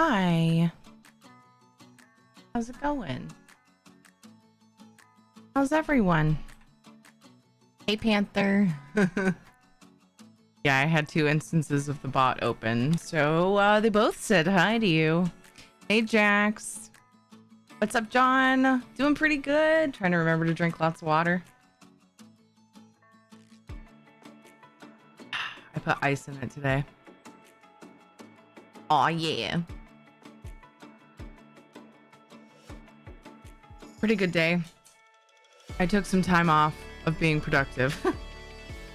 Hi. How's it going? How's everyone? Hey, Panther. Yeah, I had 2 instances of the bot open, so they both said hi to you. Hey, Jax. What's up, John? Doing pretty good. Trying to remember to drink lots of water. I put ice in it today. Aw, yeah. Pretty good day. I took some time off of being productive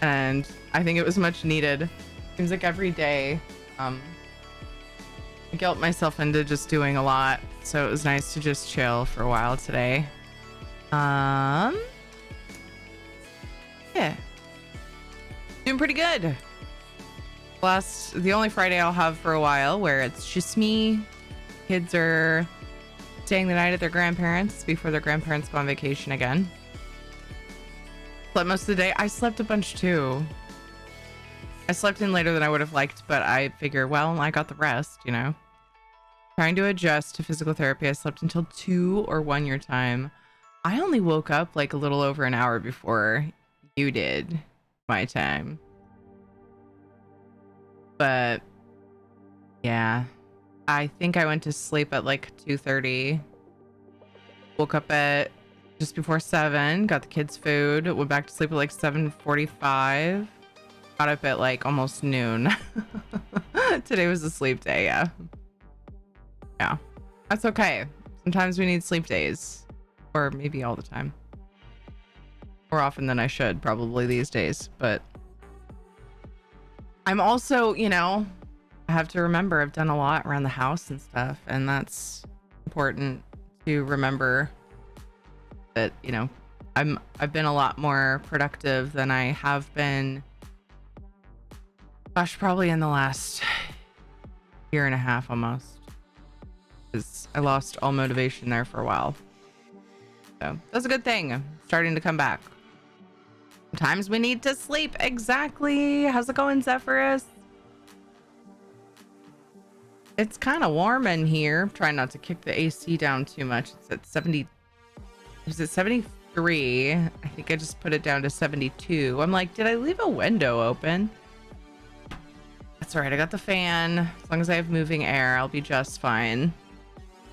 and I think it was much needed. Seems like every day I guilt myself into just doing a lot, so it was nice to just chill for a while today. Yeah, doing pretty good. The only Friday I'll have for a while where it's just me. Kids are staying the night at their grandparents before their grandparents go on vacation again. Slept most of the day. I slept a bunch too. I slept in later than I would have liked, but I figure, well, I got the rest, you know. Trying to adjust to physical therapy. I slept until 2 or 1 your time. I only woke up like a little over an hour before you did my time. But yeah, I think I went to sleep at like 2:30. Woke up at just before 7, got the kids food, went back to sleep at like 7:45. Got up at like almost noon. Today was a sleep day, yeah. Yeah, that's okay. Sometimes we need sleep days, or maybe all the time. More often than I should probably these days, but I'm also, you know, I have to remember I've done a lot around the house and stuff, and that's important to remember that, you know, I've been a lot more productive than I have been, gosh, probably in the last year and a half almost, because I lost all motivation there for a while. So that's a good thing. I'm starting to come back. Sometimes we need to sleep. Exactly. How's it going, Zephyrus? It's kind of warm in here. I'm trying not to kick the AC down too much. It's at 70. Is it 73? I think I just put it down to 72. I'm like, did I leave a window open? That's all right. I got the fan. As long as I have moving air, I'll be just fine.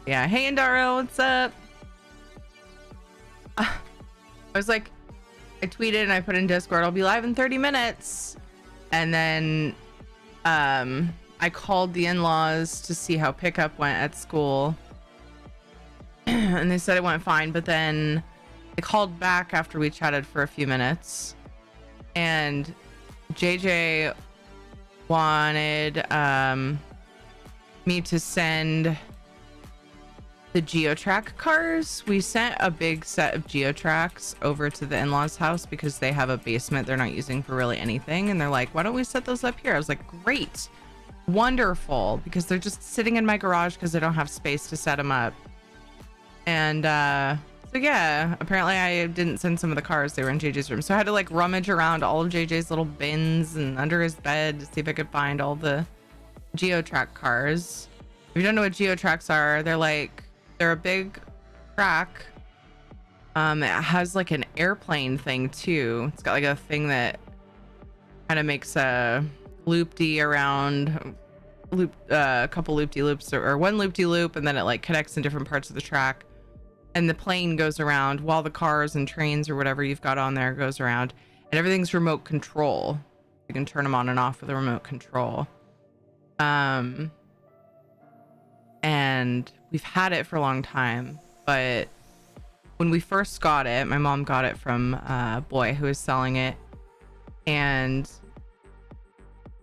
Yeah. Hey, Indaro, what's up? I was like, I tweeted and I put in Discord, I'll be live in 30 minutes. And then I called the in-laws to see how pickup went at school. And they said it went fine, but then they called back after we chatted for a few minutes. And JJ wanted me to send the GeoTrack cars. We sent a big set of GeoTracks over to the in-laws house because they have a basement they're not using for really anything, and they're like, why don't we set those up here? I was like, great, wonderful, because they're just sitting in my garage because I don't have space to set them up. And so yeah, apparently I didn't send some of the cars. They were in JJ's room, so I had to like rummage around all of JJ's little bins and under his bed to see if I could find all the GeoTrack cars. If you don't know what GeoTracks are, they're a big track. It has like an airplane thing too. It's got like a thing that kind of makes a loop-de around a couple loop-de-loops, or one loop-de-loop, and then it like connects in different parts of the track, and the plane goes around while the cars and trains or whatever you've got on there goes around, and everything's remote control. You can turn them on and off with a remote control. And we've had it for a long time, but when we first got it, my mom got it from a boy who was selling it, and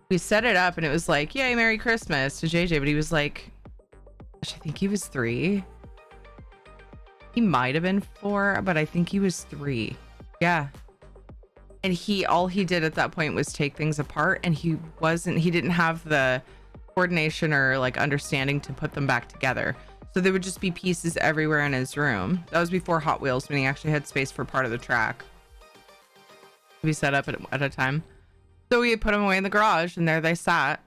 we set it up and it was like, yay, Merry Christmas to JJ, but he was like, gosh, I think he was 3. He might have been 4, but I think he was 3. Yeah. And all he did at that point was take things apart, and he didn't have the coordination or like understanding to put them back together. So there would just be pieces everywhere in his room. That was before Hot Wheels, when he actually had space for part of the track to be set up at a time. So we put them away in the garage, and there they sat.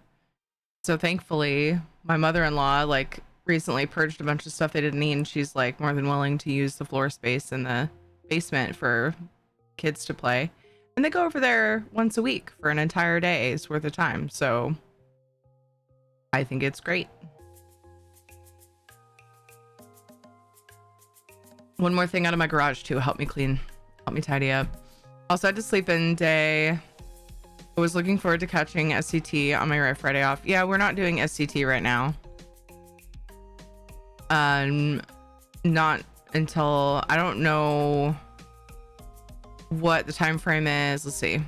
So thankfully my mother-in-law like recently purged a bunch of stuff they didn't need, and she's like more than willing to use the floor space in the basement for kids to play. And they go over there once a week for an entire day's worth of time. So I think it's great. One more thing out of my garage too. Help me tidy up. Also had to sleep in day. I was looking forward to catching SCT on my Friday off. Yeah, we're not doing SCT right now. Not until, I don't know what the time frame is. Let's see.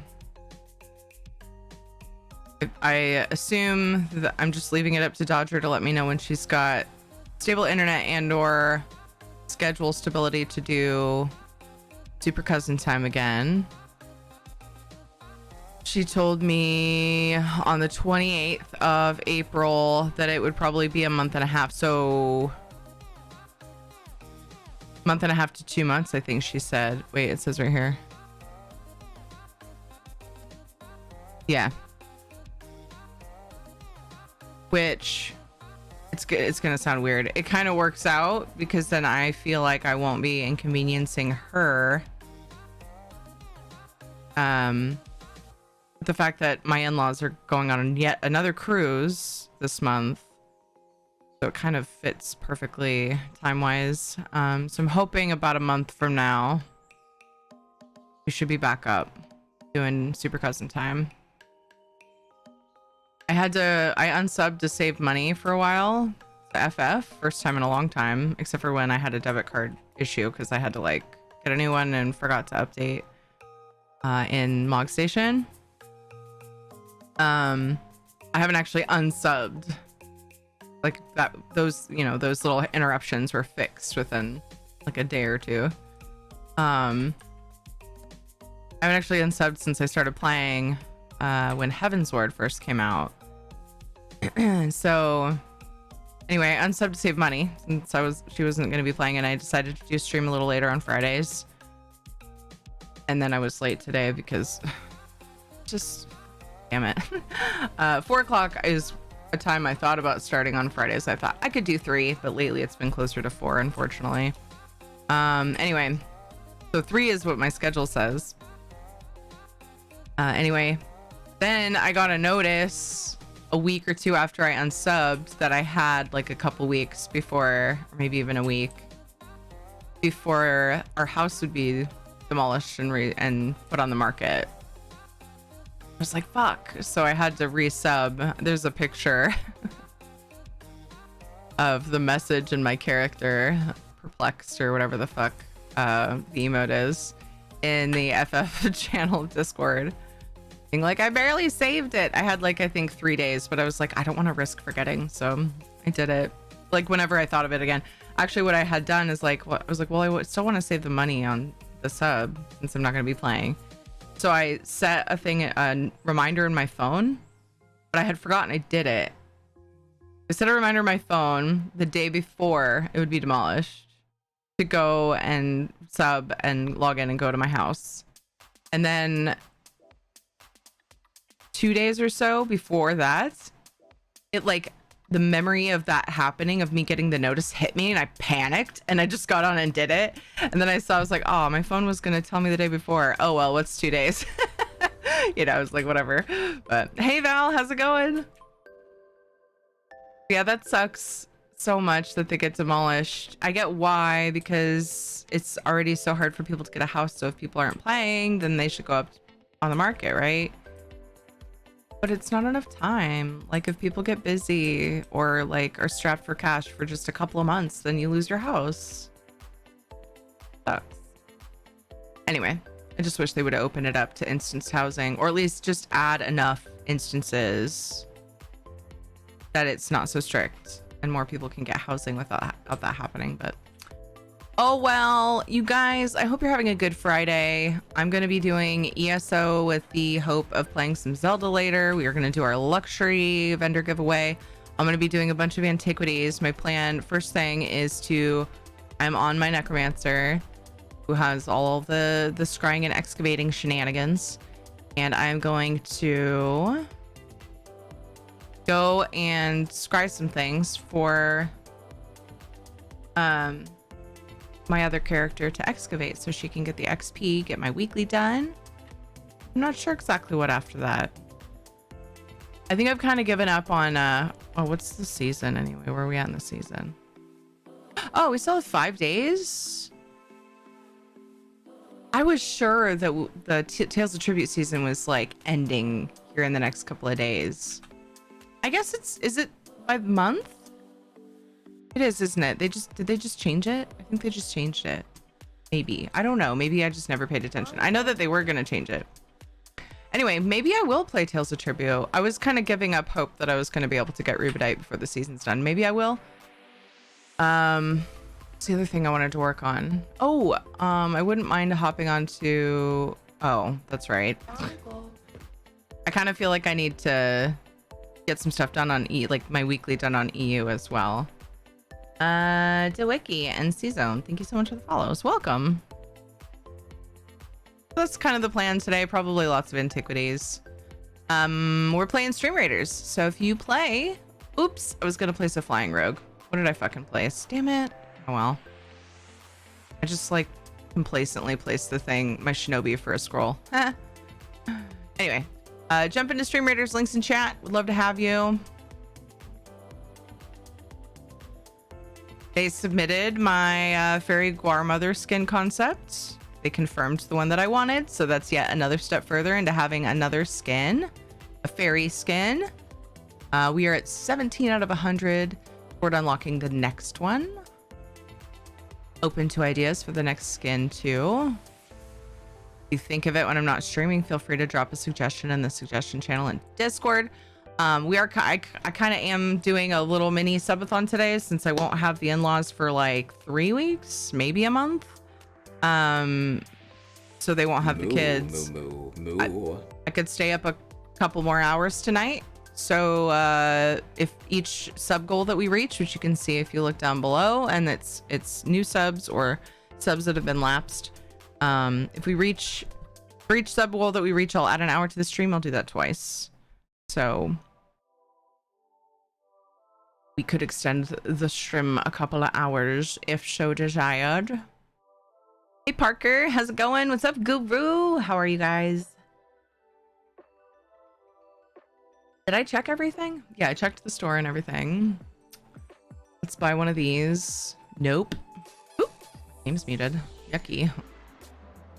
I assume that I'm just leaving it up to Dodger to let me know when she's got stable internet and or schedule stability to do Super Cousin time again. She told me on the 28th of April that it would probably be a month and a half. So month and a half to 2 months, I think she said. Wait, it says right here. Yeah. Which it's gonna sound weird. It kind of works out because then I feel like I won't be inconveniencing her. The fact that my in-laws are going on yet another cruise this month, so it kind of fits perfectly time-wise. So I'm hoping about a month from now we should be back up doing Super Cousin time. I unsubbed to save money for a while. The FF, first time in a long time, except for when I had a debit card issue because I had to like get a new one and forgot to update in Mog Station. I haven't actually unsubbed. Like that, those little interruptions were fixed within like a day or two. I haven't actually unsubbed since I started playing when Heaven's Ward first came out. So anyway, I unsubbed to save money since she wasn't going to be playing, and I decided to do stream a little later on Fridays. And then I was late today because just damn it. 4 o'clock is a time I thought about starting on Fridays. I thought I could do 3, but lately it's been closer to 4, unfortunately. Anyway, so 3 is what my schedule says. Anyway, then I got a notice a week or 2 after I unsubbed that I had like a couple weeks before, or maybe even a week before our house would be demolished and put on the market. I was like, fuck. So I had to resub. There's a picture of the message and my character, perplexed or whatever the fuck the emote is, in the FF channel Discord. Being like, I barely saved it. I had like, I think 3 days, but I was like, I don't want to risk forgetting. So I did it. Like whenever I thought of it again. Actually, what I had done is like, I was like, well, I still want to save the money on the sub since I'm not going to be playing. So I set a reminder in my phone, but I had forgotten I did it. I set a reminder in my phone the day before it would be demolished to go and sub and log in and go to my house. And then 2 days or so before that, it like the memory of that happening, of me getting the notice, hit me, and I panicked and I just got on and did it. And then I was like, oh, my phone was gonna tell me the day before. Oh well, what's 2 days? I was like, whatever. But hey Val, how's it going? Yeah, that sucks so much that they get demolished. I get why, because it's already so hard for people to get a house. So if people aren't playing, then they should go up on the market, right? But it's not enough time. Like if people get busy or like are strapped for cash for just a couple of months, then you lose your house. Sucks. Anyway, I just wish they would open it up to instanced housing, or at least just add enough instances that it's not so strict and more people can get housing without that happening. But oh well, you guys, I hope you're having a good Friday. I'm going to be doing ESO with the hope of playing some Zelda later. We are going to do our luxury vendor giveaway. I'm going to be doing a bunch of antiquities. My plan, first thing, is I'm on my necromancer, who has all the scrying and excavating shenanigans, and I'm going to go and scry some things for my other character to excavate so she can get the XP, get my weekly done. I'm not sure exactly what after that. I think I've kind of given up on oh, what's the season anyway? Where are we at in the season? Oh, we still have 5 days. I was sure that the Tales of Tribute season was like ending here in the next couple of days. I guess is it by the month? It is, isn't it? Did they just change it? I think they just changed it. Maybe. I don't know. Maybe I just never paid attention. I know that they were going to change it. Anyway, maybe I will play Tales of Tribute. I was kind of giving up hope that I was going to be able to get Rubedite before the season's done. Maybe I will. What's the other thing I wanted to work on? Oh, I wouldn't mind hopping onto... Oh, that's right. I kind of feel like I need to get some stuff done on like my weekly done on EU as well. DeWiki and C-Zone, thank you so much for the follows. Welcome. That's kind of the plan today. Probably lots of antiquities. We're playing Stream Raiders. So if you play... Oops, I was going to place a Flying Rogue. What did I fucking place? Damn it. Oh, well. I just, like, complacently placed the thing, my Shinobi, for a scroll. Anyway, jump into Stream Raiders. Links in chat. Would love to have you. They submitted my Fairy Guarmother skin concept. They confirmed the one that I wanted. So that's yet another step further into having another skin. A fairy skin. We are at 17 out of 100 toward unlocking the next one. Open to ideas for the next skin too. If you think of it when I'm not streaming, feel free to drop a suggestion in the suggestion channel in Discord. I kind of am doing a little mini subathon today since I won't have the in-laws for like 3 weeks, maybe a month. So they won't have the kids. I could stay up a couple more hours tonight. So if each sub goal that we reach, which you can see if you look down below, and it's new subs or subs that have been lapsed. If we reach for each sub goal that we reach, I'll add an hour to the stream. I'll do that twice. So we could extend the stream a couple of hours if so desired. Hey Parker, how's it going? What's up, Guru? How are you guys? Did I check everything? Yeah, I checked the store and everything. Let's buy one of these. Nope. Oop, game's muted. Yucky.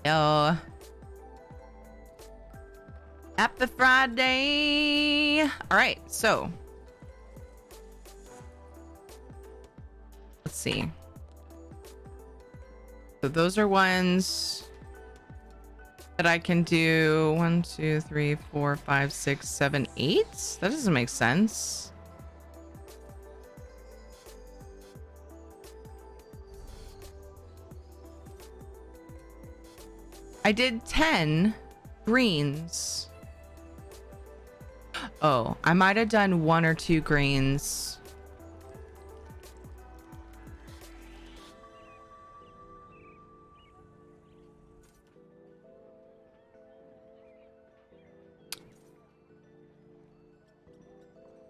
Yo. Happy Friday. All right, so let's see. So those are ones that I can do 1, 2, 3, 4, 5, 6, 7, 8. That doesn't make sense. I did 10 greens. Oh, I might have done 1 or 2 greens.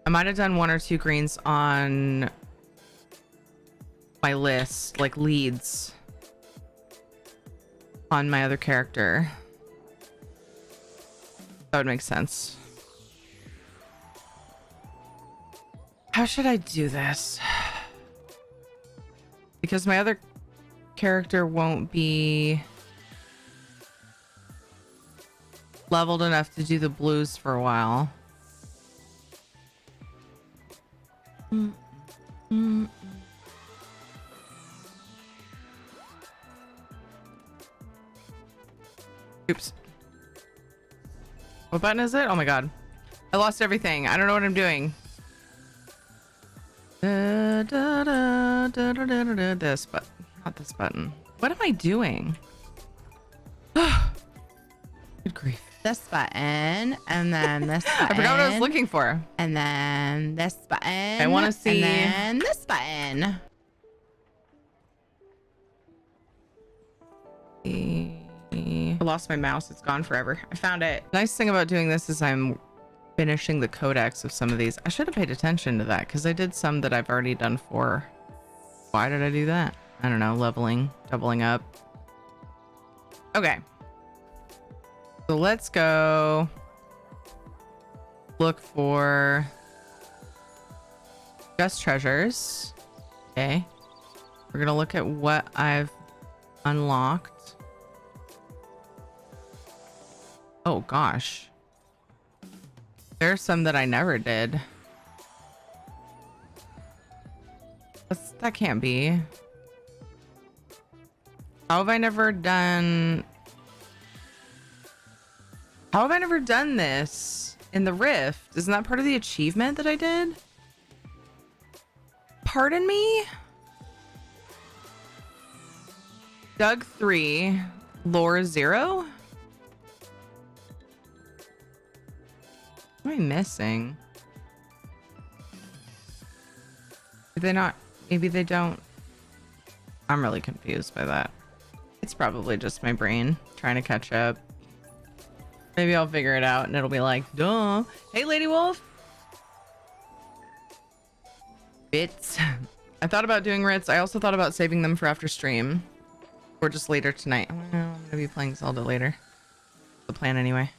I might have done 1 or 2 greens on my list, like leads on my other character. That would make sense. How should I do this? Because my other character won't be leveled enough to do the blues for a while. Oops. What button is it? Oh my god. I lost everything. I don't know what I'm doing. This, but not this button. What am I doing? Good grief. This button, and then this button. I forgot what I was looking for. And then this button. I want to see. And then this button. I lost my mouse. It's gone forever. I found it. Nice thing about doing this is I'm finishing the codex of some of these. I should have paid attention to that because I did some that I've already done for. Why did I do that? I don't know. Leveling, doubling up. Okay. So let's go look for just treasures. Okay. We're gonna look at what I've unlocked. Oh gosh. There's some that I never did. That can't be. How have I never done this in the Rift? Isn't that part of the achievement that I did? Pardon me? Doug 3, lore 0? What am I missing? Did they not? Maybe they don't. I'm really confused by that. It's probably just my brain trying to catch up. Maybe I'll figure it out and it'll be like, duh. Hey, Lady Wolf. Bits. I thought about doing writs. I also thought about saving them for after stream. Or just later tonight. I'm gonna be playing Zelda later. The plan anyway.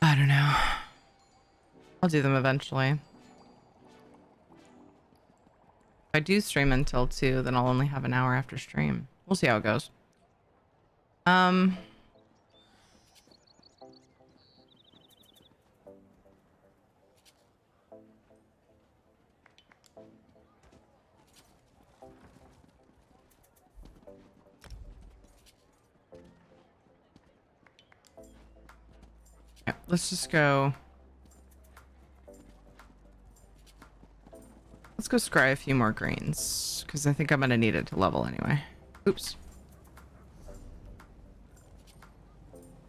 I don't know. I'll do them eventually. If I do stream until 2, then I'll only have an hour after stream. We'll see how it goes. Yeah, let's just go. Let's go scry a few more greens because I think I'm gonna need it to level anyway. Oops.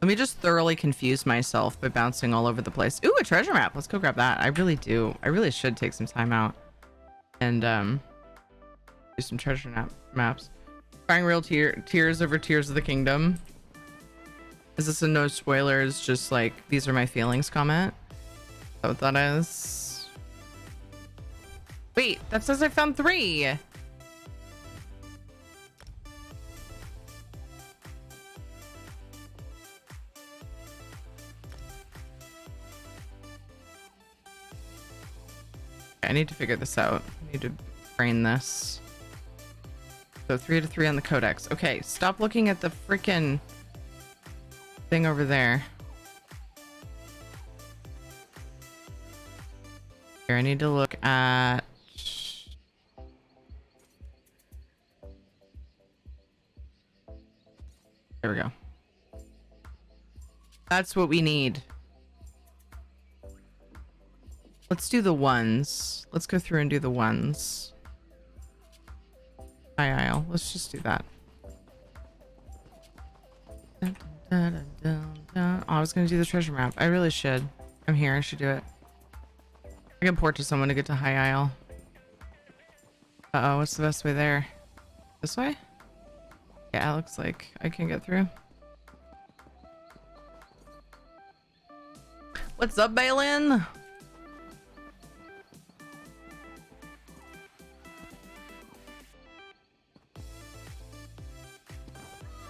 Let me just thoroughly confuse myself by bouncing all over the place. Ooh, a treasure map. Let's go grab that. I really do. I really should take some time out and do some treasure maps. Crying real tears over Tears of the Kingdom. Is this a no spoilers, just like these are my feelings comment? Is that what that is? Wait, that says I found 3. I need to figure this out. I need to brain this. So 3 to 3 on the codex. Okay, stop looking at the freaking thing over there. Here, I need to look at... There we go. That's what we need. Let's do the ones. Let's go through and do the ones. High Isle. Let's just do that. Oh, I was gonna do the treasure map. I really should. I'm here. I should do it. I can port to someone to get to High Isle. Uh-oh, what's the best way there? This way? Yeah, it looks like I can get through. What's up, Balin?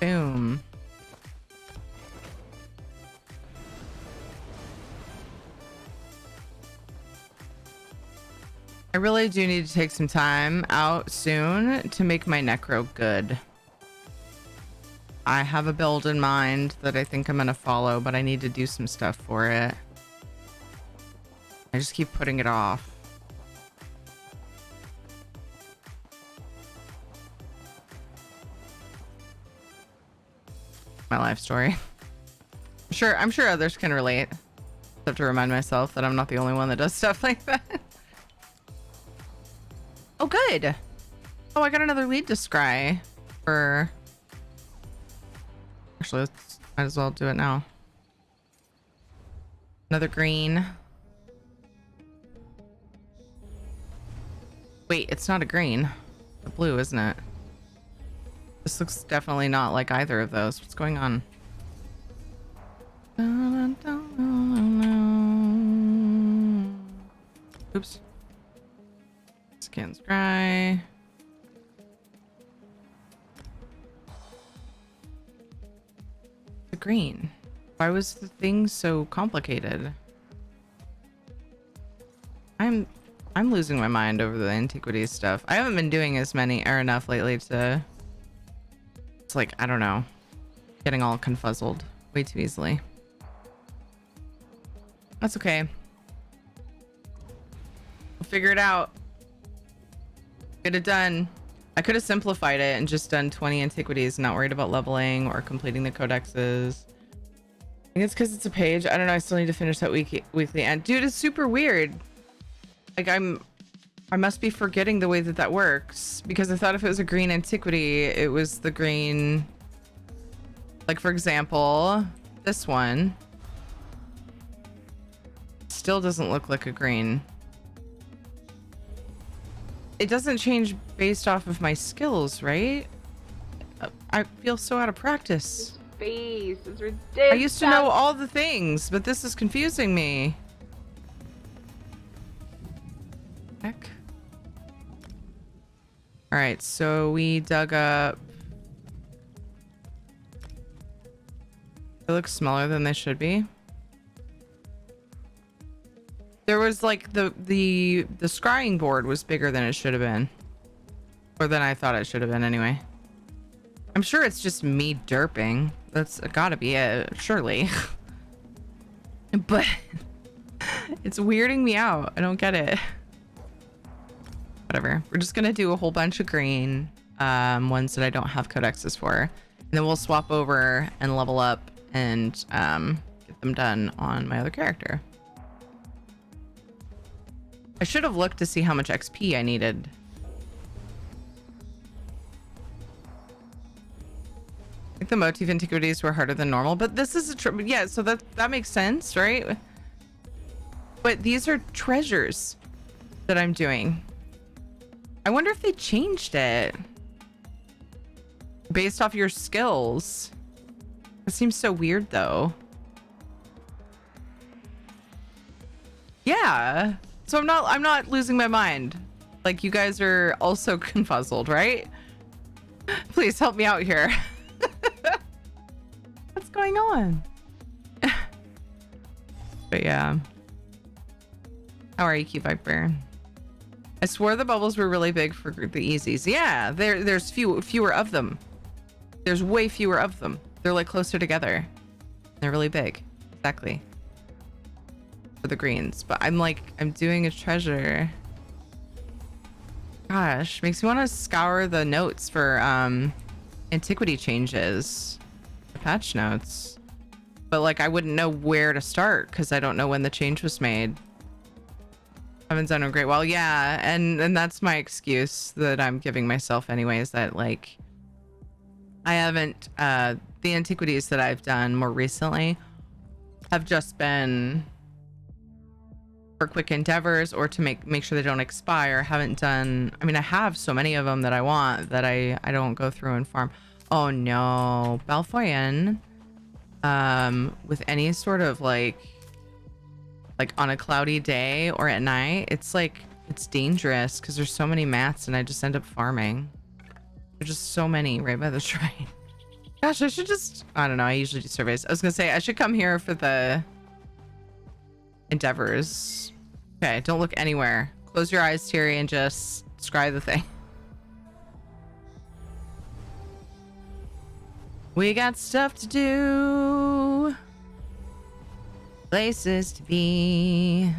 Boom. I really do need to take some time out soon to make my necro good. I have a build in mind that I think I'm gonna follow, but I need to do some stuff for it. I just keep putting it off. My life story. I'm sure others can relate. I have to remind myself that I'm not the only one that does stuff like that. Oh, good. Oh, I got another lead to scry for... Actually, might as well do it now. Another green. Wait, it's not a green. The blue, isn't it? This looks definitely not like either of those. What's going on? Oops. Scan scry. The green. Why was the thing so complicated? I'm losing my mind over the antiquities stuff. I haven't been doing as many or enough lately to. It's like, I don't know, getting all confuzzled way too easily. That's okay. We'll figure it out. Get it done. I could have simplified it and just done 20 antiquities, not worried about leveling or completing the codexes. I think it's because it's a page. I don't know. I still need to finish that weekly end. Dude, it's super weird. Like I must be forgetting the way that that works, because I thought if it was a green antiquity, it was the green. Like, for example, this one still doesn't look like a green. It doesn't change based off of my skills, right? I feel so out of practice. Face is ridiculous. I used to know all the things, but this is confusing me. Heck. All right, so we dug up. It looks smaller than they should be. There was like the scrying board was bigger than it should have been, or than I thought it should have been anyway. I'm sure it's just me derping. That's gotta be it, surely. But it's weirding me out. I don't get it. Whatever. We're just gonna do a whole bunch of green ones that I don't have codexes for, and then we'll swap over and level up and get them done on my other character. I should have looked to see how much XP I needed. I think the motif antiquities were harder than normal, but this is a yeah, so that makes sense, right? But these are treasures that I'm doing. I wonder if they changed it based off your skills. It seems so weird though. Yeah. So I'm not losing my mind. Like, you guys are also confuzzled, right? Please help me out here. What's going on? But yeah. How are you, Key Viper? I swore the bubbles were really big for the easies. Yeah, there's fewer of them. There's way fewer of them. They're like closer together. They're really big. Exactly. For the greens. But I'm doing a treasure. Gosh, makes me want to scour the notes for antiquity changes. Patch notes. But like, I wouldn't know where to start because I don't know when the change was made. Haven't done a great while. Yeah, and that's my excuse that I'm giving myself anyways, that like I haven't the antiquities that I've done more recently have just been for quick endeavors or to make sure they don't expire. Haven't done, I mean, I have so many of them that I want that I don't go through and farm. Oh no, Balfoyan with any sort of like on a cloudy day or at night, it's like, it's dangerous because there's so many mats and I just end up farming. There's just so many right by the shrine. Gosh, I should just, I don't know, I usually do surveys. I was gonna say I should come here for the endeavors. Okay, don't look anywhere. Close your eyes, Terry, and just scry the thing. We got stuff to do. Places to be.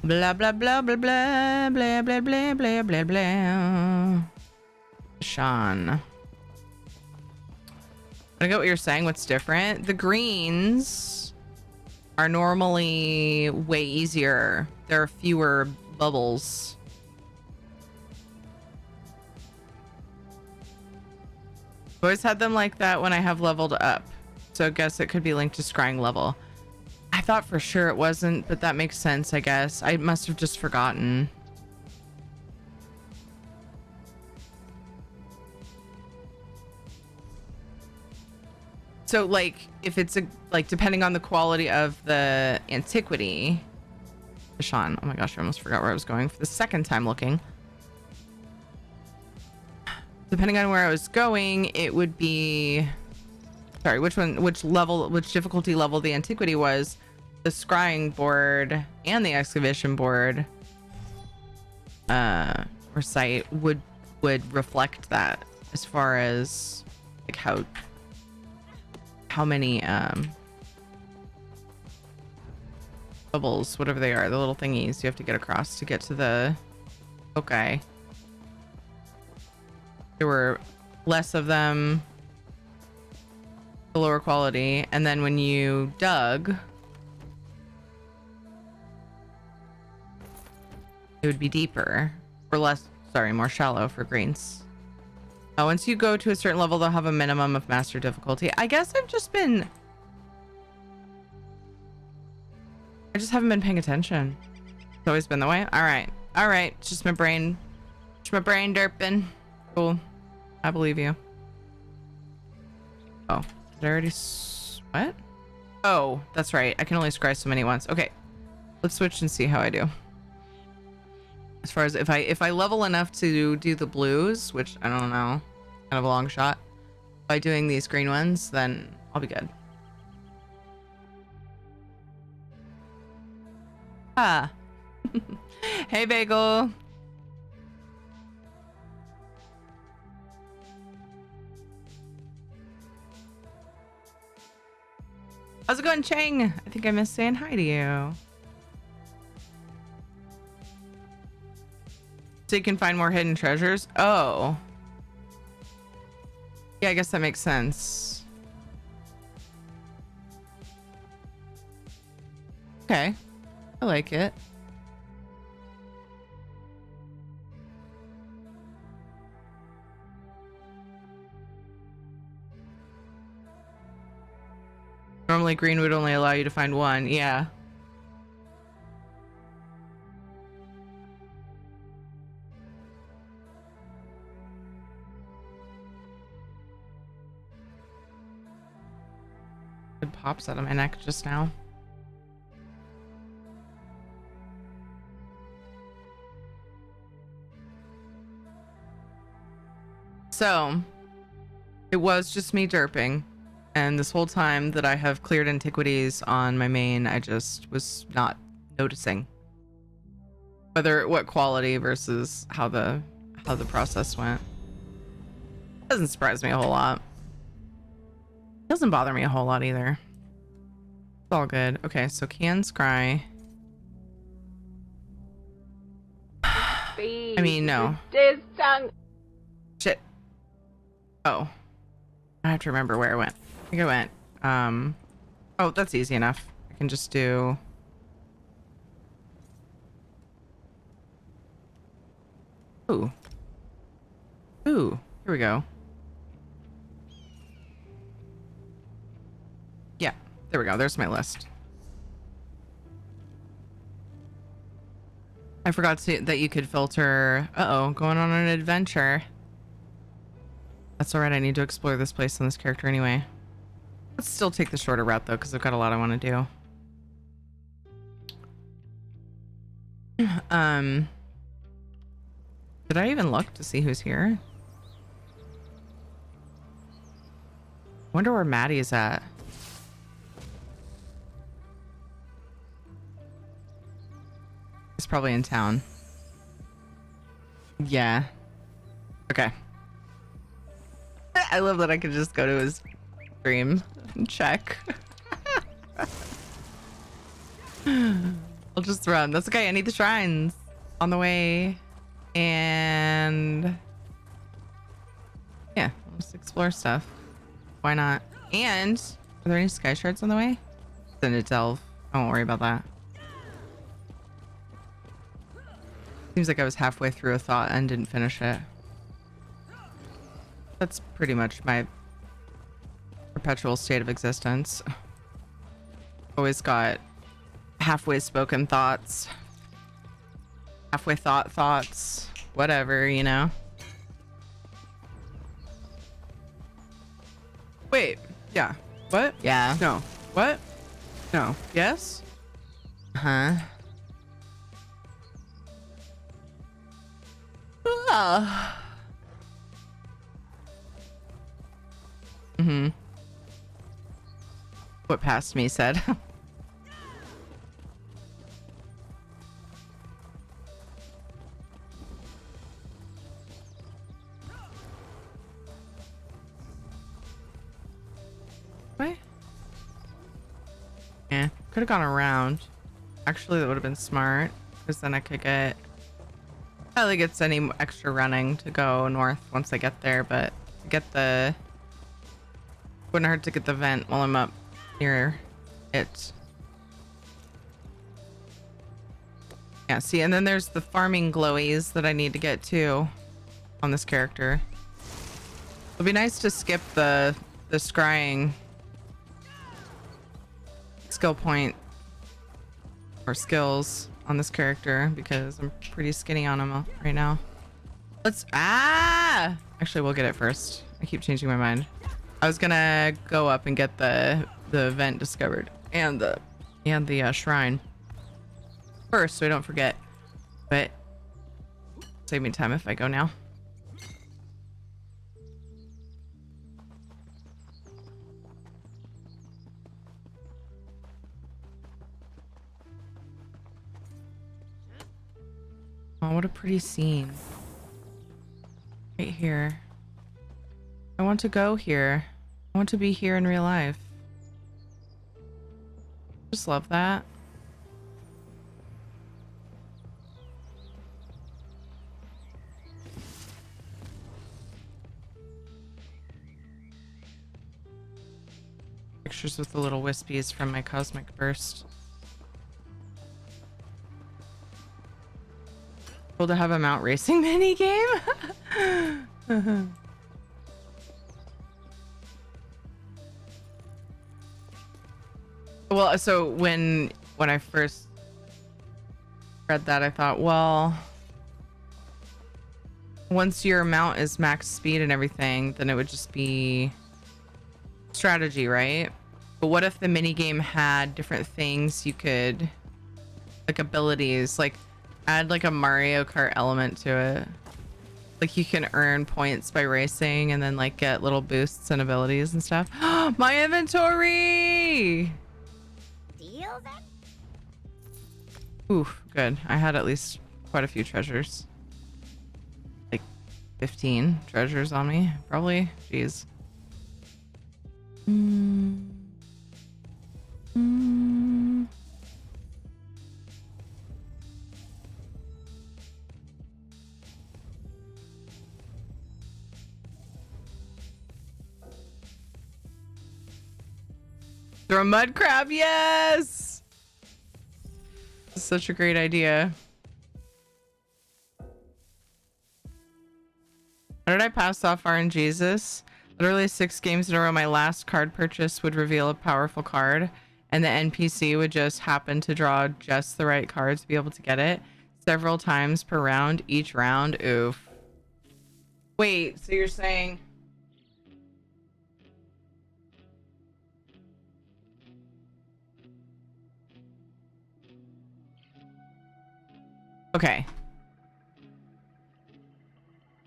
Blah blah blah blah blah blah blah blah blah blah blah. Sean, I get what you're saying. What's different? The greens are normally way easier. There are fewer bubbles. I've always had them like that when I have leveled up. So I guess it could be linked to scrying level. I thought for sure it wasn't, but that makes sense, I guess. I must have just forgotten. So like, if it's a, like, depending on the quality of the antiquity, Sean. Oh my gosh, I almost forgot where I was going for the second time looking. Depending on where I was going, it would be, sorry, which difficulty level the antiquity was. The scrying board and the excavation board or site would reflect that as far as like how many bubbles, whatever they are, the little thingies you have to get across to get to the okay. There were less of them, the lower quality, and then when you dug, it would be deeper or less, sorry, more shallow for greens. Once you go to a certain level, they'll have a minimum of master difficulty. I guess I just haven't been paying attention. It's always been the way. All right. It's just my brain derping. Cool. I believe you. Oh, did I already what? Oh, that's right. I can only scry so many once. Okay. Let's switch and see how I do. As far as if I level enough to do the blues, which I don't know, kind of a long shot, by doing these green ones, then I'll be good. Ah. Hey, Bagel. How's it going, Chang? I think I missed saying hi to you. So you can find more hidden treasures? Oh. Yeah, I guess that makes sense. Okay. I like it. Normally green would only allow you to find one. Yeah. It pops out of my neck just now. So it was just me derping. And this whole time that I have cleared antiquities on my main, I just was not noticing what quality versus how the process went. Doesn't surprise me a whole lot. Doesn't bother me a whole lot either. It's all good. Okay, so can scry. I mean, no. Shit. Oh. I have to remember where I went. I think I went. Oh, that's easy enough. I can just do. Ooh. Ooh. Here we go. Yeah. There we go. There's my list. I forgot that you could filter. Uh-oh. Going on an adventure. That's all right. I need to explore this place on this character anyway. Let's still take the shorter route, though, because I've got a lot I want to do. Did I even look to see who's here? Wonder where Maddie is at. He's probably in town. Yeah. Okay. I love that I could just go to his stream and check. I'll just run. That's okay. I need the shrines on the way. And yeah, let's explore stuff. Why not? And are there any sky shards on the way? Send it delve. I won't worry about that. Seems like I was halfway through a thought and didn't finish it. That's pretty much my perpetual state of existence. Always got halfway spoken thoughts. Halfway thoughts. Whatever, you know? Wait. Yeah. What? Yeah. No. What? No. Yes? Huh? Yeah. Mm-hmm. What past me said. What? Yeah, could have gone around. Actually, that would have been smart, because then I could get... I don't think it's any extra running to go north once I get there, but to get the... Wouldn't hurt to get the vent while I'm up near it. Yeah, see, and then there's the farming glowies that I need to get too on this character. It'd be nice to skip the scrying skill point or skills on this character because I'm pretty skinny on him right now. Actually, we'll get it first. I keep changing my mind. I was gonna go up and get the event discovered and the shrine first, so I don't forget. But save me time if I go now. Oh, what a pretty scene. Right here. I want to go here. I want to be here in real life. Just love that. Pictures with the little wispies from my cosmic burst. Cool to have a mount racing mini game. Well, so when I first read that, I thought, well, once your mount is max speed and everything, then it would just be strategy, right? But what if the mini game had different things you could, like abilities, like add like a Mario Kart element to it? Like you can earn points by racing and then like get little boosts and abilities and stuff. My inventory! Oof, good. I had at least quite a few treasures. Like 15 treasures on me, probably. Jeez. Throw a mud crab, yes! This is such a great idea. How did I pass off RNGesus? Literally 6 games in a row, my last card purchase would reveal a powerful card, and the NPC would just happen to draw just the right cards to be able to get it several times per round. Each round, oof. Wait, so you're saying... Okay.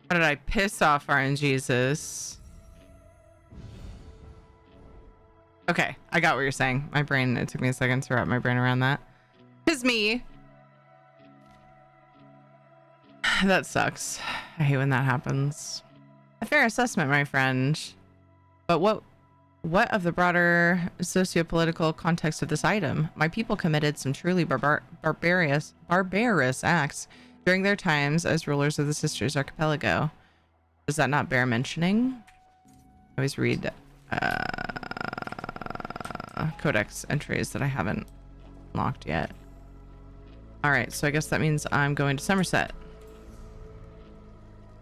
How did I piss off RNGesus? Okay, I got what you're saying. My brain, it took me a second to wrap my brain around that. Tis me. That sucks. I hate when that happens. A fair assessment, my friend. But what of the broader socio-political context of this item? My people committed some truly barbarous acts during their times as rulers of the Sisters Archipelago. Does that not bear mentioning? I always read codex entries that I haven't unlocked yet. All right, so I guess that means I'm going to Somerset.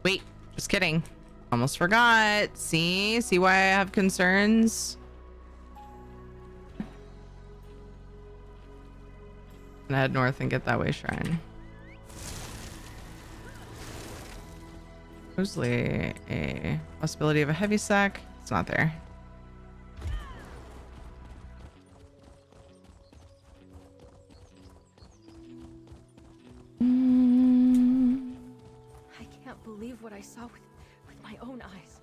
Wait, just kidding. Almost forgot. See why I have concerns? And head north and get that way shrine. Supposedly a possibility of a heavy sack. It's not there. I can't believe what I saw with my own eyes.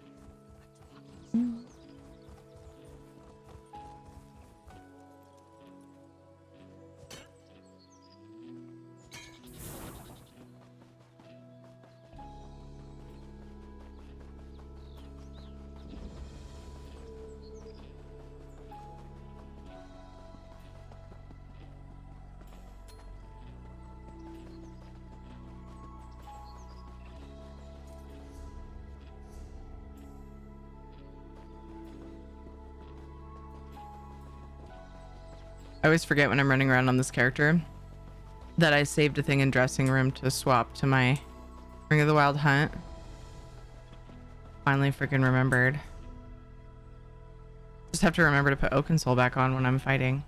I always forget when I'm running around on this character that I saved a thing in dressing room to swap to my Ring of the Wild hunt. Finally freaking remembered. Just have to remember to put Oakensoul back on when I'm fighting.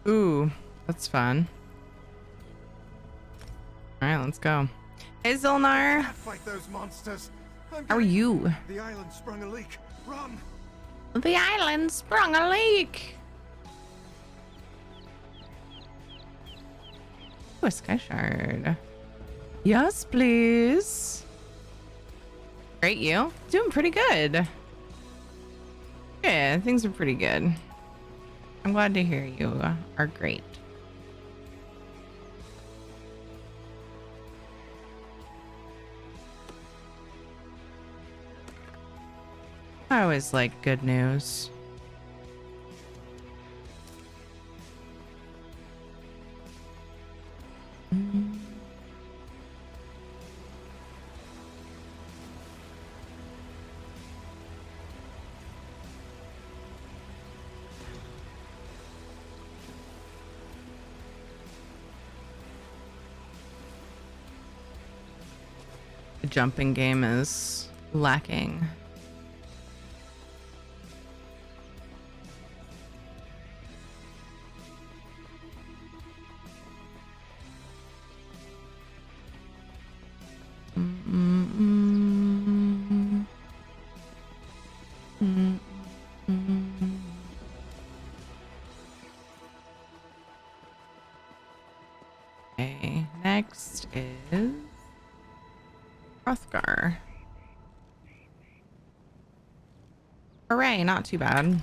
Ooh, that's fun. All right, let's go. Hey, Zilnar. Can't fight those monsters. How are you? The island sprung a leak. Run! The island sprung a leak. Ooh, a sky shard. Yes, please. Great, you? Doing pretty good. Yeah, things are pretty good. I'm glad to hear you are great. I always like good news. The jumping game is lacking. Okay, next is Hrothgar. Hooray, not too bad.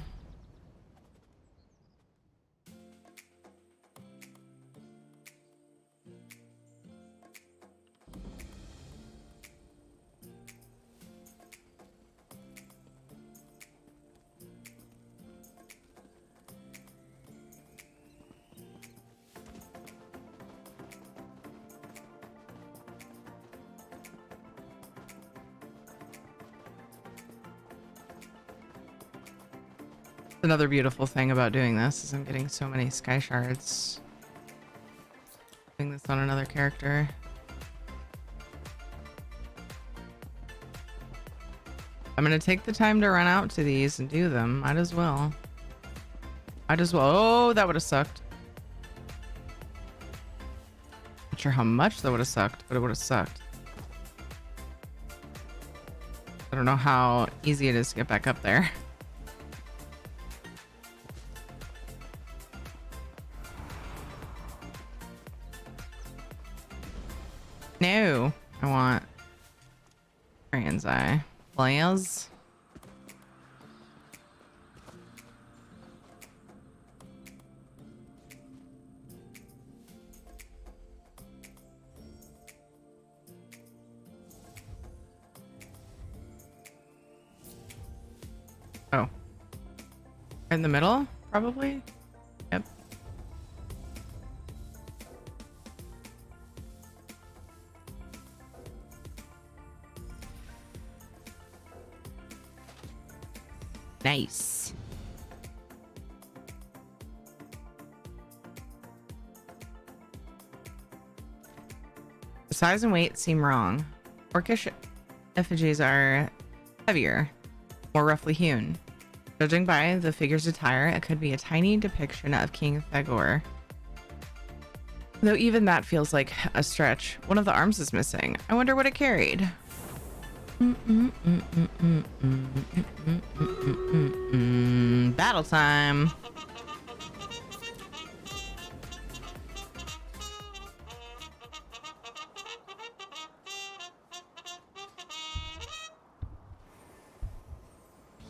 Another beautiful thing about doing this is I'm getting so many sky shards. Doing this on another character. I'm gonna take the time to run out to these and do them. Might as well. Might as well. Oh, that would have sucked. Not sure how much that would have sucked, but it would have sucked. I don't know how easy it is to get back up there. No, I want Arian's Eye. Please. Oh. In the middle, probably? Yep. Nice. The size and weight seem wrong. Orcish effigies are heavier. more roughly hewn. Judging by the figure's attire, it could be a tiny depiction of King Thagor. Though even that feels like a stretch. One of the arms is missing. I wonder what it carried. Battle time.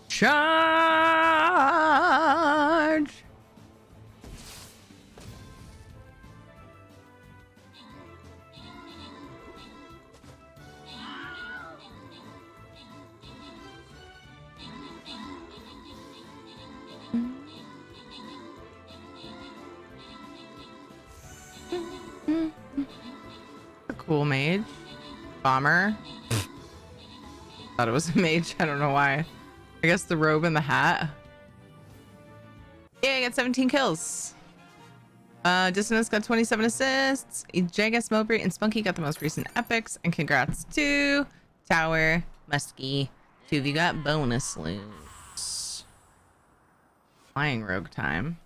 Charge! A cool mage. Bomber. Thought it was a mage. I don't know why. I guess the robe and the hat. Yeah, I got 17 kills. Dissonance got 27 assists. Jagus, Mowbray, and Spunky got the most recent epics. And congrats to Tower, Muskie. 2 of you got bonus loot. Flying rogue time.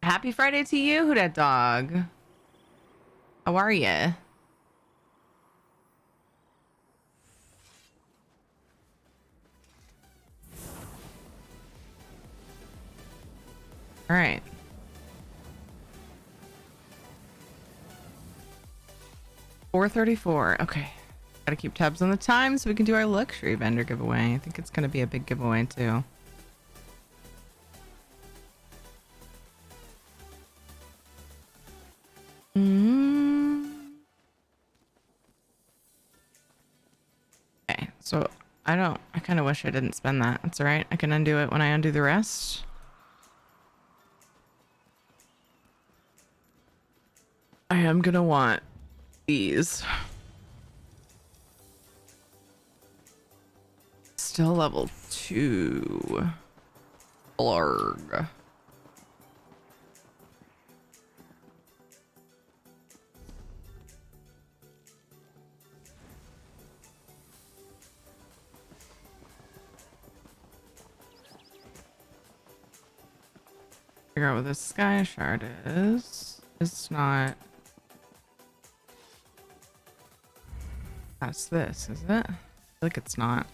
Happy Friday to you, who dat dog? How are ya? All right. $4.34. Okay. Gotta keep tabs on the time so we can do our luxury vendor giveaway. I think it's gonna be a big giveaway too. Okay, so I kind of wish I didn't spend that. That's all right. I can undo it when I undo the rest. I am gonna want these. Still level 2. Blarg. Figure out what this sky shard is. It's not. That's this, is it? I feel like it's not.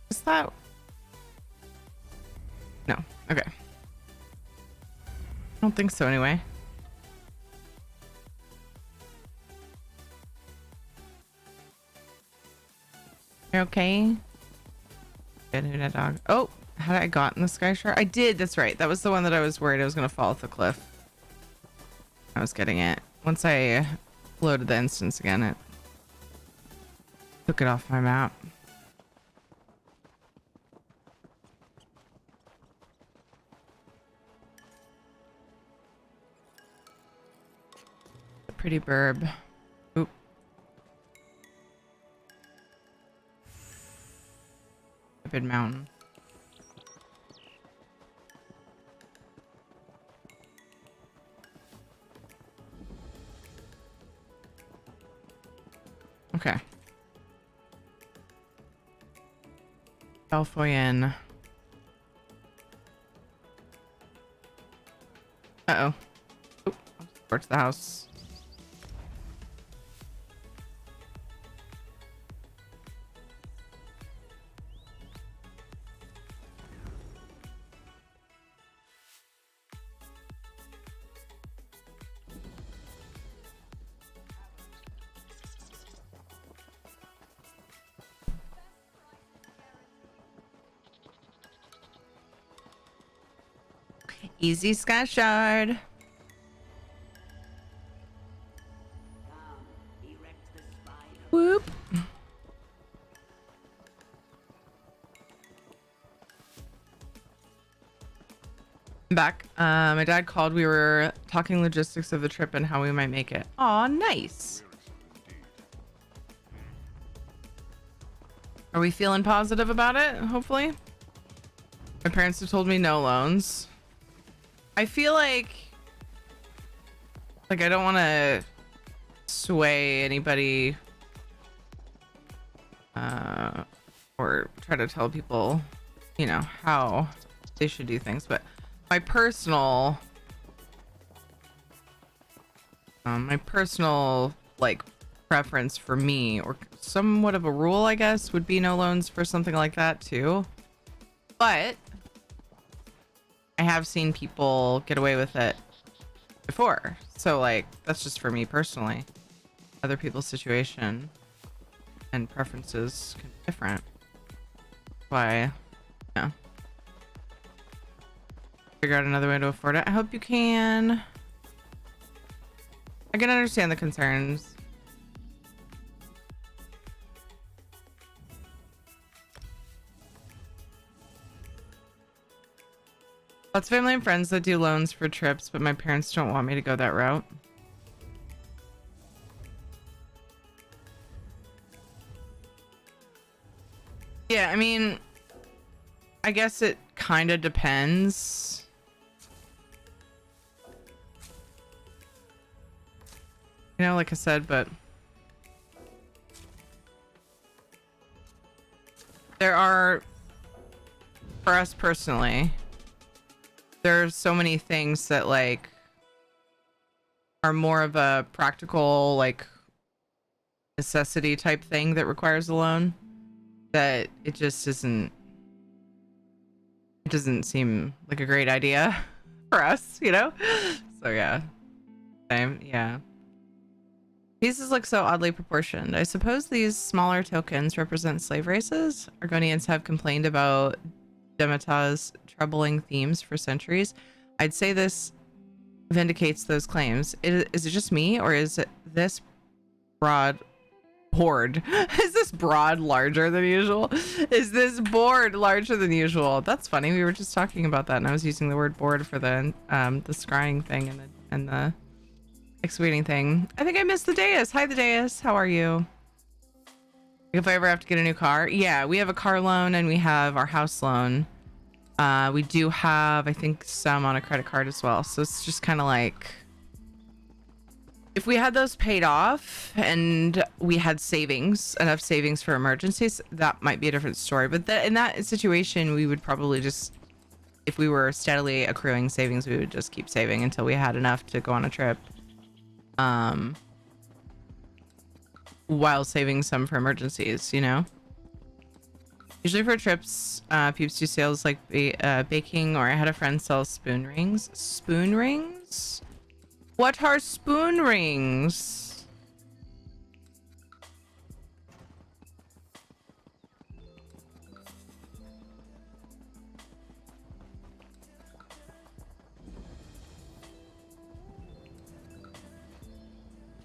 Is that? No. Okay. I don't think so anyway. You're okay? Good, who that dog? Oh, had I gotten the sky shard? I did, that's right. That was the one that I was worried I was gonna fall off the cliff. I was getting it. Once I loaded the instance again, it took it off my map. A pretty burb. Oop. Stupid mountain. Okay. Belfoyen. Uh-oh. Oh, towards the house. Easy sky shard. Whoop. I'm back. My dad called. We were talking logistics of the trip and how we might make it. Aw, nice. Are we feeling positive about it? Hopefully. My parents have told me no loans. I feel like Like, I don't want to sway anybody or try to tell people, you know, how they should do things, but my personal like preference for me, or somewhat of a rule, I guess, would be no loans for something like that too. But I have seen people get away with it before, so like that's just for me personally. Other people's situation and preferences can be different. Why, yeah, figure out another way to afford it. I hope you can. I can understand the concerns. Lots of family and friends that do loans for trips, but my parents don't want me to go that route. Yeah, I mean, I guess it kind of depends. You know, like I said, but there are, for us personally, there's so many things that like are more of a practical, like necessity type thing that requires a loan, that it just isn't, it doesn't seem like a great idea for us, you know? So yeah, same, yeah. Pieces look so oddly proportioned. I suppose these smaller tokens represent slave races. Argonians have complained about Demeta's troubling themes for centuries. I'd say this vindicates those claims. Is it just me, or is it this broad board? Is this broad larger than usual? Is this board larger than usual? That's funny. We were just talking about that, and I was using the word board for the scrying thing and the excavating thing. I think I missed the dais. Hi, the dais. How are you? If I ever have to get a new car, yeah, we have a car loan and we have our house loan. We do have, I think, some on a credit card as well. So it's just kind of like, if we had those paid off and we had savings, enough savings for emergencies, that might be a different story. But in that situation, we would probably just, if we were steadily accruing savings, we would just keep saving until we had enough to go on a trip. While saving some for emergencies, you know? Usually for trips, peeps do sales like baking, or I had a friend sell spoon rings. Spoon rings? What are spoon rings?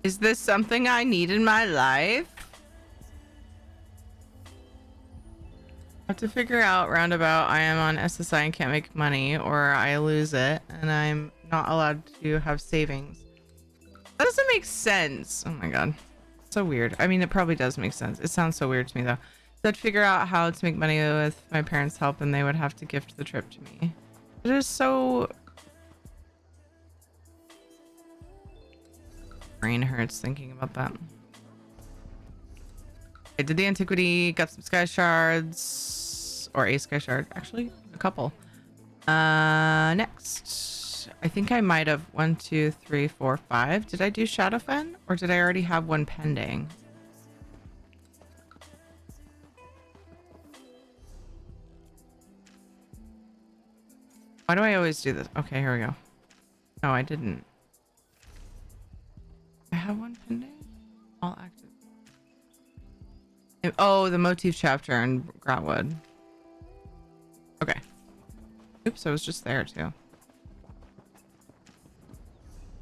Is this something I need in my life? I have to figure out roundabout. I am on SSI and can't make money, or I lose it, and I'm not allowed to have savings. That doesn't make sense. Oh my god, so weird. I mean, it probably does make sense. It sounds so weird to me though. So I'd figure out how to make money with my parents' help, and they would have to gift the trip to me. It is so... brain hurts thinking about that. I did the antiquity, got some sky shards, or a sky shard, actually a couple. Next, I think I might have 1, 2, 3, 4, 5. Did I do Shadowfen, or did I already have one pending? Why do I always do this? Okay, here we go. No, I didn't. I have one pending? All active. Oh, the motif chapter in Grotwood. Okay. Oops, I was just there too.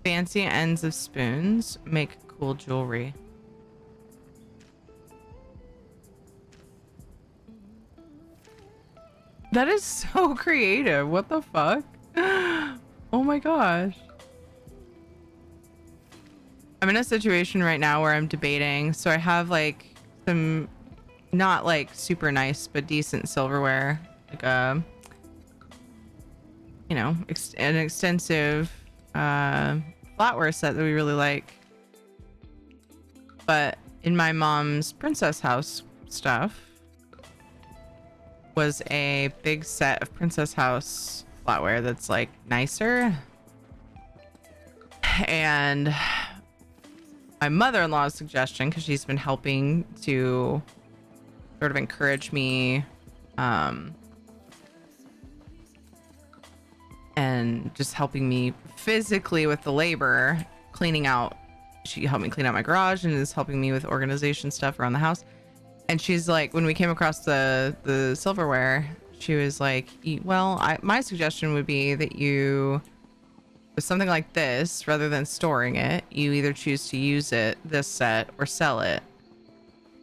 Fancy ends of spoons make cool jewelry. That is so creative. What the fuck? Oh my gosh. I'm in a situation right now where I'm debating. So I have like some, not like super nice, but decent silverware. Like you know, an extensive flat flatware set that we really like. But in my mom's princess house stuff was a big set of princess house flatware that's like nicer. And my mother-in-law's suggestion, because she's been helping to sort of encourage me and just helping me physically with the labor, cleaning out. She helped me clean out my garage and is helping me with organization stuff around the house. And she's like, when we came across the silverware, she was like, well, my suggestion would be that you, with something like this, rather than storing it, you either choose to use it, this set, or sell it.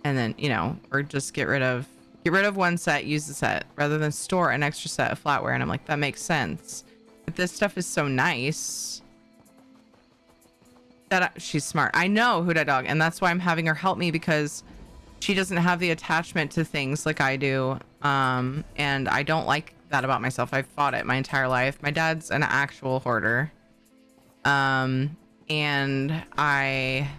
And then, you know, or just get rid of one set, use the set, rather than store an extra set of flatware. And I'm like, that makes sense. But this stuff is so nice that she's smart. I know, Huda Dog, and that's why I'm having her help me, because she doesn't have the attachment to things like I do. And I don't like that about myself. I've fought it my entire life. My dad's an actual hoarder. And I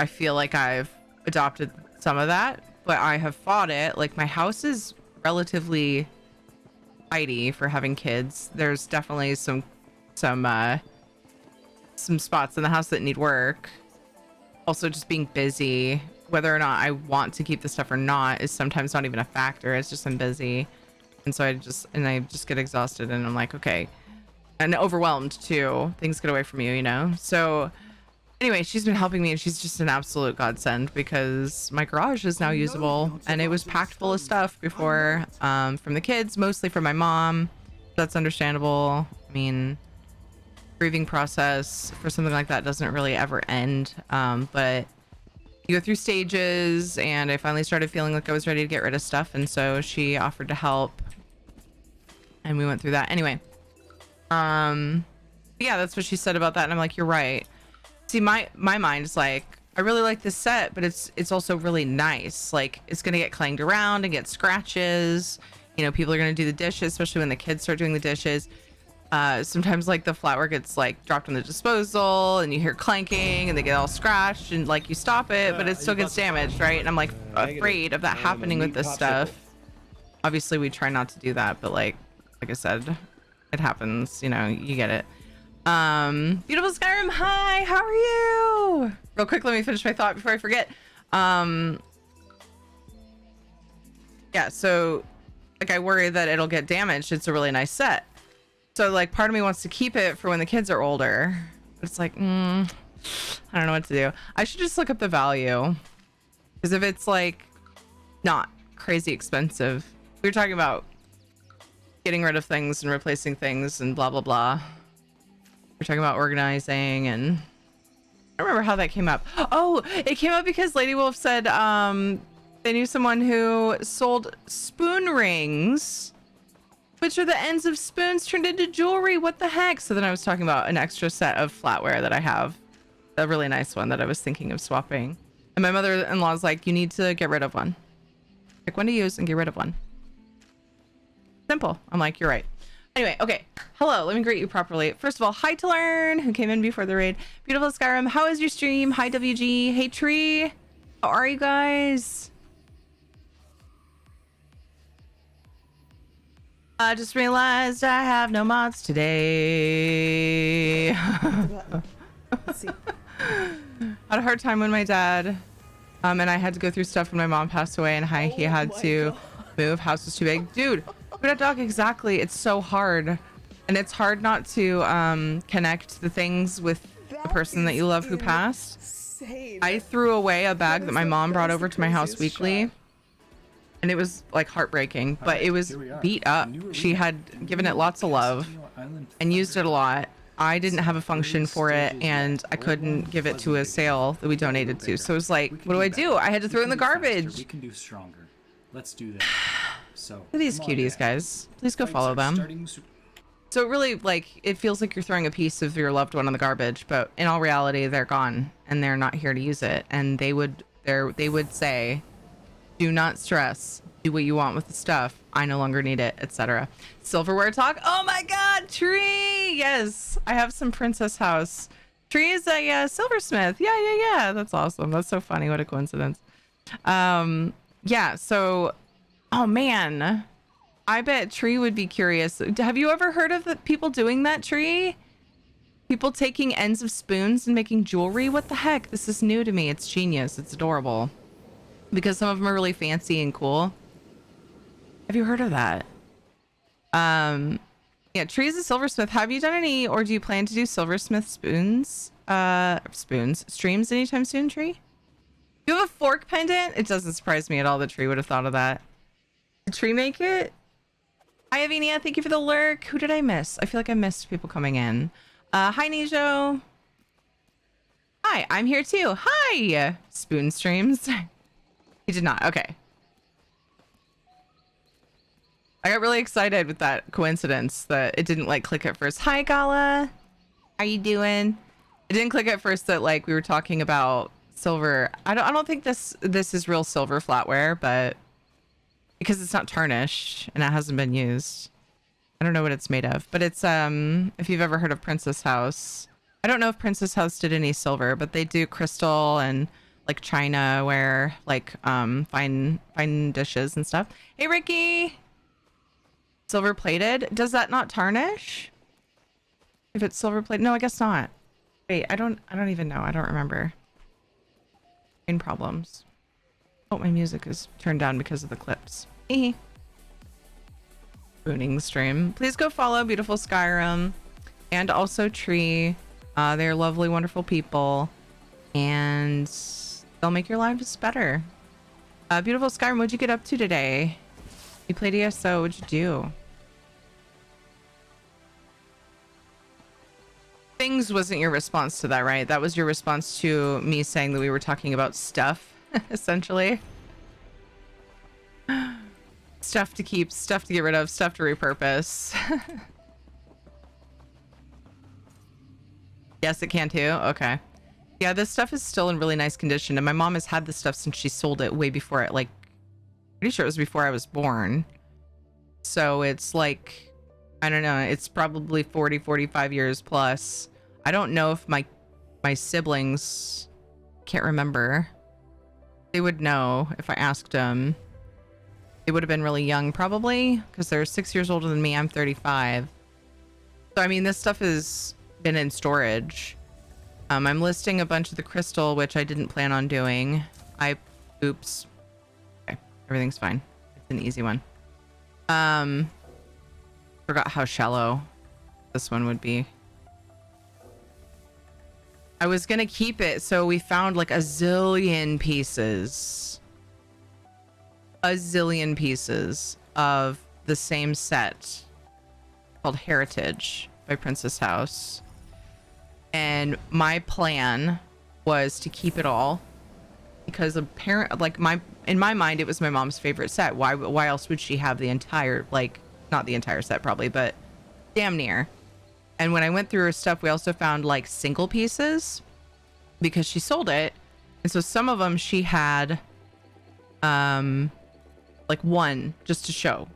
feel like I've adopted some of that, but I have fought it. Like, my house is relatively tidy for having kids. There's definitely some spots in the house that need work. Also, just being busy, whether or not I want to keep the stuff or not, is sometimes not even a factor. It's just I'm busy, and so I just get exhausted, and I'm like, okay, and overwhelmed too. Things get away from you, you know. So anyway, she's been helping me, and she's just an absolute godsend, because my garage is now usable, and it was packed full of stuff before, from the kids, mostly from my mom. That's understandable. I mean, grieving process for something like that doesn't really ever end, but you go through stages, and I finally started feeling like I was ready to get rid of stuff, and so she offered to help, and we went through that anyway. Yeah, that's what she said about that, and I'm like, you're right. See, my mind is like, I really like this set, but it's also really nice. Like, it's gonna get clanged around and get scratches, you know. People are gonna do the dishes, especially when the kids start doing the dishes. Sometimes like the flatware gets like dropped on the disposal, and you hear clanking, and they get all scratched, and like you stop it, but it still gets damaged, right? And I'm like afraid of that happening with this stuff. Obviously, we try not to do that, but like I said, it happens. You know, you get it. Beautiful Skyrim, hi, how are you? Real quick, let me finish my thought before I forget. Yeah, so like I worry that it'll get damaged. It's a really nice set. So like part of me wants to keep it for when the kids are older. But it's like, I don't know what to do. I should just look up the value. Because if it's like not crazy expensive, we were talking about getting rid of things and replacing things and blah, blah, blah. We're talking about organizing, and I don't remember how that came up. Oh, it came up because Lady Wolf said they knew someone who sold spoon rings, which are the ends of spoons turned into jewelry. What the heck? So then I was talking about an extra set of flatware that I have, a really nice one that I was thinking of swapping. And my mother-in-law's like, you need to get rid of one. Pick one to use and get rid of one. Simple. I'm like, you're right. Anyway, okay. Hello, let me greet you properly. First of all, hi to Learn, who came in before the raid. Beautiful Skyrim, how is your stream? Hi WG. Hey Tree. How are you guys? I just realized I have no mods today. Let's see. Had a hard time when my dad and I had to go through stuff when my mom passed away, and he had to move. House was too big. Dude, Huda Dog, exactly. It's so hard. And it's hard not to connect the things with the person that you love who passed. Insane. I threw away a bag that my mom brought over to my house weekly. And it was like heartbreaking, but it was beat up. She had given it lots of love and used it a lot. I didn't have a function for it, and I couldn't give it to a sale that we donated to. So it was like, what do? I had to throw it in the garbage. We can do stronger. Let's do that. So Look at these cuties, guys. Please go follow them. So it really, like, it feels like you're throwing a piece of your loved one in the garbage, but in all reality, they're gone and they're not here to use it. And they would say, do not stress. Do what you want with the stuff. I no longer need it, etc. Silverware talk. Oh my god, Tree. Yes, I have some Princess House. Tree is a silversmith. Yeah. That's awesome. That's so funny. What a coincidence. Yeah. So, oh man, I bet Tree would be curious. Have you ever heard of the people doing that, Tree? People taking ends of spoons and making jewelry? What the heck? This is new to me. It's genius. It's adorable. Because some of them are really fancy and cool. Have you heard of that? Yeah, Tree is a silversmith. Have you done any, or do you plan to do silversmith streams anytime soon, Tree? Do you have a fork pendant? It doesn't surprise me at all that Tree would have thought of that. Did Tree make it? Hi, Avinia. Thank you for the lurk. Who did I miss? I feel like I missed people coming in. Hi, Nijo. Hi, I'm here too. Hi, Spoon Streams. He did not. Okay. I got really excited with that coincidence that it didn't like click at first. Hi, Gala. How you doing? It didn't click at first that like we were talking about silver. I don't think this is real silver flatware, but because it's not tarnished and it hasn't been used. I don't know what it's made of, but it's if you've ever heard of Princess House. I don't know if Princess House did any silver, but they do crystal and like china ware, like fine dishes and stuff. Hey, Ricky. Silver plated. Does that not tarnish? If it's silver plated? No, I guess not. Wait, I don't even know. I don't remember. Brain problems. Oh, my music is turned down because of the clips. Hee. Spooning stream. Please go follow Beautiful Skyrim and also Tree. They're lovely, wonderful people, and they'll make your lives better. Beautiful Skyrim, what'd you get up to today? You played ESO. What'd you do? Things wasn't your response to that, right? That was your response to me saying that we were talking about stuff, essentially. Stuff to keep, stuff to get rid of, stuff to repurpose. Yes, it can too. Okay. Yeah, this stuff is still in really nice condition, and my mom has had this stuff since she sold it way before it, like, pretty sure it was before I was born. So it's like, I don't know, it's probably 40, 45 years plus. I don't know if my siblings, can't remember. They would know if I asked them. They would have been really young probably, because they're 6 years older than me. I'm 35. So I mean, this stuff has been in storage. I'm listing a bunch of the crystal, which I didn't plan on doing. Oops. Okay, everything's fine. It's an easy one. Forgot how shallow this one would be. I was gonna keep it, so we found like a zillion pieces. A zillion pieces of the same set called Heritage by Princess House. And my plan was to keep it all because in my mind it was my mom's favorite set. Why else would she have the entire, like, not the entire set probably, but damn near. And when I went through her stuff, we also found like single pieces because she sold it. And so some of them she had like one just to show.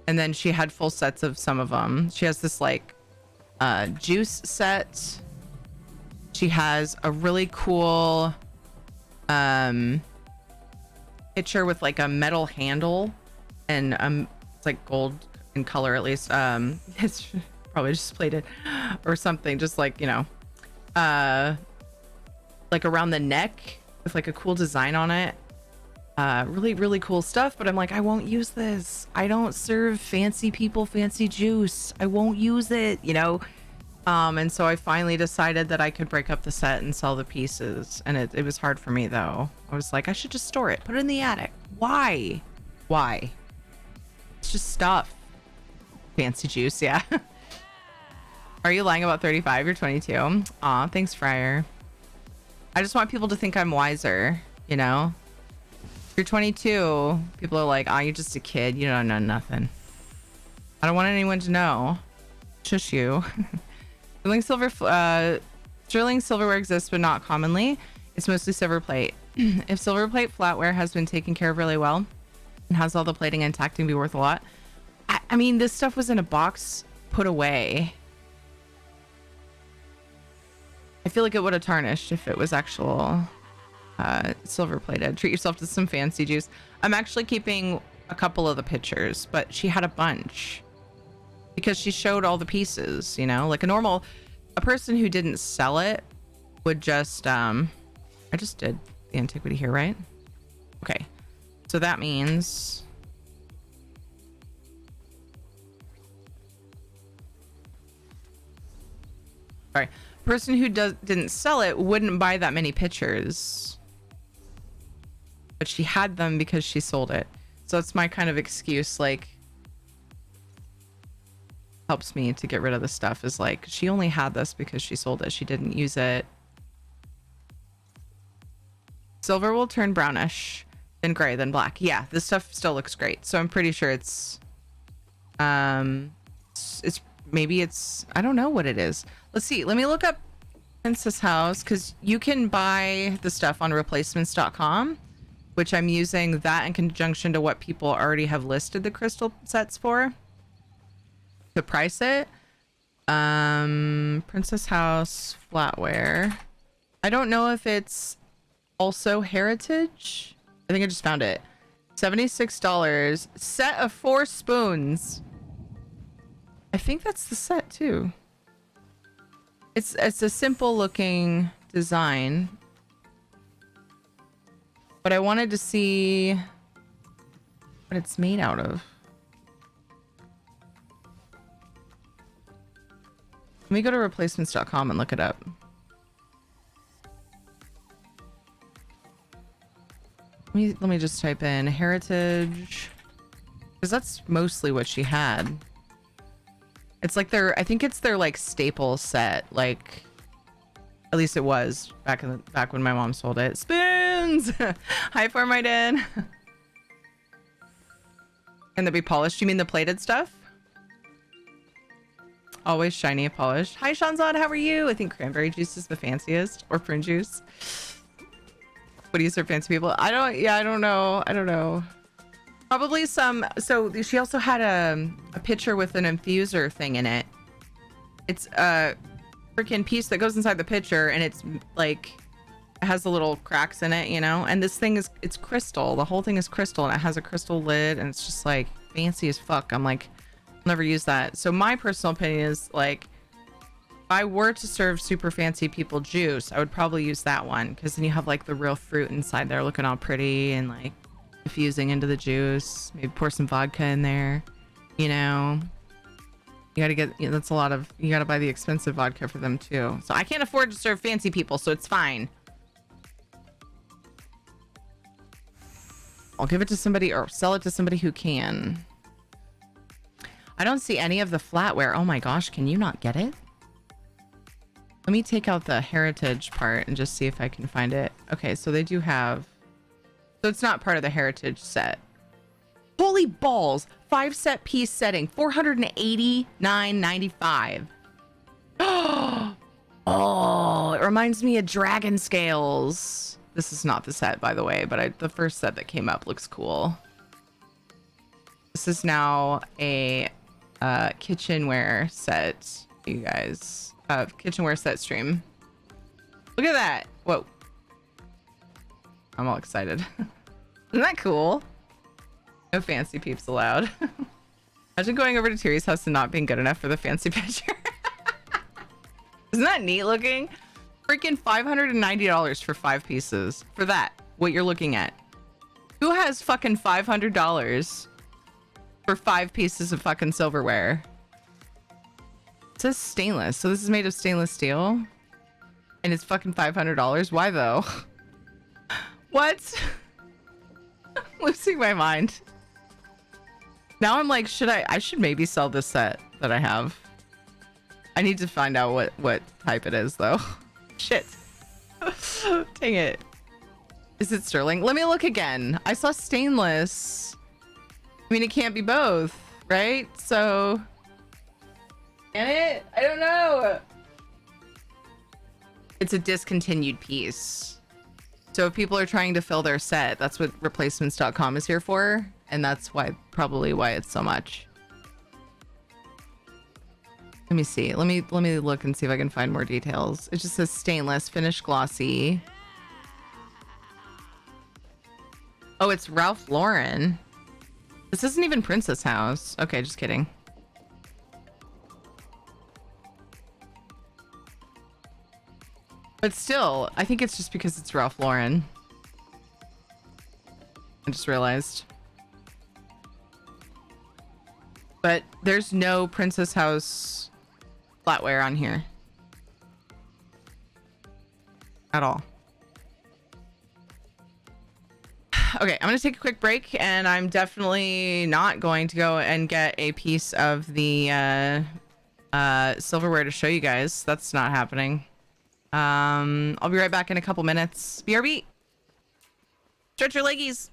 And then she had full sets of some of them. She has this like juice set. She has a really cool pitcher with like a metal handle, and it's like gold in color at least. It's probably just plated or something, just like, you know, like around the neck with like a cool design on it. Really, really cool stuff, but I'm like, I won't use this. I don't serve fancy people fancy juice. I won't use it, you know? And so I finally decided that I could break up the set and sell the pieces. And it was hard for me though. I was like, I should just store it, put it in the attic. Why? It's just stuff. Fancy juice, yeah. Are you lying about 35? You're 22. Aw, thanks, Friar. I just want people to think I'm wiser, you know? You're 22. People are like, oh, you're just a kid. You don't know nothing. I don't want anyone to know. Shush you. Sterling silverware exists, but not commonly. It's mostly silver plate. If silver plate flatware has been taken care of really well, and has all the plating intact and be worth a lot. I mean, this stuff was in a box put away. I feel like it would have tarnished if it was actual silver plated. Treat yourself to some fancy juice. I'm actually keeping a couple of the pictures, but she had a bunch because she showed all the pieces, you know, like a person who didn't sell it would just, I just did the antiquity here, right? Okay. So that means sorry, person who didn't sell it wouldn't buy that many pictures, but she had them because she sold it. So it's my kind of excuse, like, helps me to get rid of the stuff, is like, she only had this because she sold it. She didn't use it. Silver will turn brownish, then gray, then black. Yeah, this stuff still looks great. So I'm pretty sure it's maybe it's, I don't know what it is. Let's see. Let me look up Princess House, because you can buy the stuff on replacements.com, which I'm using that in conjunction to what people already have listed the crystal sets for to price it. Princess House flatware. I don't know if it's also heritage. I think I just found it. $76. Set of 4 spoons. I think that's the set too. It's a simple looking design, but I wanted to see what it's made out of. Let me go to replacements.com and look it up. Let me just type in heritage, because that's mostly what she had. It's like I think it's their like staple set, like at least it was back when my mom sold it. Spoons. Hi for my dad. Can that be polished? You mean the plated stuff? Always shiny and polished. Hi Shanzad, how are you? I think cranberry juice is the fanciest, or prune juice. What do you serve fancy people? I don't know. Probably some. So she also had a pitcher with an infuser thing in it. It's a freaking piece that goes inside the pitcher, and it's like, it has the little cracks in it, you know? And this thing it's crystal. The whole thing is crystal, and it has a crystal lid, and it's just like fancy as fuck. I'm like, I'll never use that. So my personal opinion is like, if I were to serve super fancy people juice, I would probably use that one, because then you have like the real fruit inside there looking all pretty and like diffusing into the juice. Maybe pour some vodka in there, you know. You gotta get, that's a lot of, you gotta buy the expensive vodka for them too. So I can't afford to serve fancy people, so it's fine. I'll give it to somebody or sell it to somebody who can. I don't see any of the flatware. Oh my gosh, can you not get it? Let me take out the heritage part and just see if I can find it. Okay, so they do have, so it's not part of the heritage set. Holy balls! 5 set piece setting, $489.95. Oh, it reminds me of dragon scales. This is not the set, by the way, but the first set that came up looks cool. This is now a kitchenware set, you guys. Kitchenware set stream. Look at that. Whoa. I'm all excited. Isn't that cool? No fancy peeps allowed. Imagine going over to Tiri's house and not being good enough for the fancy picture. Isn't that neat looking? Freaking $590 for 5 pieces. For that, what you're looking at. Who has fucking $500 for 5 pieces of fucking silverware? It says stainless, so this is made of stainless steel, and it's fucking $500. Why though? What? I'm losing my mind. Now I'm like, I should maybe sell this set that I have. I need to find out what type it is though. Shit. Dang it. Is it sterling? Let me look again. I saw stainless. I mean, it can't be both, right? So, can it? I don't know. It's a discontinued piece. So if people are trying to fill their set, that's what replacements.com is here for. and that's probably why it's so much. Let me see. Let me look and see if I can find more details. It just says stainless, finish glossy. Oh, it's Ralph Lauren. This isn't even Princess House. Okay, just kidding. But still, I think it's just because it's Ralph Lauren. I just realized. But there's no Princess House flatware on here. At all. Okay, I'm going to take a quick break, and I'm definitely not going to go and get a piece of the silverware to show you guys. That's not happening. I'll be right back in a couple minutes. BRB. Stretch your leggies.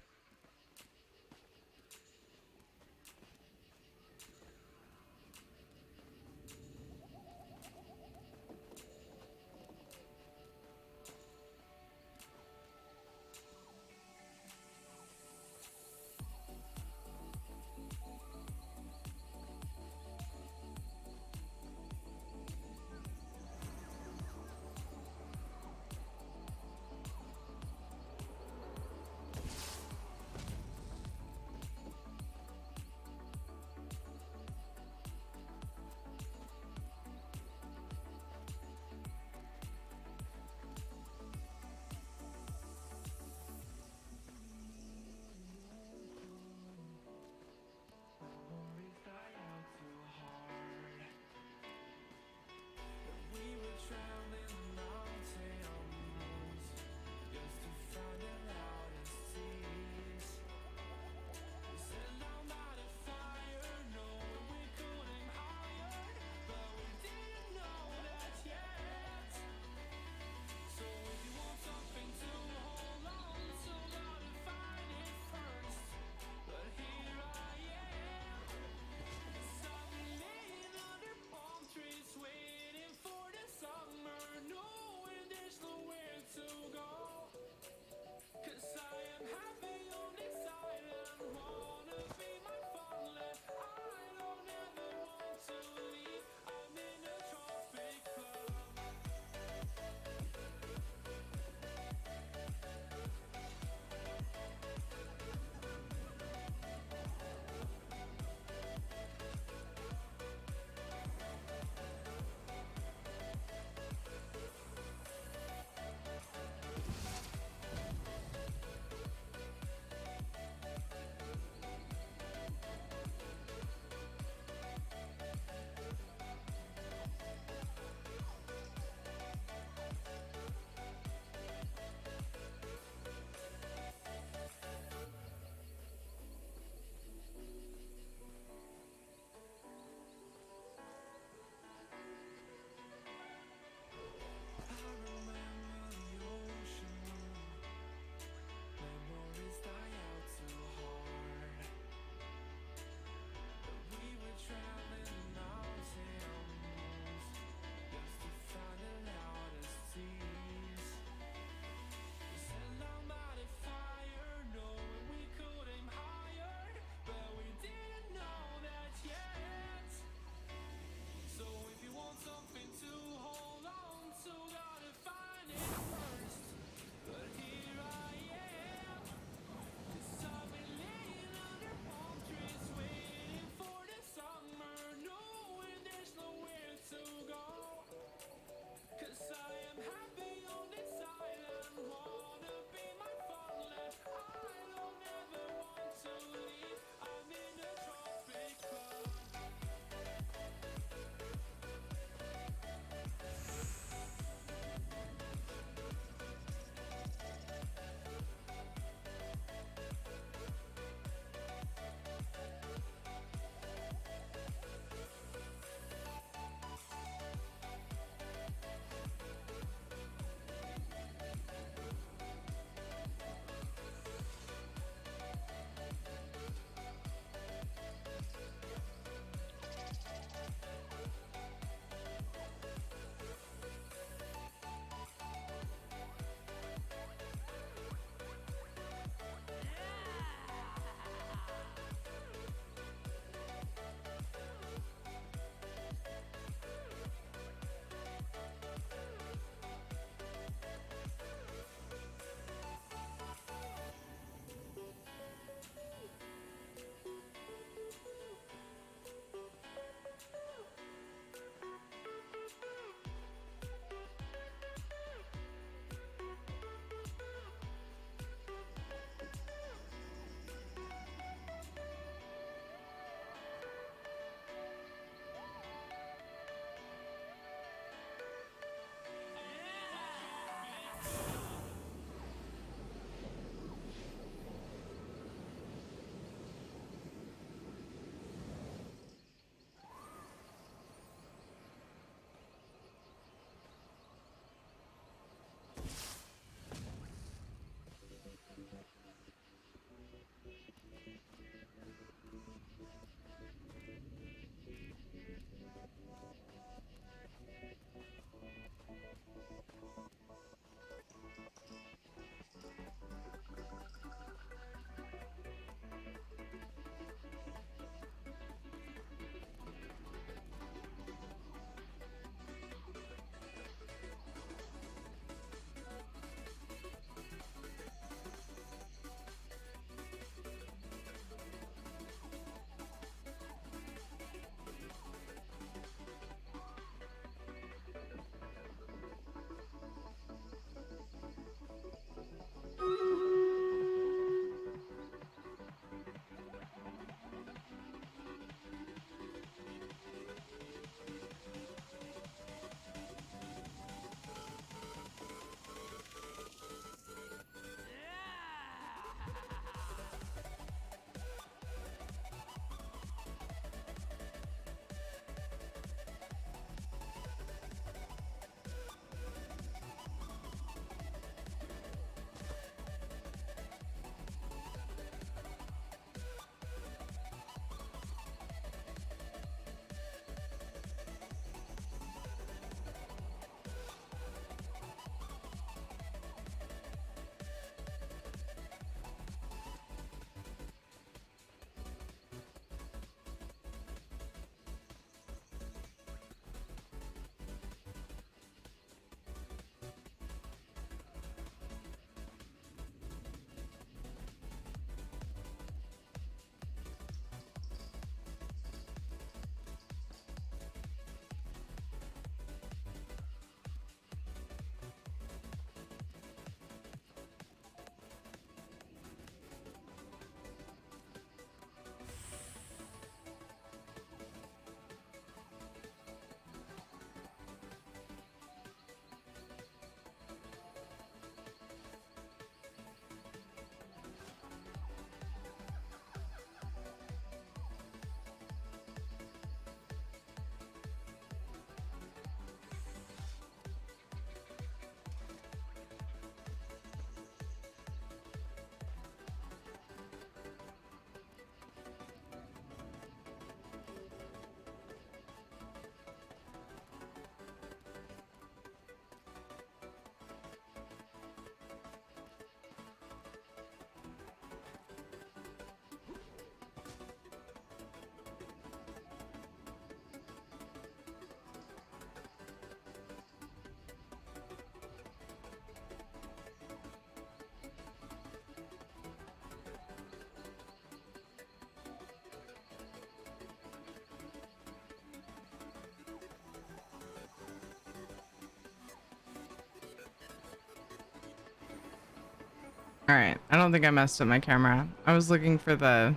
All right, I don't think I messed up my camera. I was looking for the...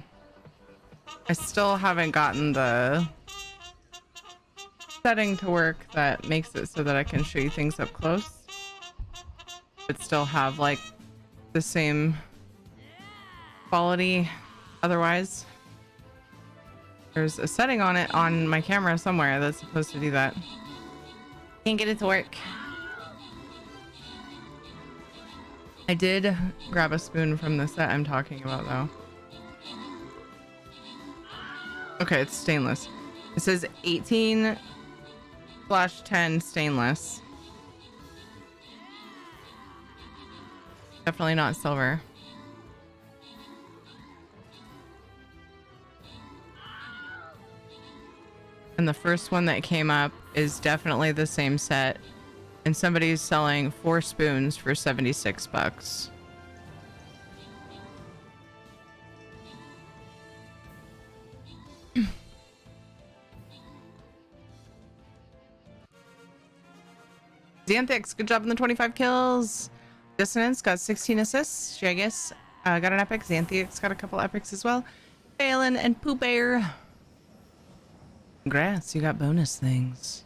I still haven't gotten the setting to work that makes it so that I can show you things up close, but still have like the same quality otherwise. There's a setting on it on my camera somewhere that's supposed to do that. Can't get it to work. I did grab a spoon from the set I'm talking about though. Okay, it's stainless. It says 18/10 stainless. Definitely not silver. And the first one that came up is definitely the same set. And somebody's selling 4 spoons for 76 bucks. Xanthix, good job on the 25 kills. Dissonance got 16 assists. Jagus got an epic. Xanthix got a couple epics as well. Phelan and Pooh Bear. Congrats, you got bonus things.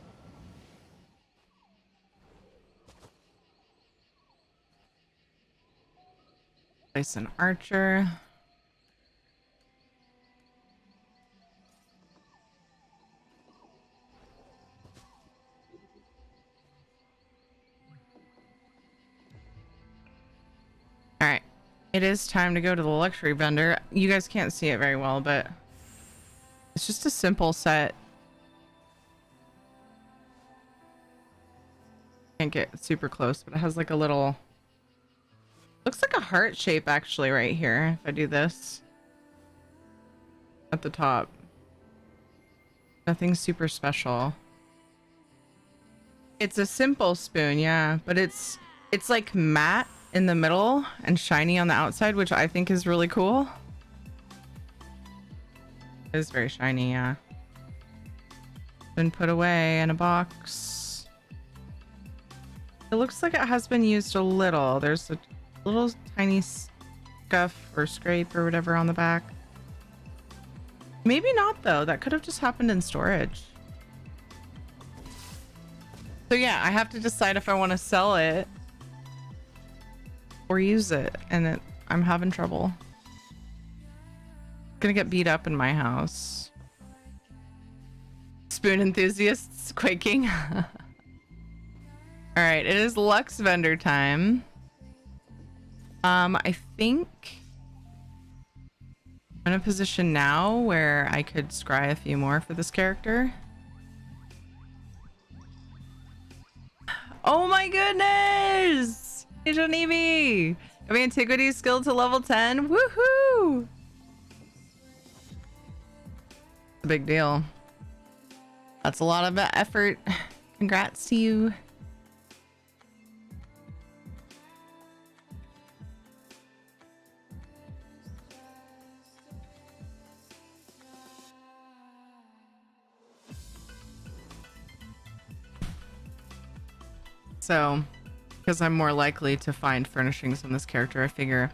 Place an archer. All right, it is time to go to the luxury vendor. You guys can't see it very well, but it's just a simple set. Can't get super close, but it has like a little, looks like a heart shape actually right here. If I do this at the top, nothing super special. It's a simple spoon, yeah, but it's like matte in the middle and shiny on the outside, which I think is really cool. It is very shiny, yeah. Been put away in a box. It looks like it has been used a little. There's a little tiny scuff or scrape or whatever on the back. Maybe not though. That could have just happened in storage. So yeah, I have to decide if I want to sell it or use it, and I'm having trouble. Gonna get beat up in my house. Spoon enthusiasts quaking. All right, it is Lux vendor time. I think I'm in a position now where I could scry a few more for this character. Oh my goodness! Asia Navy! Have antiquity skill to level 10? Woohoo! A big deal. That's a lot of effort. Congrats to you. So, because I'm more likely to find furnishings in this character, I figure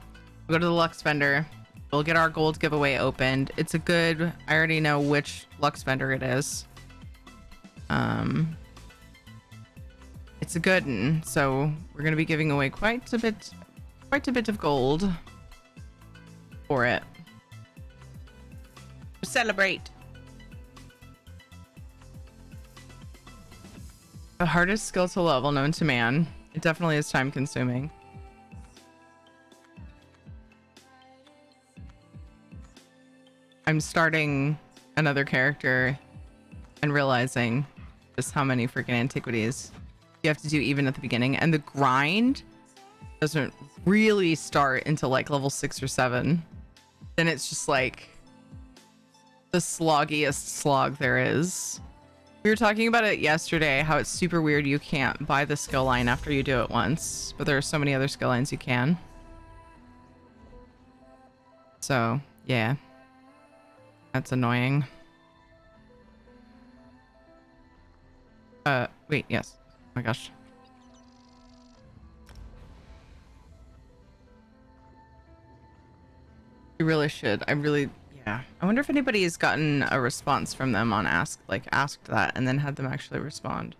we'll go to the Lux vendor. We'll get our gold giveaway opened. It's a good, I already know which Lux vendor it is. It's a good one. So we're going to be giving away quite a bit of gold for it. Celebrate. The hardest skill to level known to man. It definitely is time consuming. I'm starting another character and realizing just how many freaking antiquities you have to do even at the beginning. And the grind doesn't really start until like level 6 or 7. Then it's just like the sloggiest slog there is. We were talking about it yesterday, how it's super weird you can't buy the skill line after you do it once, but there are so many other skill lines you can. So, yeah. That's annoying. Wait, yes. Oh my gosh. You really should. Yeah. I wonder if anybody has gotten a response from them on asked that and then had them actually respond.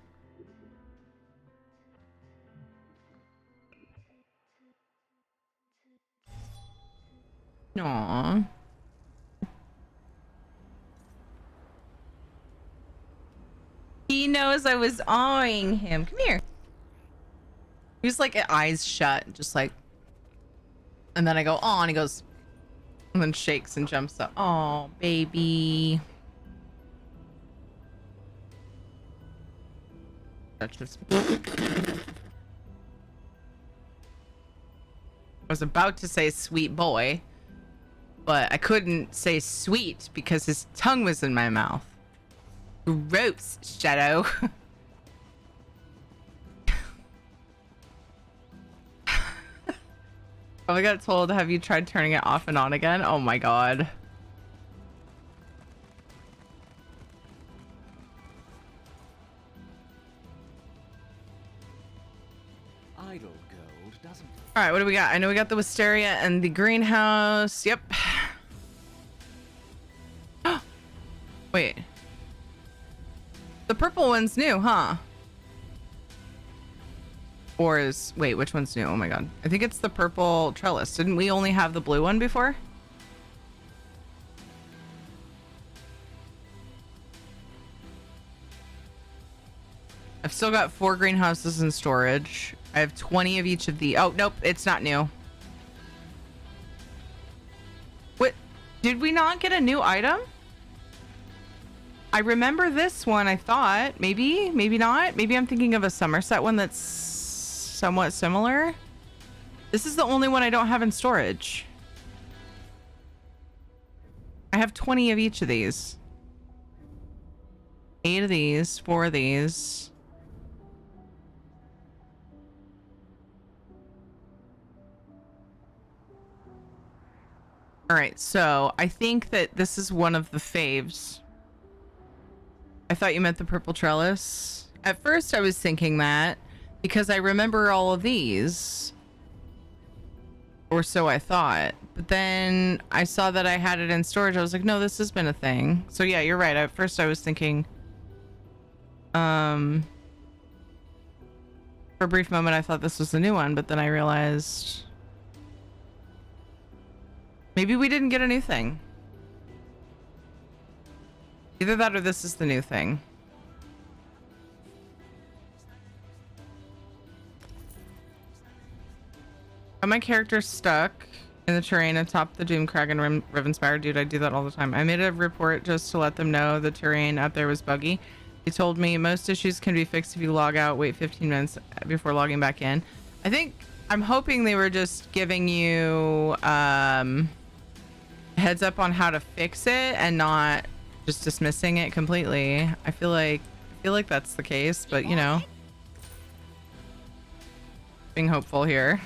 Aww. He knows I was awing him. Come here. He was like eyes shut, just like, and then I go, oh, and he goes, and then shakes and jumps up. Oh, baby. That's just. I was about to say sweet boy, but I couldn't say sweet because his tongue was in my mouth. Gross, Shadow. Oh, I got told, have you tried turning it off and on again? Oh my god. Idle gold doesn't. All right, what do we got? I know we got the wisteria and the greenhouse. Yep. Wait. The purple one's new, huh? Or is... Wait, which one's new? Oh my god. I think it's the purple trellis. Didn't we only have the blue one before? I've still got 4 greenhouses in storage. I have 20 of each of the... Oh, nope. It's not new. What? Did we not get a new item? I remember this one, I thought. Maybe? Maybe not? Maybe I'm thinking of a Somerset one that's somewhat similar. This is the only one I don't have in storage. I have 20 of each of these. 8 of these, 4 of these. All right, so I think that this is one of the faves. I thought you meant the purple trellis. At first I was thinking that because I remember all of these. Or so I thought. But then I saw that I had it in storage. I was like, no, this has been a thing. So yeah, you're right. At first I was thinking... For a brief moment I thought this was the new one, but then I realized... Maybe we didn't get a new thing. Either that or this is the new thing. Got my character stuck in the terrain atop the Doom Crag and Rivenspire. Dude, I do that all the time. I made a report just to let them know the terrain out there was buggy. They told me most issues can be fixed if you log out, wait 15 minutes before logging back in. I'm hoping they were just giving you heads up on how to fix it and not just dismissing it completely. I feel like that's the case, but you know, being hopeful here.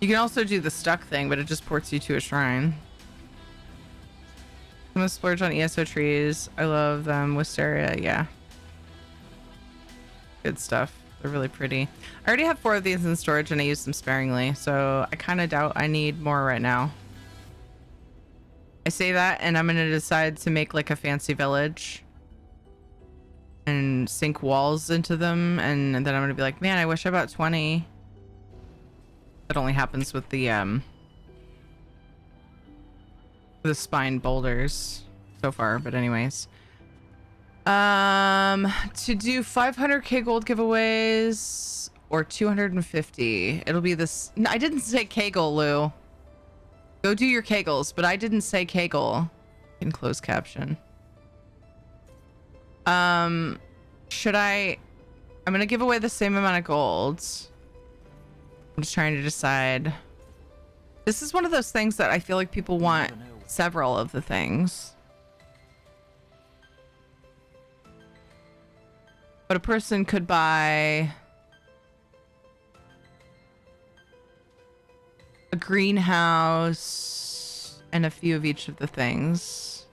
You can also do the stuck thing, but it just ports you to a shrine. I'm gonna splurge on ESO trees. I love them. Wisteria, yeah. Good stuff. They're really pretty. I already have 4 of these in storage and I use them sparingly, so I kind of doubt I need more right now. I say that and I'm gonna decide to make like a fancy village and sink walls into them, and then I'm gonna be like, man, I wish I bought 20. That only happens with the spine boulders so far, but anyways. To do 500k gold giveaways or 250. It'll be this. No, I didn't say Kegel, Lou. Go do your Kegels, but I didn't say Kegel in closed caption. Should I'm gonna give away the same amount of gold. I'm just trying to decide. This is one of those things that I feel like people want several of the things. But a person could buy a greenhouse and a few of each of the things.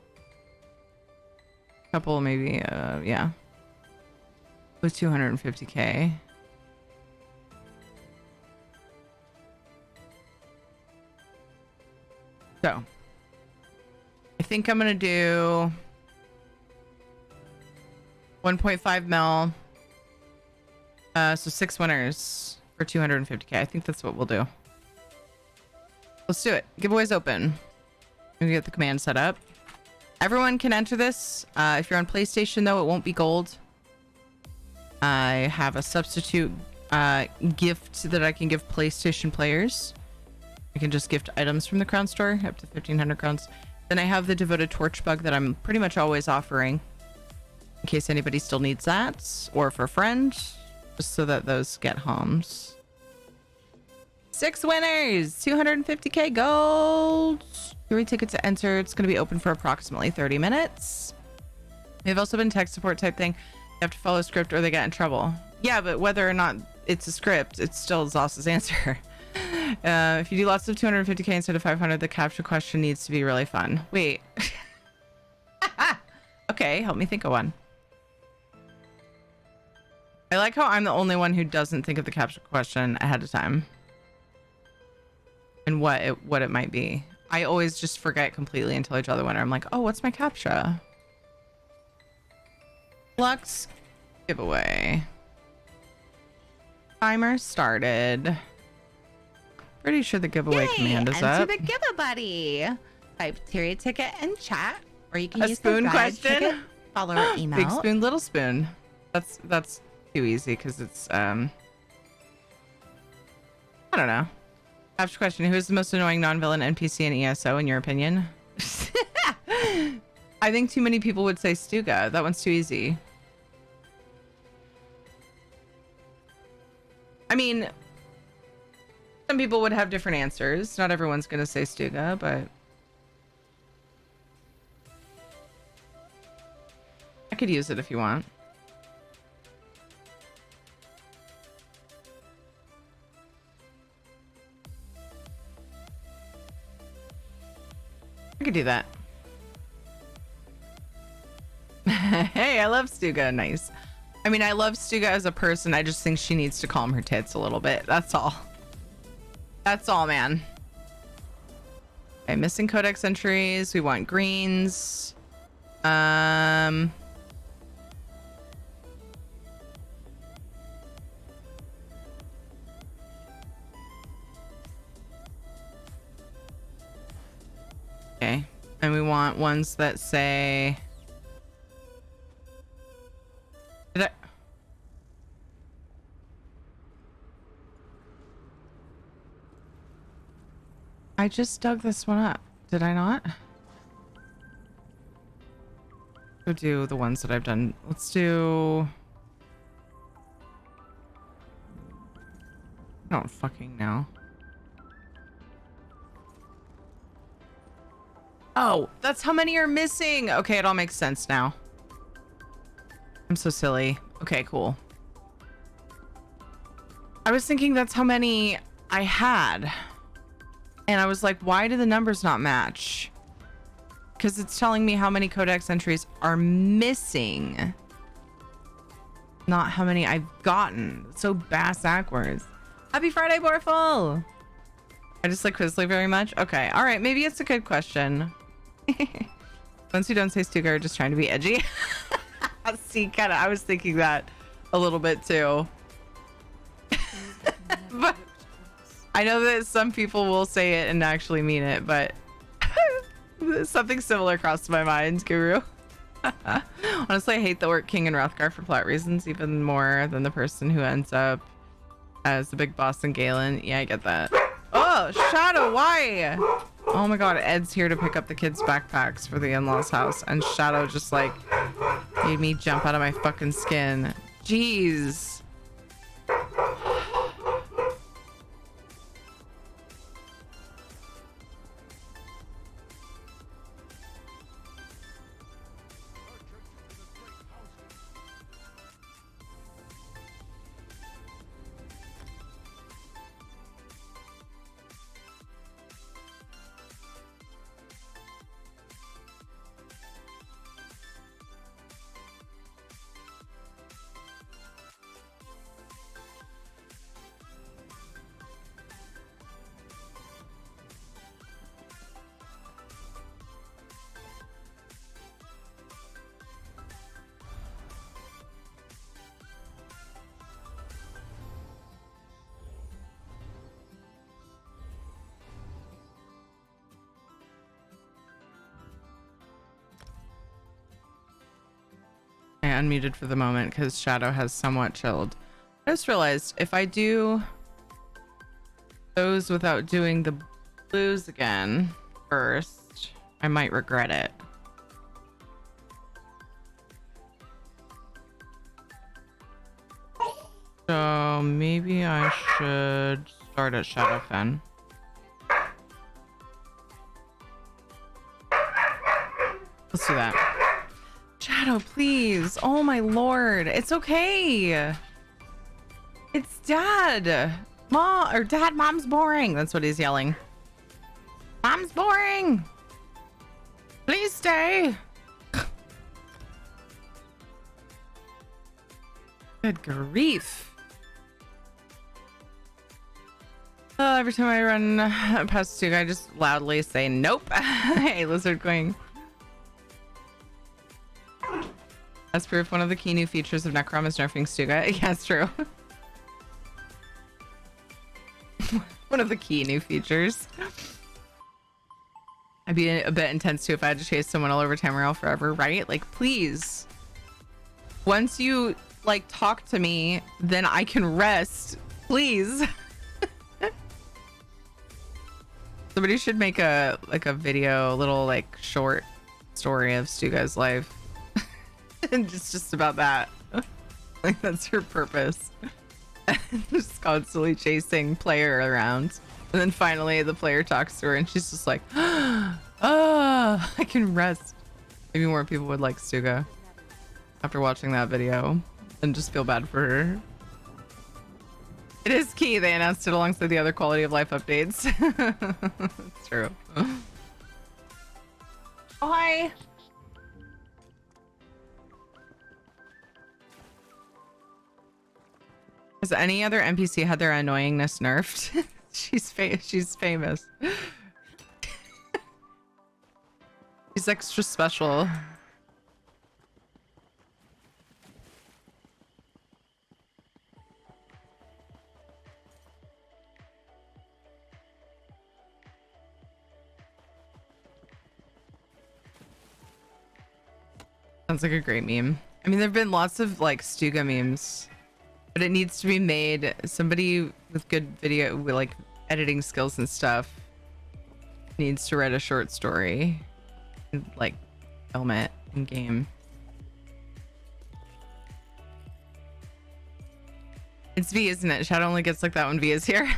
A couple maybe, yeah. with 250K. So I think I'm gonna do 1.5 mil. So 6 winners for 250K. I think that's what we'll do. Let's do it. Giveaways open. We get the command set up. Everyone can enter this. If you're on PlayStation, though, it won't be gold. I have a substitute gift that I can give PlayStation players. I can just gift items from the crown store up to 1,500 crowns. Then I have the devoted torch bug that I'm pretty much always offering in case anybody still needs that, or for a friend, just so that those get homes. 6 winners, 250K gold. 3 tickets to enter. It's going to be open for approximately 30 minutes. They've also been tech support type thing. You have to follow a script or they get in trouble. Yeah, but whether or not it's a script, it's still Zoss's answer. If you do lots of 250K instead of 500, the capture question needs to be really fun. Wait. Okay, help me think of one. I like how I'm the only one who doesn't think of the capture question ahead of time. And what it might be. I always just forget completely until I draw the winner. I'm like, oh, what's my captcha? Lux giveaway. Timer started. Pretty sure the giveaway command is up. Enter the give-a-buddy. Type tier ticket in chat, or you can A use spoon the red question? ticket follower email. Big spoon, little spoon. That's too easy because it's I don't know. Capture question: who is the most annoying non-villain NPC in ESO in your opinion? I think too many people would say Stuga. That one's too easy. I mean, some people would have different answers. Not everyone's gonna say Stuga, but I could use it if you want. I could do that. Hey, I love Stuga. Nice. I mean, I love Stuga as a person. I just think she needs to calm her tits a little bit. That's all. That's all, man. Okay, missing codex entries. We want greens. Okay. And we want ones that say... Did I just dug this one up. Did I not? Go do the ones that I've done. Let's do... I don't fucking know. Oh, that's how many are missing. Okay, it all makes sense now. I'm so silly. Okay, cool. I was thinking that's how many I had. And I was like, why do the numbers not match? Because it's telling me how many codex entries are missing. Not how many I've gotten. It's so backwards. Happy Friday, Borful! I just like Quizly very much. Okay, all right, maybe it's a good question. Ones who don't say Stuga are just trying to be edgy. See, kind of, I was thinking that a little bit too. But I know that some people will say it and actually mean it, but something similar crossed my mind, Guru. Honestly, I hate the Orc King and Rothgar for plot reasons even more than the person who ends up as the big boss in Galen. Yeah, I get that. Oh, Shadow, why? Oh my god, Ed's here to pick up the kids' backpacks for the in-laws' house, and Shadow just like made me jump out of my fucking skin. Jeez. unmuted for the moment because Shadow has somewhat chilled. I just realized if I do those without doing the blues again first, I might regret it. So maybe I should start at Shadowfen. Let's do that. Shadow, please. Oh my lord. It's okay. It's dad. Mom or dad, mom's boring. That's what he's yelling. Mom's boring. Please stay. Good grief. Every time I run past Stuga, I just loudly say nope. Hey, Lizard Queen. As proof, one of the key new features of Necrom is nerfing Stuga. Yeah, it's true. One of the key new features. I'd be a bit intense too if I had to chase someone all over Tamriel forever, right? Like, please. Once you like talk to me, then I can rest. Please. Somebody should make a video, a little like short story of Stuga's life. And it's just about that. Like that's her purpose. Just constantly chasing player around. And then finally the player talks to her and she's just like, oh, I can rest. Maybe more people would like Stuga after watching that video and just feel bad for her. It is key. They announced it alongside the other quality of life updates. It's true. Oh, hi. Has any other NPC had their annoyingness nerfed? She's famous. She's extra special. Sounds like a great meme. I mean, there've been lots of like Stuga memes, but it needs to be made. Somebody with good video, with like editing skills and stuff, needs to write a short story and like film it in game. It's V, isn't it? Shadow only gets like that when V is here.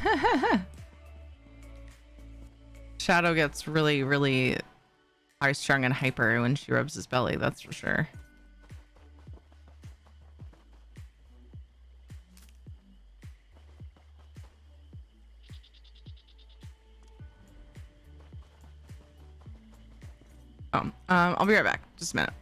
Shadow gets really, really high strung and hyper when she rubs his belly, that's for sure. I'll be right back. Just a minute.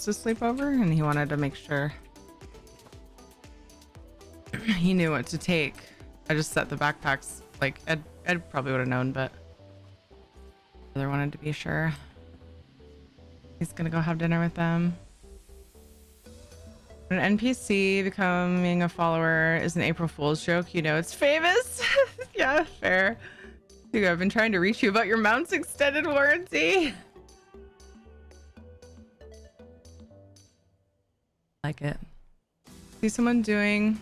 to sleep over, and he wanted to make sure he knew what to take. I just set the backpacks, like Ed probably would have known, but brother wanted to be sure. He's gonna go have dinner with them. An NPC becoming a follower is an April Fool's joke. You know it's famous. Yeah, fair. Dude, I've been trying to reach you about your mount's extended warranty. Like it. See someone doing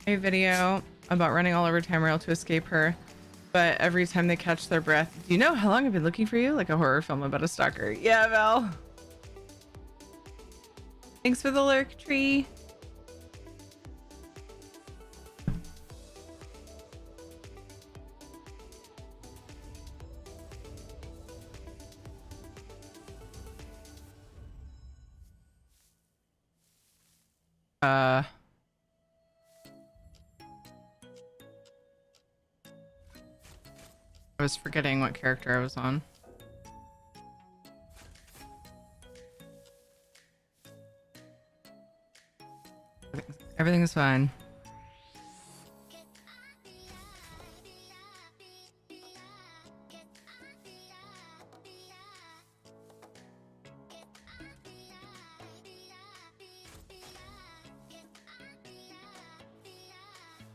a video about running all over Tamriel to escape her, but every time they catch their breath, do you know how long I've been looking for you? Like a horror film about a stalker. Yeah, Val. Thanks for the lurk tree. I was forgetting what character I was on. Everything's fine.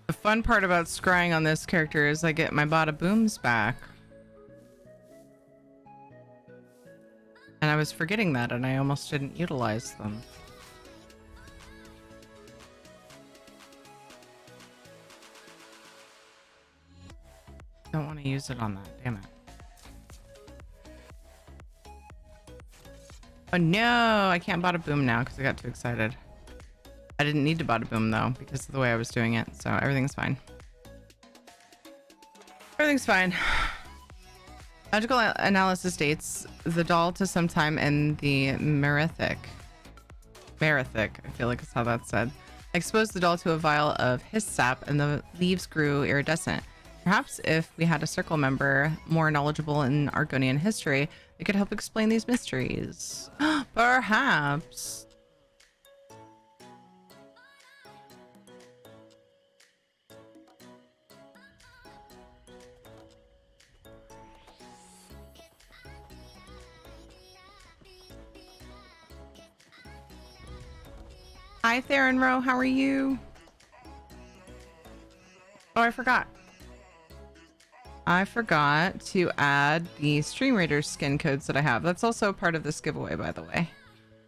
The fun part about scrying on this character is I get my bada booms back. And I was forgetting that, and I almost didn't utilize them. Don't want to use it on that, damn it. Oh no, I can't bada boom now because I got too excited. I didn't need to bada boom though because of the way I was doing it, so everything's fine. Everything's fine. Magical analysis dates the doll to sometime in the Merithic. Merithic, I feel like that's how that's said. I exposed the doll to a vial of his sap and the leaves grew iridescent. Perhaps if we had a circle member more knowledgeable in Argonian history, it could help explain these mysteries. Perhaps. Hi, Theron Rowe. How are you? Oh, I forgot. I forgot to add the Stream Raiders skin codes that I have. That's also part of this giveaway, by the way.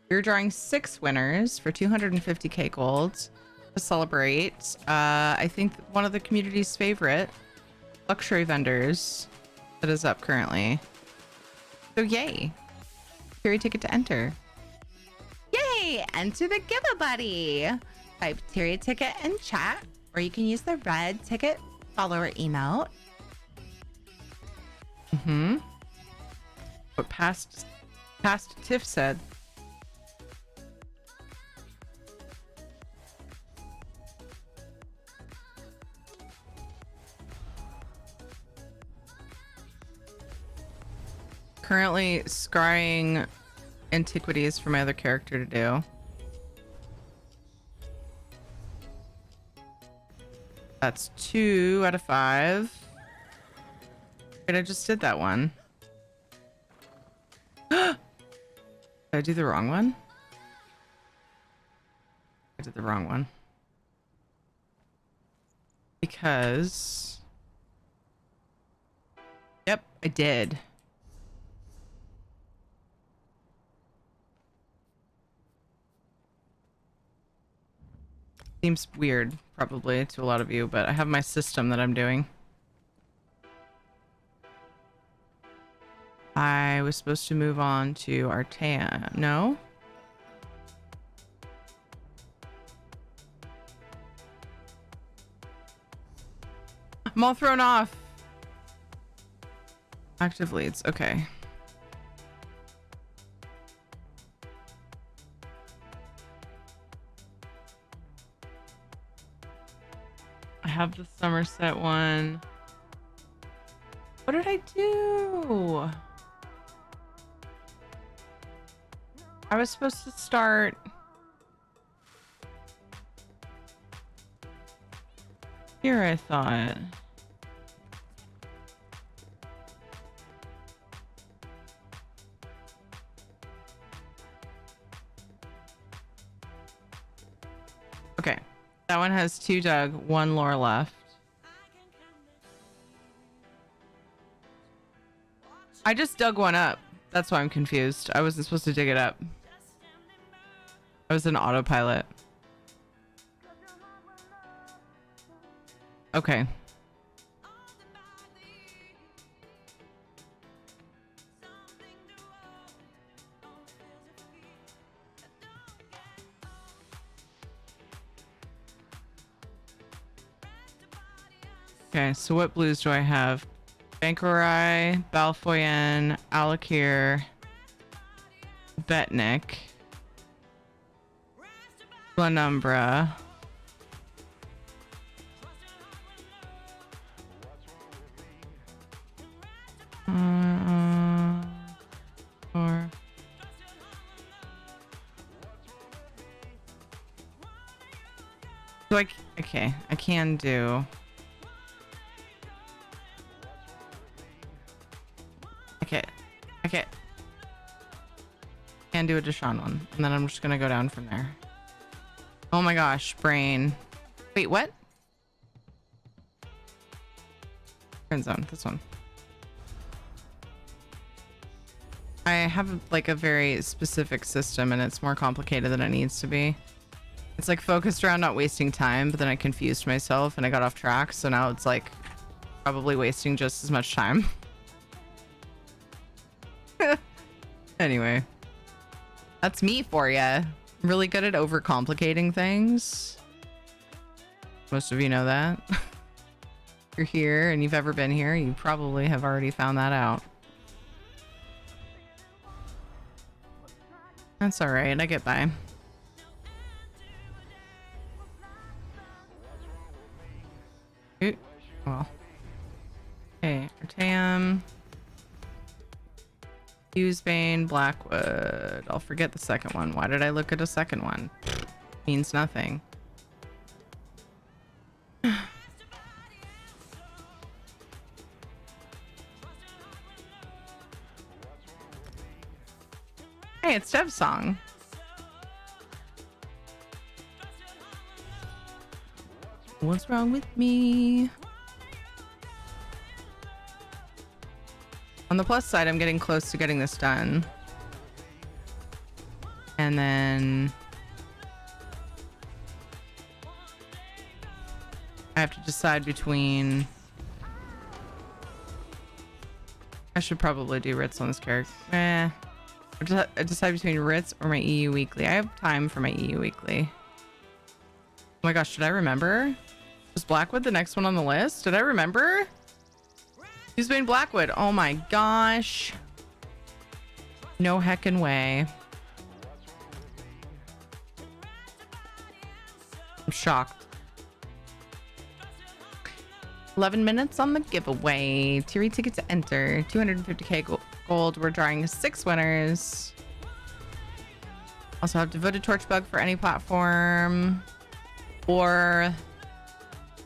We're drawing 6 winners for 250k gold to celebrate. I think one of the community's favorite luxury vendors that is up currently. So yay. Carry ticket to enter. Yay! Enter the Give-A-Buddy. Type Tyria ticket in chat, or you can use the red ticket follower emote. What past Tiff said. Currently scrying antiquities for my other character to do. That's 2 out of 5. Wait, I just did that one. Did I do the wrong one? I did the wrong one. Because... Yep, I did. Seems weird, probably, to a lot of you, but I have my system that I'm doing. I was supposed to move on to Artea. No? I'm all thrown off. Active leads. Okay. I have the Somerset one. What did I do? I was supposed to start. Here, I thought. Okay. That one has 2 dug, 1 lore left. I just dug one up. That's why I'm confused. I wasn't supposed to dig it up. I was in autopilot. Okay. Okay, so what blues do I have? Bankorai, Balfoyen, Alakir, Betnik, Glenumbra. Or so okay, I can do. Okay. Can do a Deshaun one, and then I'm just gonna go down from there. Oh my gosh, brain. Wait, what? Friend zone, this one. I have like a very specific system, and it's more complicated than it needs to be. It's like focused around not wasting time, but then I confused myself and I got off track, so now it's like probably wasting just as much time. Anyway, that's me for you. I'm really good at overcomplicating things. Most of you know that. If you're here and you've ever been here, you probably have already found that out. That's all right. I get by. Ooh, well. Okay, Artaeum. Hughesbane, Blackwood. I'll forget the second one. Why did I look at a second one? Means nothing. Hey, it's Dev's song. What's wrong with me? On the plus side, I'm getting close to getting this done. And then I have to decide between... I should probably do Ritz on this character. I decide between Ritz or my EU Weekly. I have time for my EU Weekly. Oh my gosh, should I remember? Was Blackwood the next one on the list? Did I remember? Who's been Blackwood? Oh my gosh. No heckin' way. I'm shocked. 11 minutes on the giveaway. Tier ticket to enter. 250k gold. We're drawing 6 winners. Also have devoted torchbug for any platform. Or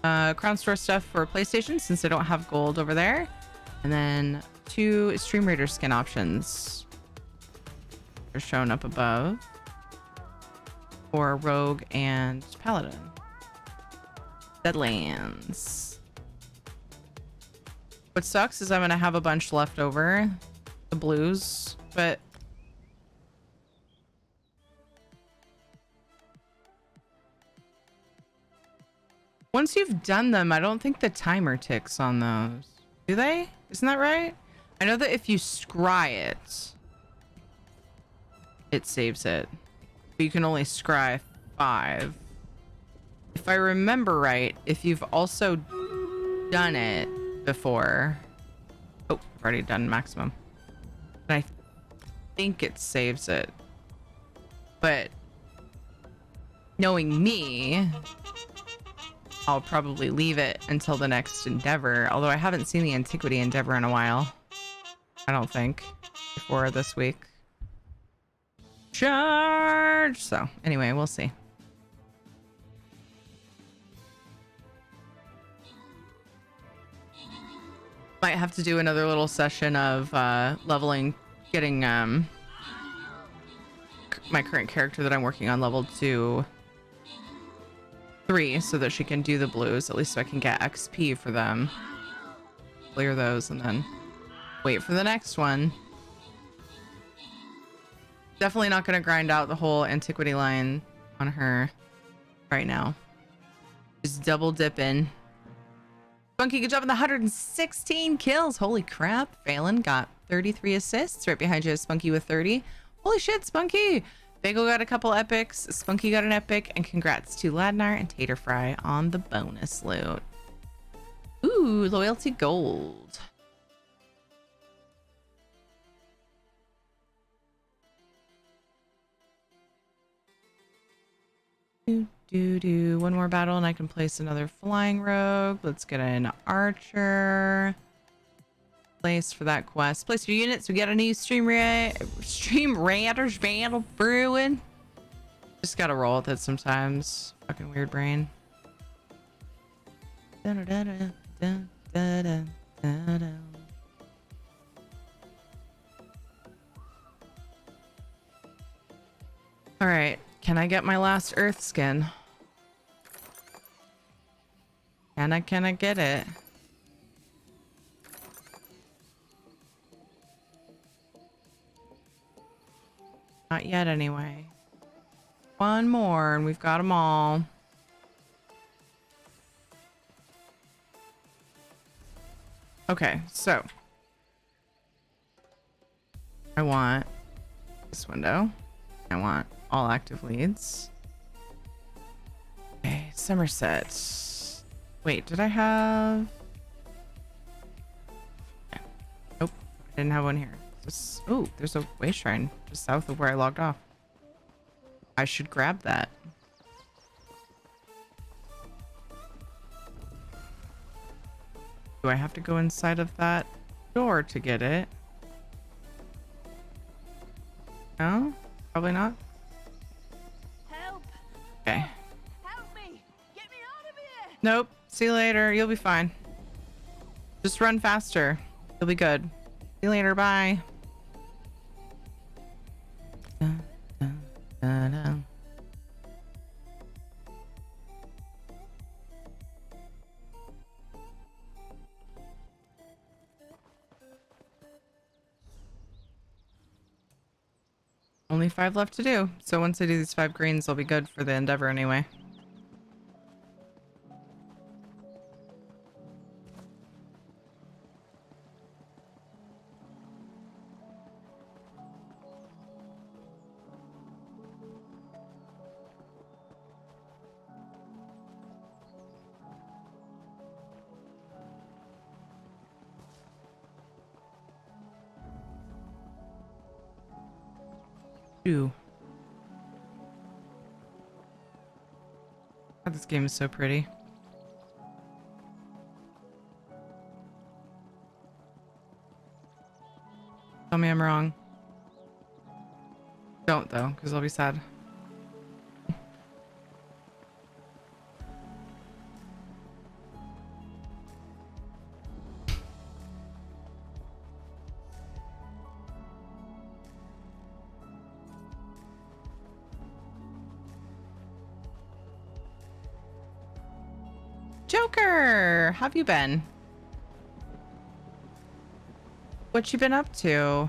Crown Store stuff for PlayStation since I don't have gold over there. And then 2 Stream Raider skin options. They're shown up above. For Rogue and Paladin. Deadlands. What sucks is I'm going to have a bunch left over. The blues. But once you've done them, I don't think the timer ticks on those. Do they? Isn't that right? I know that if you scry it, it saves it. But you can only scry 5. If I remember right, if you've also done it before... Oh, I've already done maximum. And I think it saves it. But knowing me... I'll probably leave it until the next endeavor, although I haven't seen the antiquity endeavor in a while. I don't think before this week. Charge. So anyway, we'll see. Might have to do another little session of leveling, getting my current character that I'm working on leveled to 3 so that she can do the blues, at least so I can get XP for them. Clear those and then wait for the next one. Definitely not going to grind out the whole antiquity line on her right now. Just double dipping. Spunky, good job on the 116 kills. Holy crap. Phelan got 33 assists. Right behind you is Spunky with 30. Holy shit, Spunky. Bagel got a couple epics. Spunky got an epic. And congrats to Ladnar and Tater Fry on the bonus loot. Ooh, loyalty gold. One more battle and I can place another flying rogue. Let's get an archer. Place for that quest. Place your units. We got a new stream raiders battle brewing. Just gotta roll with it sometimes. Fucking weird brain. All right. Can I get my last earth skin? Can I get it? Not yet anyway. One more and we've got them all. Okay, so I want this window. I want all active leads. Okay, Somerset. Wait, did I have... Okay. Nope, I didn't have one here. Oh, there's a way shrine just south of where I logged off. I should grab that. Do I have to go inside of that door to get it? No? Probably not. Help! Okay. Help me! Get me out of here! Nope. See you later. You'll be fine. Just run faster. You'll be good. See you later. Bye. Dun, dun, dun, dun. Only 5 left to do. So once I do these 5 greens, I'll be good for the endeavor anyway. Ooh. God, this game is so pretty. Tell me I'm wrong. Don't though, because I'll be sad. Joker, how have you been? What you been up to?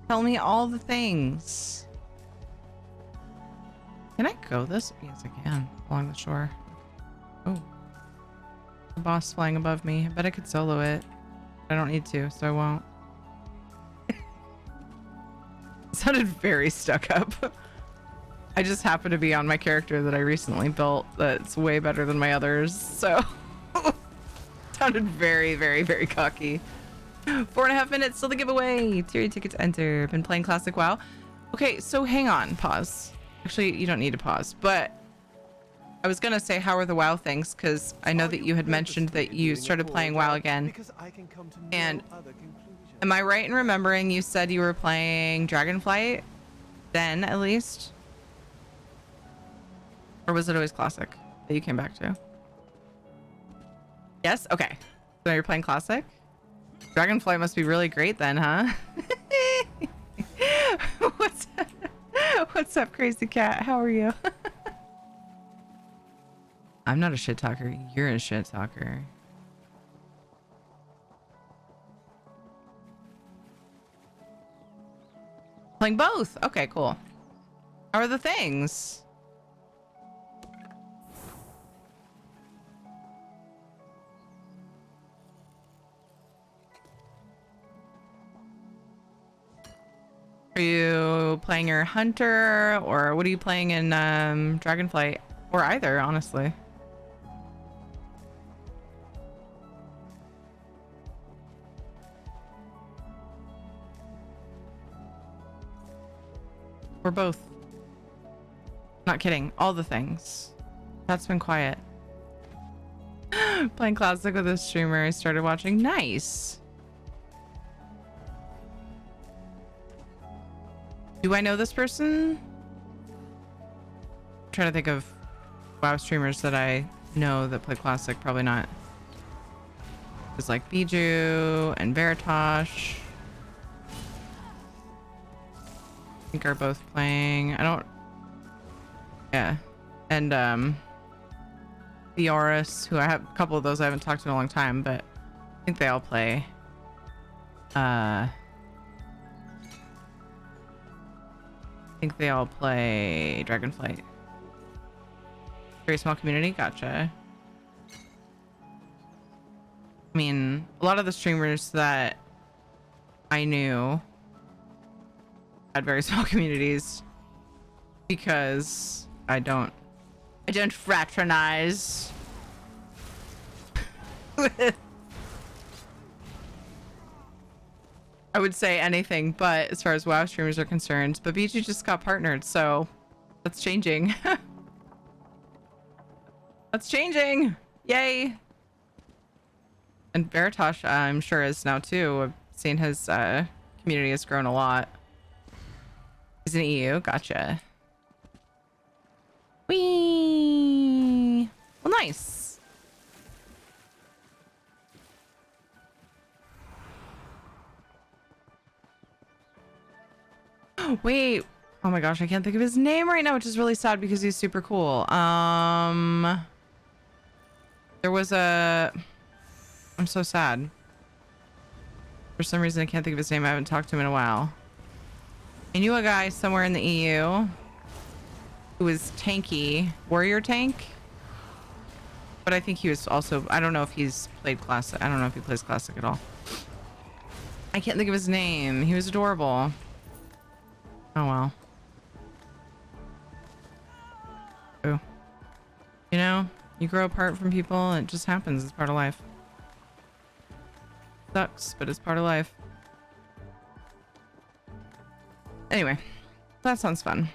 Tell me all the things. Can I go this? Yes, I can. Along the shore. Oh. The boss flying above me. I bet I could solo it. I don't need to, so I won't. It sounded very stuck up. I just happen to be on my character that I recently built that's way better than my others, so sounded very, very, very cocky. 4.5 minutes till the giveaway. Tier tickets enter. Been playing Classic WoW. Okay, so hang on, pause. Actually, you don't need to pause, but I was gonna say how are the WoW things, because I know that you had mentioned that you started playing WoW again, Because I can come to no and other conclusion. Am I right in remembering you said you were playing Dragonflight then, at least? Or was it always Classic that you came back to? Yes? Okay. So you're playing Classic? Dragonflight must be really great then, huh? What's up, Crazy Cat? How are you? I'm not a shit talker. You're a shit talker. Playing both. Okay, cool. How are the things? Are you playing your hunter, or what are you playing in Dragonflight? Or either, honestly. Or both. Not kidding. All the things. That's been quiet. Playing Classic with a streamer I started watching. Nice. Do I know this person? I'm trying to think of WoW streamers that I know that play Classic. Probably not. It's like Bijou and Veritosh. I think are both playing. I don't. Yeah, and Theoris, who I have a couple of those I haven't talked to in a long time, but I think they all play. I think they all play Dragonflight. Very small community. Gotcha. I mean, a lot of the streamers that I knew had very small communities because I don't fraternize with, I would say, anything but as far as WoW streamers are concerned. But BG just got partnered, so that's changing. That's changing. Yay. And Veritosh, I'm sure, is now too. I've seen his community has grown a lot. He's in EU. Gotcha. Whee! Well, nice. Wait. Oh my gosh, I can't think of his name right now, which is really sad because he's super cool. There was a... I'm so sad. For some reason, I can't think of his name. I haven't talked to him in a while. I knew a guy somewhere in the EU who was tanky, warrior tank. But I think he was also, I don't know if he's played Classic. I don't know if he plays Classic at all. I can't think of his name. He was adorable. Oh well. Oh. You know, you grow apart from people, it just happens. It's part of life. Sucks, but it's part of life. Anyway, that sounds fun.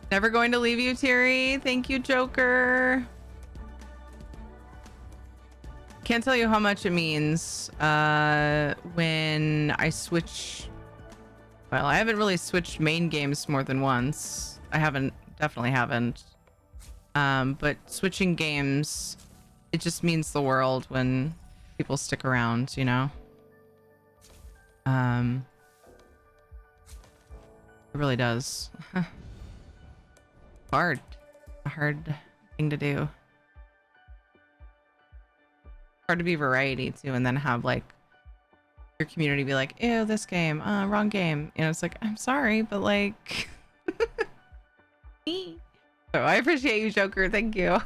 Never going to leave you, Terry. Thank you, Joker. Can't tell you how much it means when I switch. Well, I haven't really switched main games more than once. I haven't, definitely haven't. But switching games, it just means the world when people stick around, you know? It really does. Hard. A hard thing to do. Hard to be variety too, and then have like your community be like, ew, this game, wrong game. You know, it's like, I'm sorry, but like so I appreciate you, Joker. Thank you.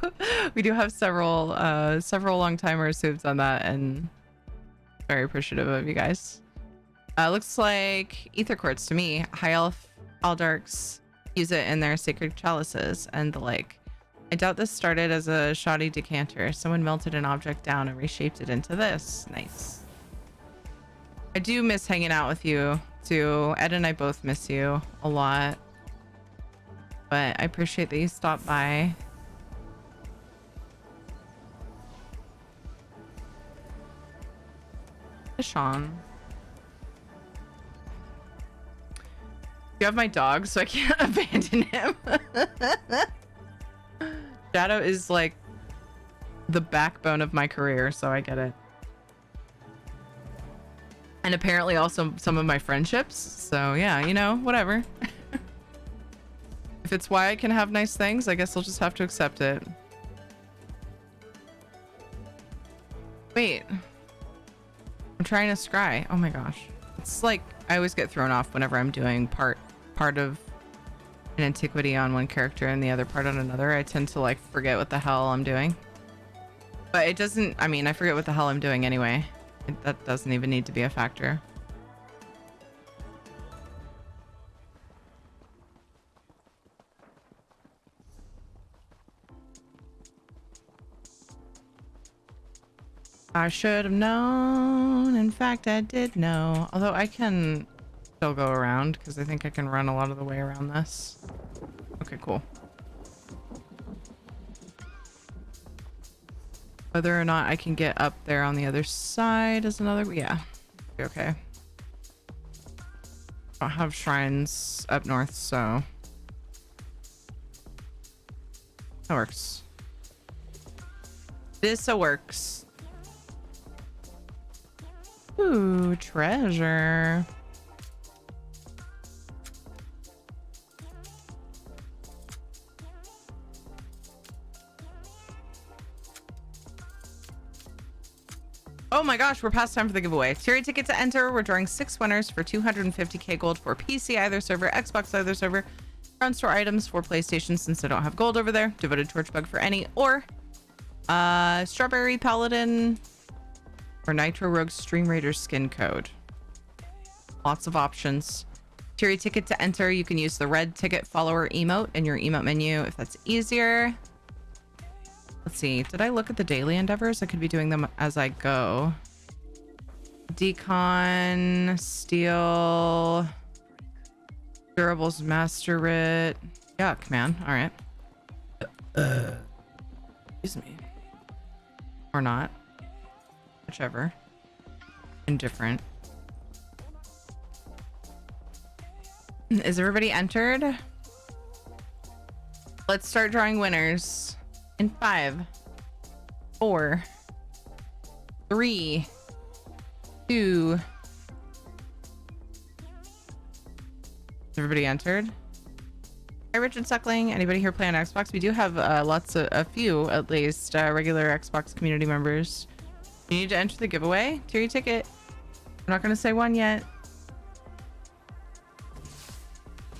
We do have several long timers who've done that, and very appreciative of you guys. Looks like ether quartz to me. High elf Aldarks use it in their sacred chalices, and the like I doubt this started as a shoddy decanter. Someone melted an object down and reshaped it into this. Nice. I do miss hanging out with you too. Ed and I both miss you a lot. But I appreciate that you stopped by. Sean. You have my dog, so I can't abandon him. Shadow is like the backbone of my career, so I get it. And apparently also some of my friendships. So yeah, you know, whatever. If it's why I can have nice things, I guess I'll just have to accept it. Wait. I'm trying to scry. Oh my gosh. It's like I always get thrown off whenever I'm doing part of an antiquity on one character and the other part on another. I tend to like forget what the hell I'm doing. But it doesn't, I mean, I forget what the hell I'm doing anyway. That doesn't even need to be a factor. I should have known. In fact, I did know. Although I can still go around because I think I can run a lot of the way around this. Okay, cool. Whether or not I can get up there on the other side is another... Yeah. Okay. I don't have shrines up north, so... That works. This works. Ooh, treasure. Oh my gosh, we're past time for the giveaway. Tier ticket to enter. We're drawing 6 winners for 250k gold for PC either server, Xbox either server, ground store items for PlayStation since I don't have gold over there, devoted torchbug for any, or strawberry paladin or nitro rogue stream raider skin code. Lots of options. Tier ticket to enter. You can use the red ticket follower emote in your emote menu if that's easier. Let's see. Did I look at the daily endeavors? I could be doing them as I go. Decon, steel, durables, master writ. Yuck, man. All right. Excuse me. Or not. Whichever. Indifferent. Is everybody entered? Let's start drawing winners. In 5, 4, 3, 2. Is everybody entered? Hi, Richard Suckling. Anybody here play on Xbox? We do have a few at least regular Xbox community members. You need to enter the giveaway. Tier your ticket. I'm not going to say one yet.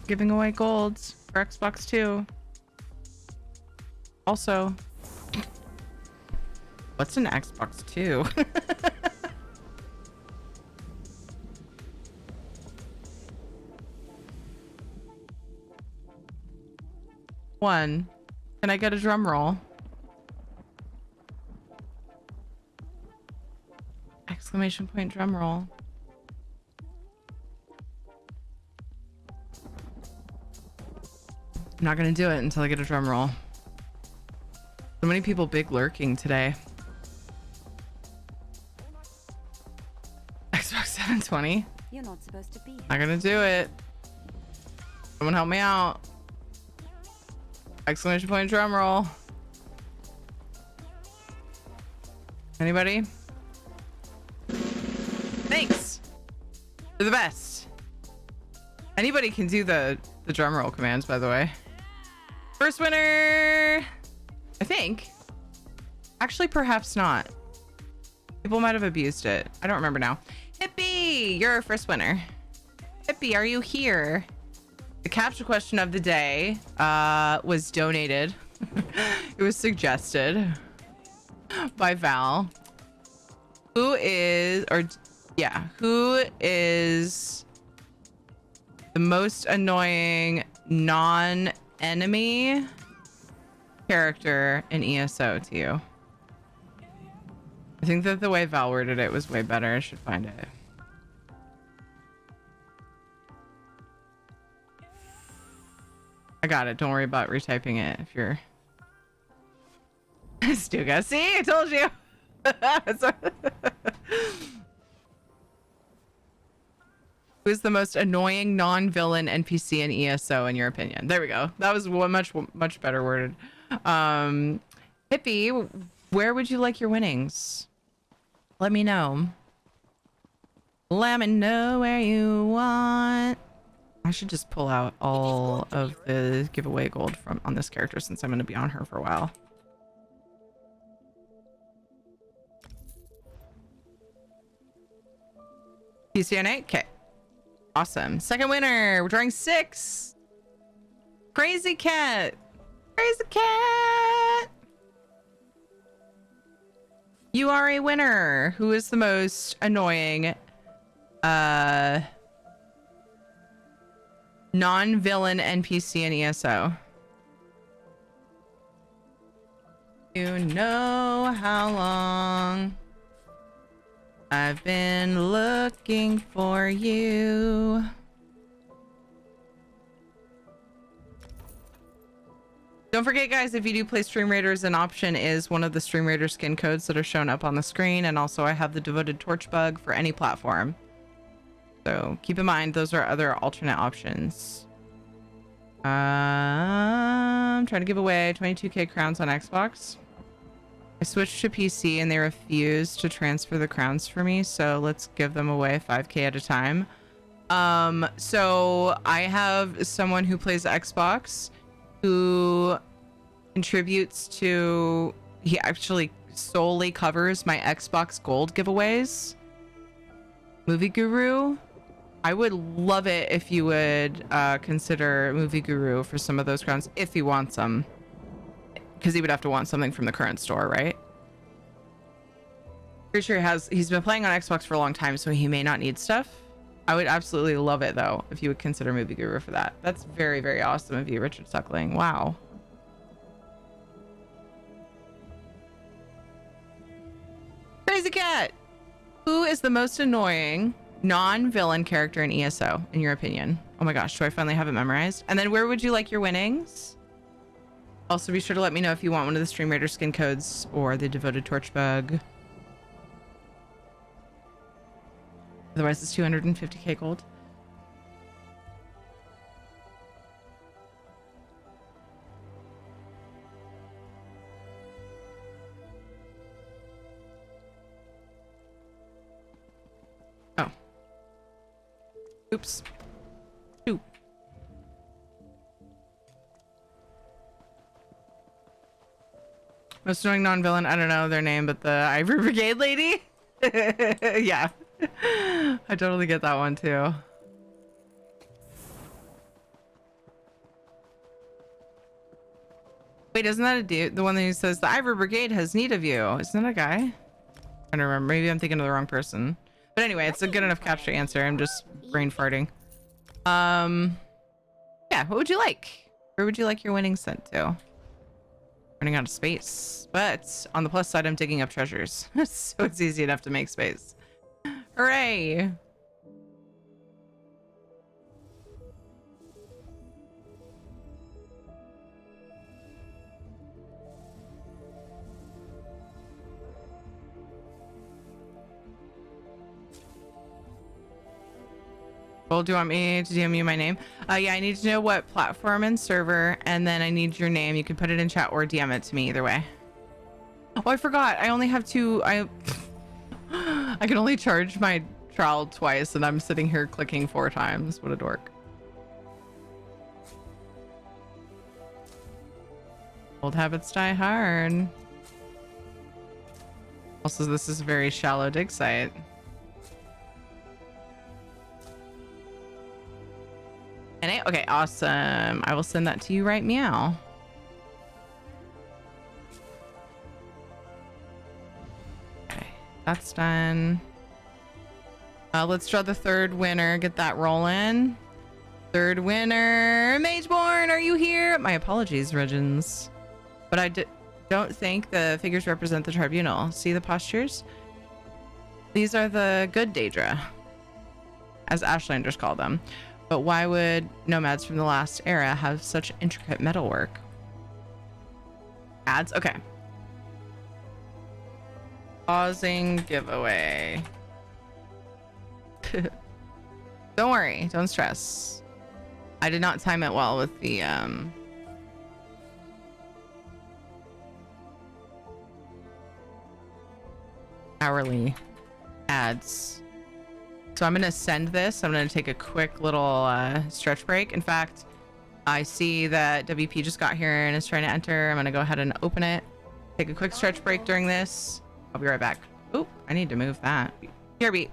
Giving away golds for Xbox 2. Also, what's an Xbox 2? One. Can I get a drum roll? Exclamation point drum roll. I'm not gonna do it until I get a drum roll. So many people big lurking today. Xbox 720. You're not supposed to be here. Not gonna do it. Someone help me out. Exclamation point drum roll. Anybody? Thanks. You're the best. Anybody can do the drum roll commands, by the way. First winner. I think. Actually, perhaps not. People might have abused it. I don't remember now. Hippie, you're our first winner. Hippie, are you here? The capture question of the day was donated. It was suggested by Val. Who is the most annoying non-enemy character in ESO to you? I think that the way Val worded it was way better. I should find it. I got it. Don't worry about retyping it if you're... Stuga. See? I told you! Who's the most annoying non-villain NPC in ESO in your opinion? There we go. That was much better worded. Hippie, where would you like your winnings? Let me know. Let me know where you want. I should just pull out all of the giveaway gold from on this character since I'm going to be on her for a while. PCNA? Okay. Awesome. Second winner. We're drawing 6. Crazy Cat. Crazy Cat. You are a winner. Who is the most annoying non-villain NPC in ESO? You know how long I've been looking for you. Don't forget, guys, if you do play Stream Raiders, an option is one of the Stream Raider skin codes that are shown up on the screen. And also I have the Devoted Torch bug for any platform. So keep in mind, those are other alternate options. I'm trying to give away 22k crowns on Xbox. I switched to PC and they refused to transfer the crowns for me. So let's give them away 5k at a time. So I have someone who plays Xbox who contributes to, he actually solely covers my Xbox Gold giveaways. Movie Guru. I would love it if you would consider Movie Guru for some of those crowns if he wants them. Because he would have to want something from the current store, right? Pretty sure he's been playing on Xbox for a long time, so he may not need stuff. I would absolutely love it, though, if you would consider Movie Guru for that. That's very, very awesome of you, Richard Suckling. Wow. Crazy Cat! Who is the most annoying non-villain character in ESO, in your opinion? Oh my gosh, do I finally have it memorized? And then where would you like your winnings? Also, be sure to let me know if you want one of the Stream Raider skin codes or the Devoted Torch bug. Otherwise, it's 250k gold. Oh. Oops. Oop. Most annoying non-villain, I don't know their name, but the Ivory Brigade lady? Yeah. I totally get that one too. Wait, isn't that a dude? The one that says the Ivory Brigade has need of you. Isn't that a guy? I don't remember. Maybe I'm thinking of the wrong person. But anyway, it's a good enough capture answer. I'm just brain farting. Yeah, what would you like? Where would you like your winnings sent to? Running out of space. But on the plus side, I'm digging up treasures. So it's easy enough to make space. Hooray! Well, do you want me to DM you my name? Yeah, I need to know what platform and server, and then I need your name. You can put it in chat or DM it to me either way. Oh, I forgot. I only have 2. I can only charge my trial twice, and I'm sitting here clicking 4 times. What a dork. Old habits die hard. Also, this is a very shallow dig site. Okay, awesome. I will send that to you right meow. Okay, that's done. Let's draw the third winner. Get that rolling. Third winner, Mageborn, are you here? My apologies, Regins. But don't think the figures represent the tribunal. See the postures? These are the good Daedra, as Ashlanders call them. But why would nomads from the last era have such intricate metalwork? Ads? Okay. Pausing giveaway. Don't worry. Don't stress. I did not time it well with the hourly ads. So I'm going to send this. I'm going to take a quick little stretch break. In fact, I see that WP just got here and is trying to enter. I'm going to go ahead and open it. Take a quick stretch break during this. I'll be right back. Oop, I need to move that. BRB.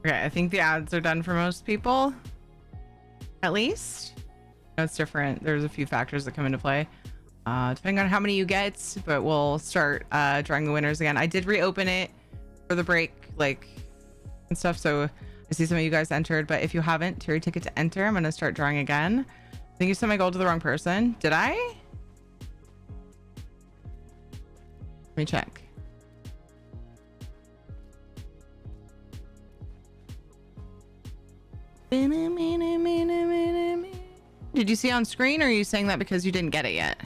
Okay, I think the ads are done for most people. At least. No, it's different. There's a few factors that come into play. Depending on how many you get, but we'll start drawing the winners again. I did reopen it for the break, like, and stuff, so I see some of you guys entered, but if you haven't, tier ticket to enter. I'm gonna start drawing again. I think you sent my gold to the wrong person. Did I? Let me check. Did you see on screen, or are you saying that because you didn't get it yet?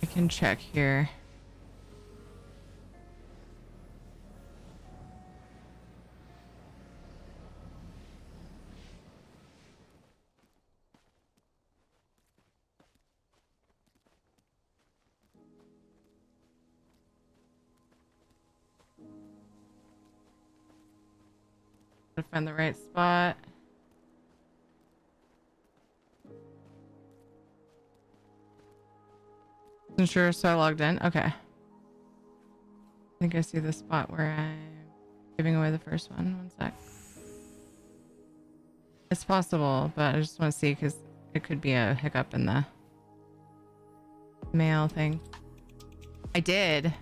I can check here. Gotta find the right spot. Wasn't sure, so I logged in. Okay. I think I see the spot where I'm giving away the first one. One sec. It's possible, but I just want to see because it could be a hiccup in the mail thing. I did.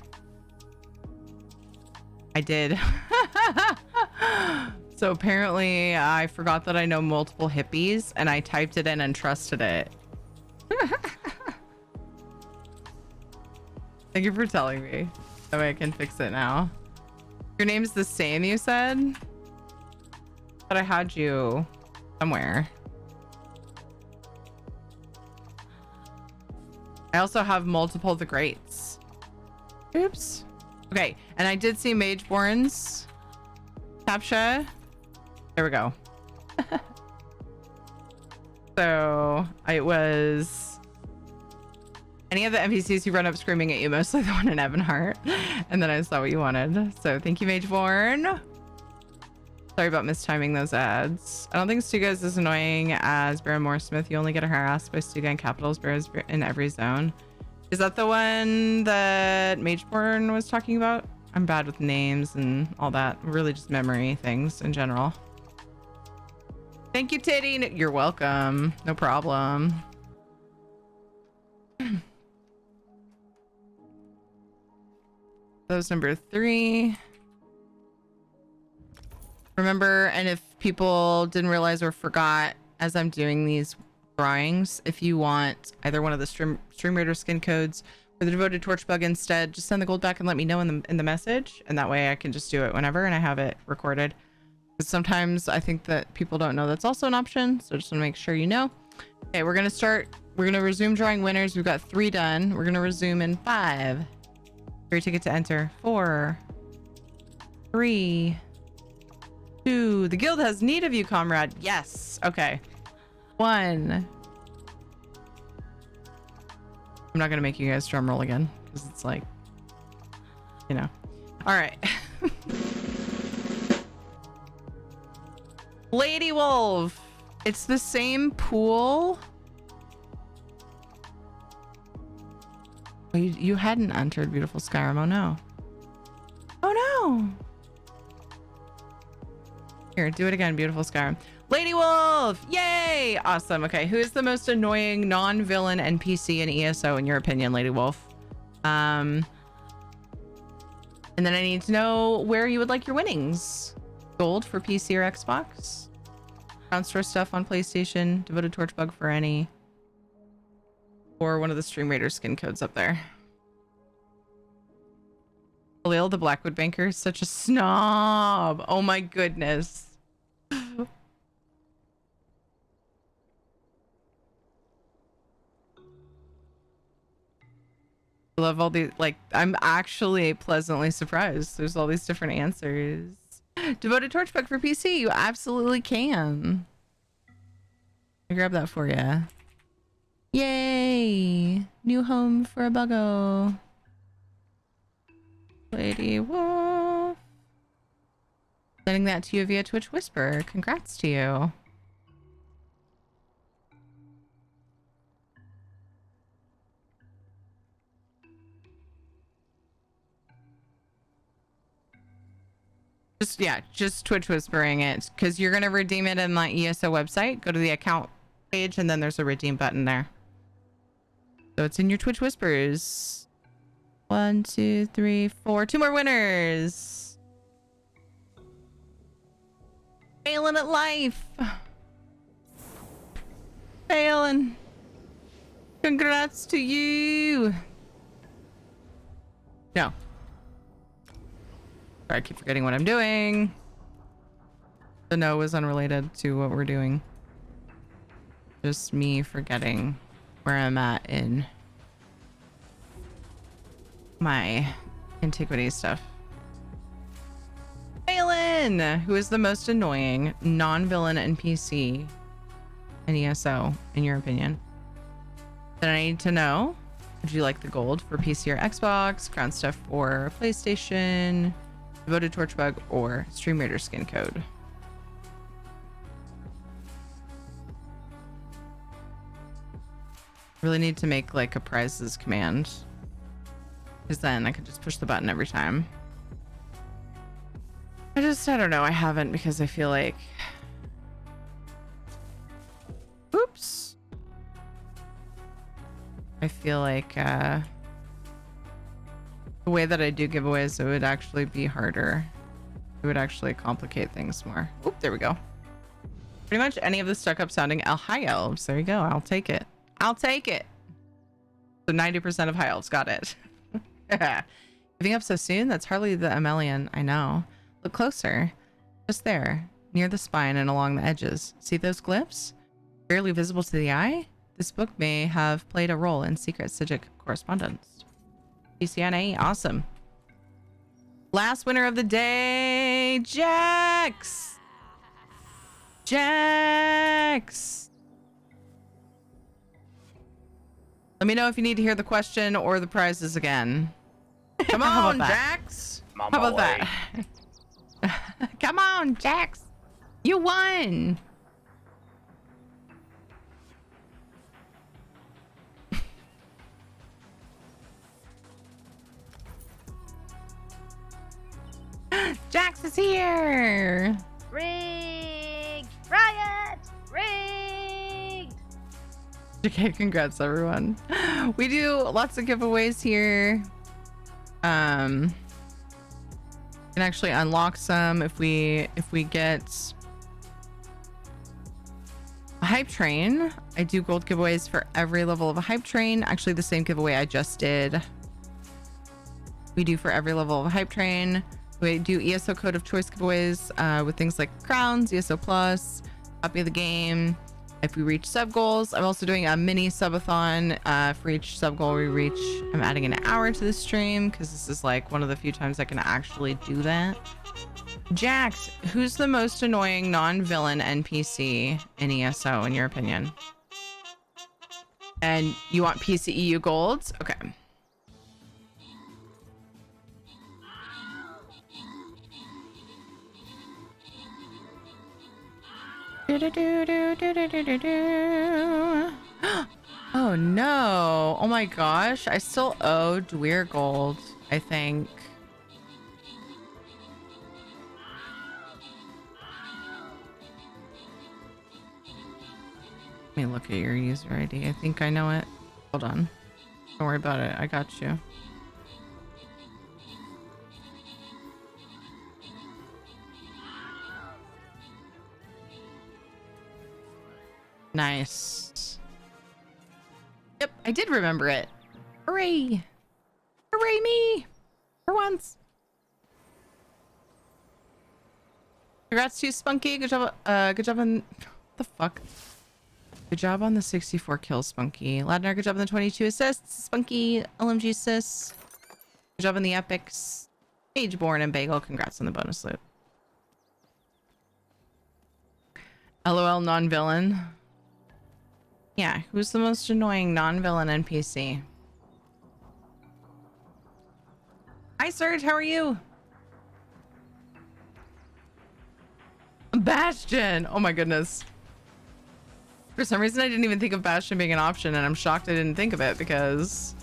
So apparently I forgot that I know multiple hippies and I typed it in and trusted it. Thank you for telling me. That way I can fix it now. Your name's the same, you said? But I had you somewhere. I also have multiple the greats. Oops. Okay, and I did see Mageborn's captcha. There we go. So it was any of the NPCs who run up screaming at you, mostly the one in Ebonheart. And then I saw what you wanted. So thank you, Mageborn. Sorry about mistiming those ads. I don't think Stuga is as annoying as Baron Mooresmith. You only get harassed by Stuga and Capitals Bears in every zone. Is that the one that Mageborn was talking about? I'm bad with names and all that. Really just memory things in general. Thank you, Titty. You're welcome. No problem. That was number 3. Remember, and if people didn't realize or forgot, as I'm doing these drawings, if you want either one of the Stream Raider skin codes or the Devoted Torch bug instead, just send the gold back and let me know in the message, and that way I can just do it whenever and I have it recorded. Because sometimes I think that people don't know that's also an option, so just want to make sure you know. Okay, we're gonna resume drawing winners. We've got 3 done. We're gonna resume in 5. 3 ticket to enter. 4, 3, 2. The guild has need of you, comrade. Yes. Okay. 1. I'm not gonna make you guys drum roll again because it's like, you know. All right. Lady Wolf. It's the same pool. Oh, you hadn't entered Beautiful Skyrim. Oh no. Oh no. Here, do it again. Beautiful Skyrim. Lady Wolf! Yay! Awesome. Okay, who is the most annoying non-villain NPC in ESO in your opinion, Lady Wolf? And then I need to know where you would like your winnings. Gold for PC or Xbox. Crown Store stuff on PlayStation. Devoted Torch bug for any. Or one of the Stream Raider skin codes up there. Khalil, the Blackwood banker, is such a snob. Oh my goodness. I love all these, like, I'm actually pleasantly surprised. There's all these different answers. Devoted Torch bug for PC, you absolutely can. I grab that for you. Yay! New home for a buggo. Lady Wolf. Sending that to you via Twitch Whisper. Congrats to you. Just Twitch whispering it, because you're going to redeem it in my ESO website. Go to the account page and then there's a redeem button there. So it's in your Twitch whispers. 1, 2, 3, 4. 2 more winners. Failing at life. Failing. Congrats to you. No. I keep forgetting what I'm doing. The no was unrelated to what we're doing. Just me forgetting where I'm at in my antiquity stuff. Phelan, who is the most annoying non-villain NPC in ESO, in your opinion? Then I need to know, would you like the gold for PC or Xbox, crown stuff for PlayStation, Devoted Torch bug, or Stream Raider skin code? Really need to make like a prizes command, because then I could just push the button every time. I don't know. I haven't, because I feel like, oops. I feel like the way that I do giveaways, it would actually be harder. It would actually complicate things more. Oop, there we go. Pretty much any of the stuck up sounding high elves. There you go. I'll take it. I'll take it. So 90% of high elves got it. Giving up so soon? That's hardly the Amelian. I know. Look closer. Just there, near the spine and along the edges. See those glyphs? Barely visible to the eye? This book may have played a role in secret Sijic correspondence. PCNA, awesome. Last winner of the day, Jax. Jax. Let me know if you need to hear the question or the prizes again. Come How on, about that? Jax. How about that? Come on, Jax. You won. Jax is here. Rigged! Riot! Rigged! Okay, congrats everyone. We do lots of giveaways here. Can actually unlock some if we get a hype train. I do gold giveaways for every level of a hype train. Actually, the same giveaway I just did. We do for every level of a hype train. We do ESO code of choice giveaways with things like crowns, ESO plus, copy of the game. If we reach sub goals, I'm also doing a mini subathon for each sub goal we reach. I'm adding an hour to the stream because this is like one of the few times I can actually do that. Jax, who's the most annoying non-villain NPC in ESO in your opinion? And you want PCEU golds? Okay. Oh no. Oh my gosh. I still owe Dweer gold, I think. Let me look at your user ID. I think I know it. Hold on. Don't worry about it. I got you. Nice. Yep, I did remember it. Hooray! Hooray me! For once. Congrats to you, Spunky. Good job. Good job on the fuck. Good job on the 64 kills, Spunky. Ladner, good job on the 22 assists. Spunky, LMG assists. Good job on the epics. Pageborn and Bagel, congrats on the bonus loot. LOL non-villain. Yeah, who's the most annoying non-villain NPC? Hi, Serge, how are you? Bastion! Oh my goodness. For some reason, I didn't even think of Bastion being an option, and I'm shocked I didn't think of it because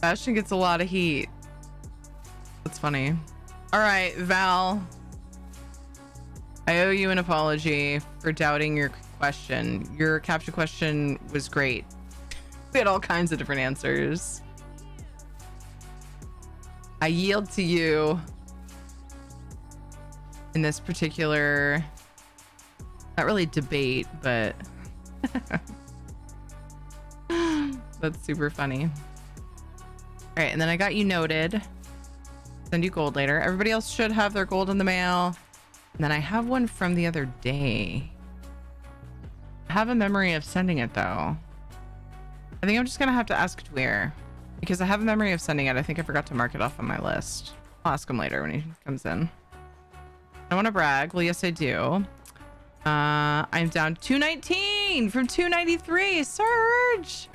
Bastion gets a lot of heat. That's funny. All right, Val. I owe you an apology for doubting your question. Your captcha question was great. We had all kinds of different answers. I yield to you in this particular, not really debate, but that's super funny. All right, and then I got you noted. Send you gold later. Everybody else should have their gold in the mail. And then I have one from the other day. I have a memory of sending it though. I think I'm just gonna have to ask Dweer because I have a memory of sending it. I think I forgot to mark it off on my list. I'll ask him later when he comes in. I want to brag. Well, yes, I do. I'm down 219 from 293. Surge!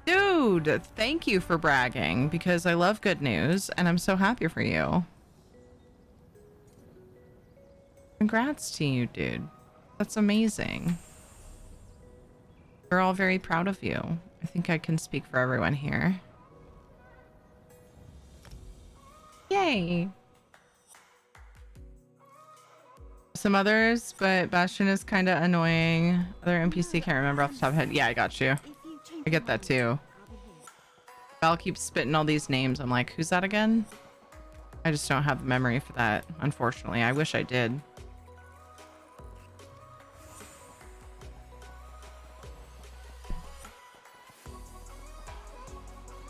Dude, thank you for bragging because I love good news and I'm so happy for you. Congrats to you, dude. That's amazing. We're all very proud of you. I think I can speak for everyone here. Yay! Some others, but Bastion is kind of annoying. Other NPC, can't remember off the top of my head. Yeah, I got you. I get that too. Val keeps spitting all these names. I'm like, who's that again? I just don't have the memory for that, unfortunately. I wish I did.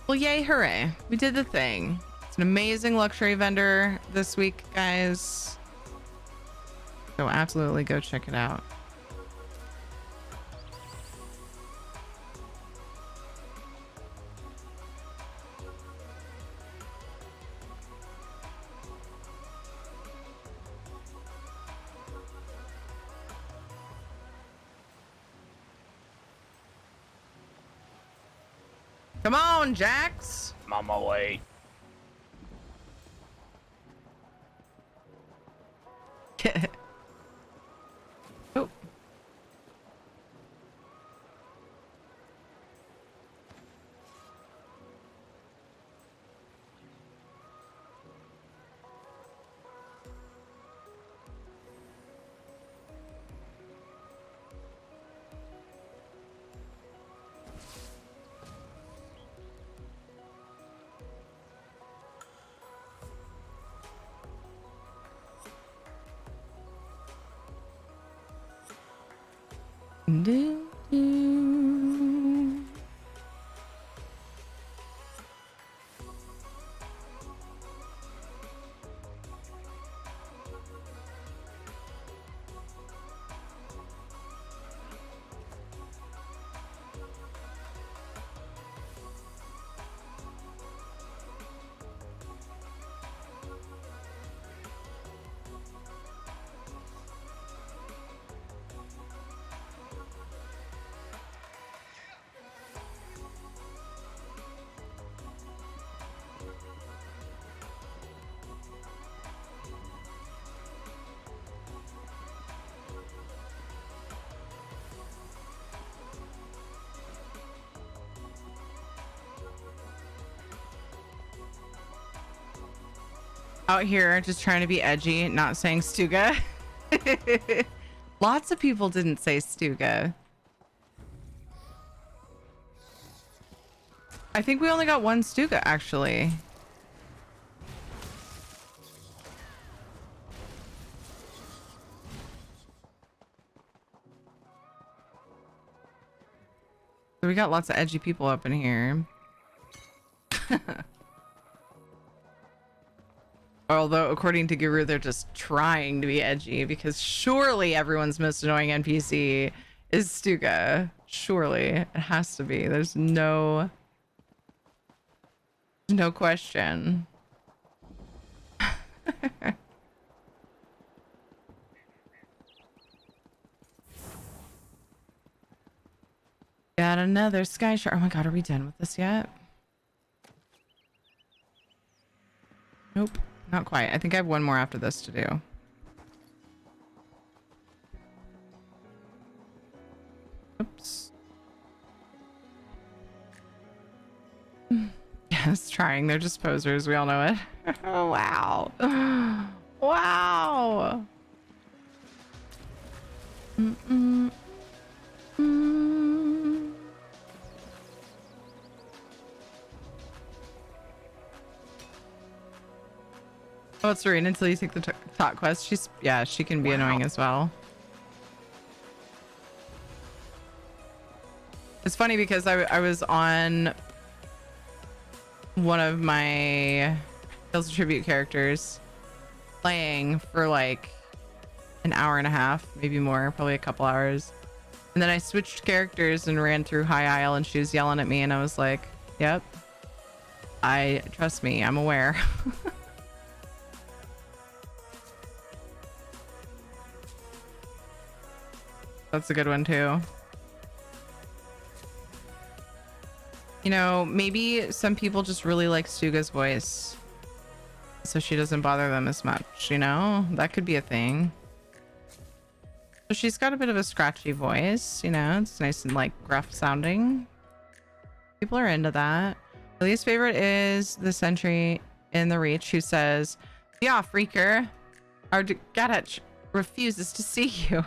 Well, yay, hooray. We did the thing. It's an amazing luxury vendor this week, guys. So absolutely go check it out. Come on, Jax. I'm on my way. Oh. Do, do. Out here just trying to be edgy, not saying Stuga. Lots of people didn't say Stuga. I think we only got one Stuga actually. So we got lots of edgy people up in here. Although, according to Guru, they're just trying to be edgy because surely everyone's most annoying NPC is Stuga. Surely. It has to be. There's no question. Got another sky shark. Oh my god, are we done with this yet? Nope. Not quite. I think I have one more after this to do. Oops. Yes, trying. They're just posers. We all know it. Oh, wow. Wow. Mm-mm. Mm. Oh, it's Serena until you take the top quest. She can be annoying as well. It's funny because I was on one of my Tales of Tribute characters playing for like an hour and a half, maybe more, probably a couple hours. And then I switched characters and ran through High Isle and she was yelling at me and I was like, yep, trust me, I'm aware. That's a good one too. You know, maybe some people just really like Stuga's voice, so she doesn't bother them as much, you know? That could be a thing. So she's got a bit of a scratchy voice, you know? It's nice and like gruff sounding. People are into that. My least favorite is the sentry in the Reach who says, "Yeah, freaker. Our Gadach refuses to see you."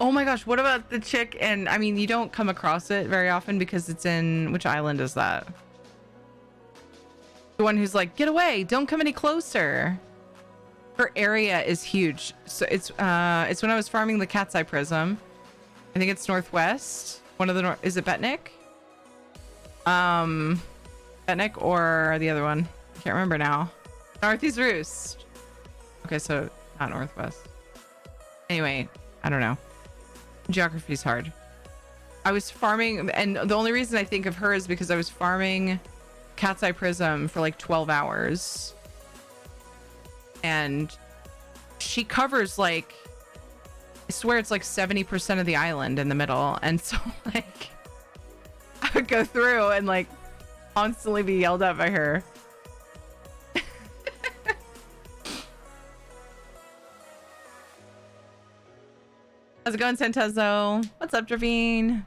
Oh my gosh, what about the chick? And I mean, you don't come across it very often because it's in, which island is that? The one who's like, "Get away, don't come any closer." Her area is huge. So it's when I was farming the Cat's Eye Prism. I think it's northwest. One of the is it Betnik? Betnik or the other one? I can't remember now. Northeast Roost. Okay, so not northwest. Anyway, I don't know. Geography's hard. I was farming, and the only reason I think of her is because I was farming Cat's Eye Prism for like 12 hours. And she covers like, I swear it's like 70% of the island in the middle. And so like, I would would go through and like constantly be yelled at by her. How's it going, Santezo? What's up, Dravine?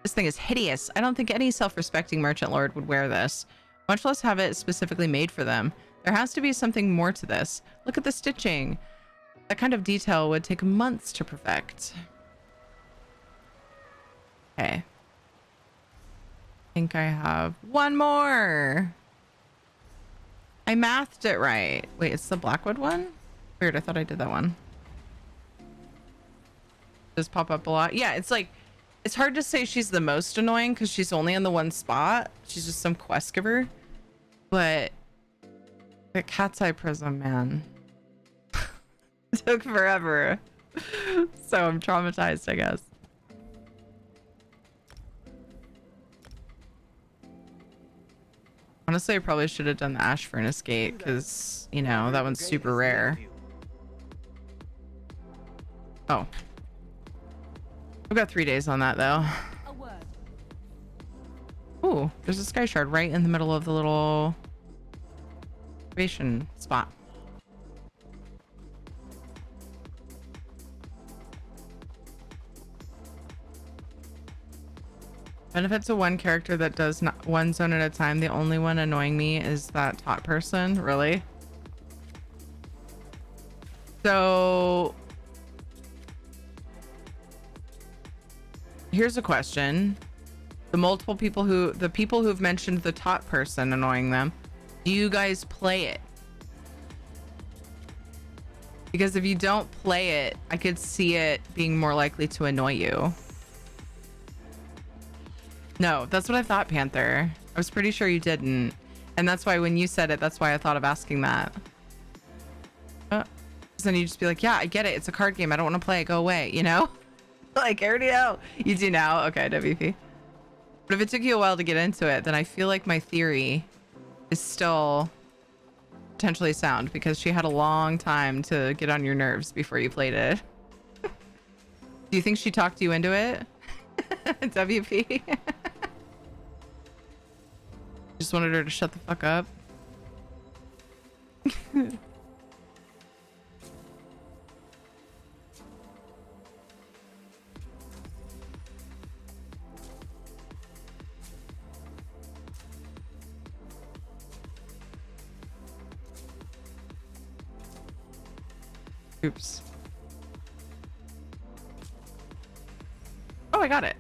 This thing is hideous. I don't think any self-respecting merchant lord would wear this, much less have it specifically made for them. There has to be something more to this. Look at the stitching. That kind of detail would take months to perfect. Okay. I think I have one more. I mathed it right. Wait, it's the Blackwood one? Weird, I thought I did that one. Does pop up a lot. Yeah, it's like, it's hard to say she's the most annoying because she's only in the one spot. She's just some quest giver. But the cat's eye prism, man. It took forever. So I'm traumatized, I guess. Honestly, I probably should have done the Ash Furnace Gate because, you know, that one's super rare. Oh. I've got 3 days on that, though. Ooh, there's a sky shard right in the middle of the little excavation spot. Benefit to one character that does not one zone at a time. The only one annoying me is that tot person. Really? So here's a question. The people who've mentioned the tot person annoying them, do you guys play it? Because if you don't play it, I could see it being more likely to annoy you. No, that's what I thought, Panther. I was pretty sure you didn't. And that's why when you said it, that's why I thought of asking that. Then you just be like, yeah, I get it. It's a card game. I don't want to play it. Go away, you know? Like, I already know. You do now? Okay, WP. But if it took you a while to get into it, then I feel like my theory is still potentially sound because she had a long time to get on your nerves before you played it. Do you think she talked you into it? WP. Just wanted her to shut the fuck up. Oops. Oh, I got it.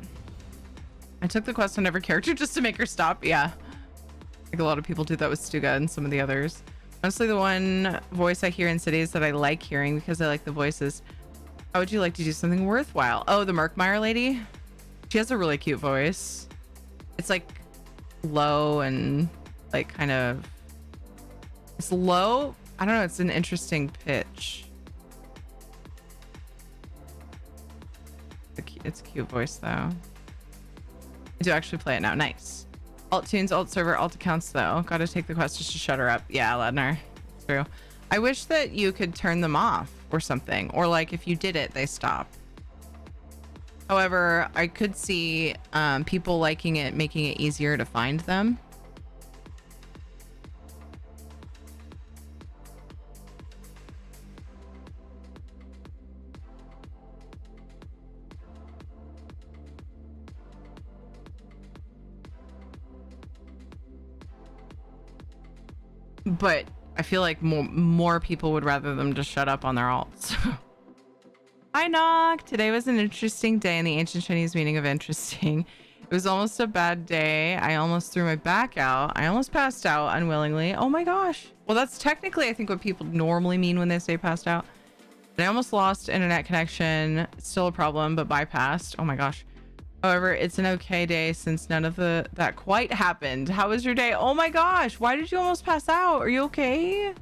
I took the quest on every character just to make her stop. Yeah. Like a lot of people do that with Stuga and some of the others. Honestly, the one voice I hear in cities that I like hearing because I like the voices. How would you like to do something worthwhile? Oh, the Merkmeyer lady. She has a really cute voice. It's like low and like kind of, it's low. I don't know. It's an interesting pitch. It's a cute voice though. I do actually play it now. Nice. Alt tunes, alt server, alt accounts though. Gotta take the quest just to shut her up. Yeah, Ladner. It's true. I wish that you could turn them off or something. Or like if you did it, they stop. However, I could see people liking it, making it easier to find them. But I feel like more people would rather them just shut up on their alts. Hi, Knock. Today was an interesting day in the ancient Chinese meaning of interesting. It was almost a bad day. I almost threw my back out. I almost passed out unwillingly. Oh my gosh. Well, that's technically, I think, what people normally mean when they say passed out. I almost lost internet connection. It's still a problem, but bypassed. Oh my gosh. However, it's an okay day since none of that quite happened. How was your day? Oh my gosh. Why did you almost pass out? Are you okay?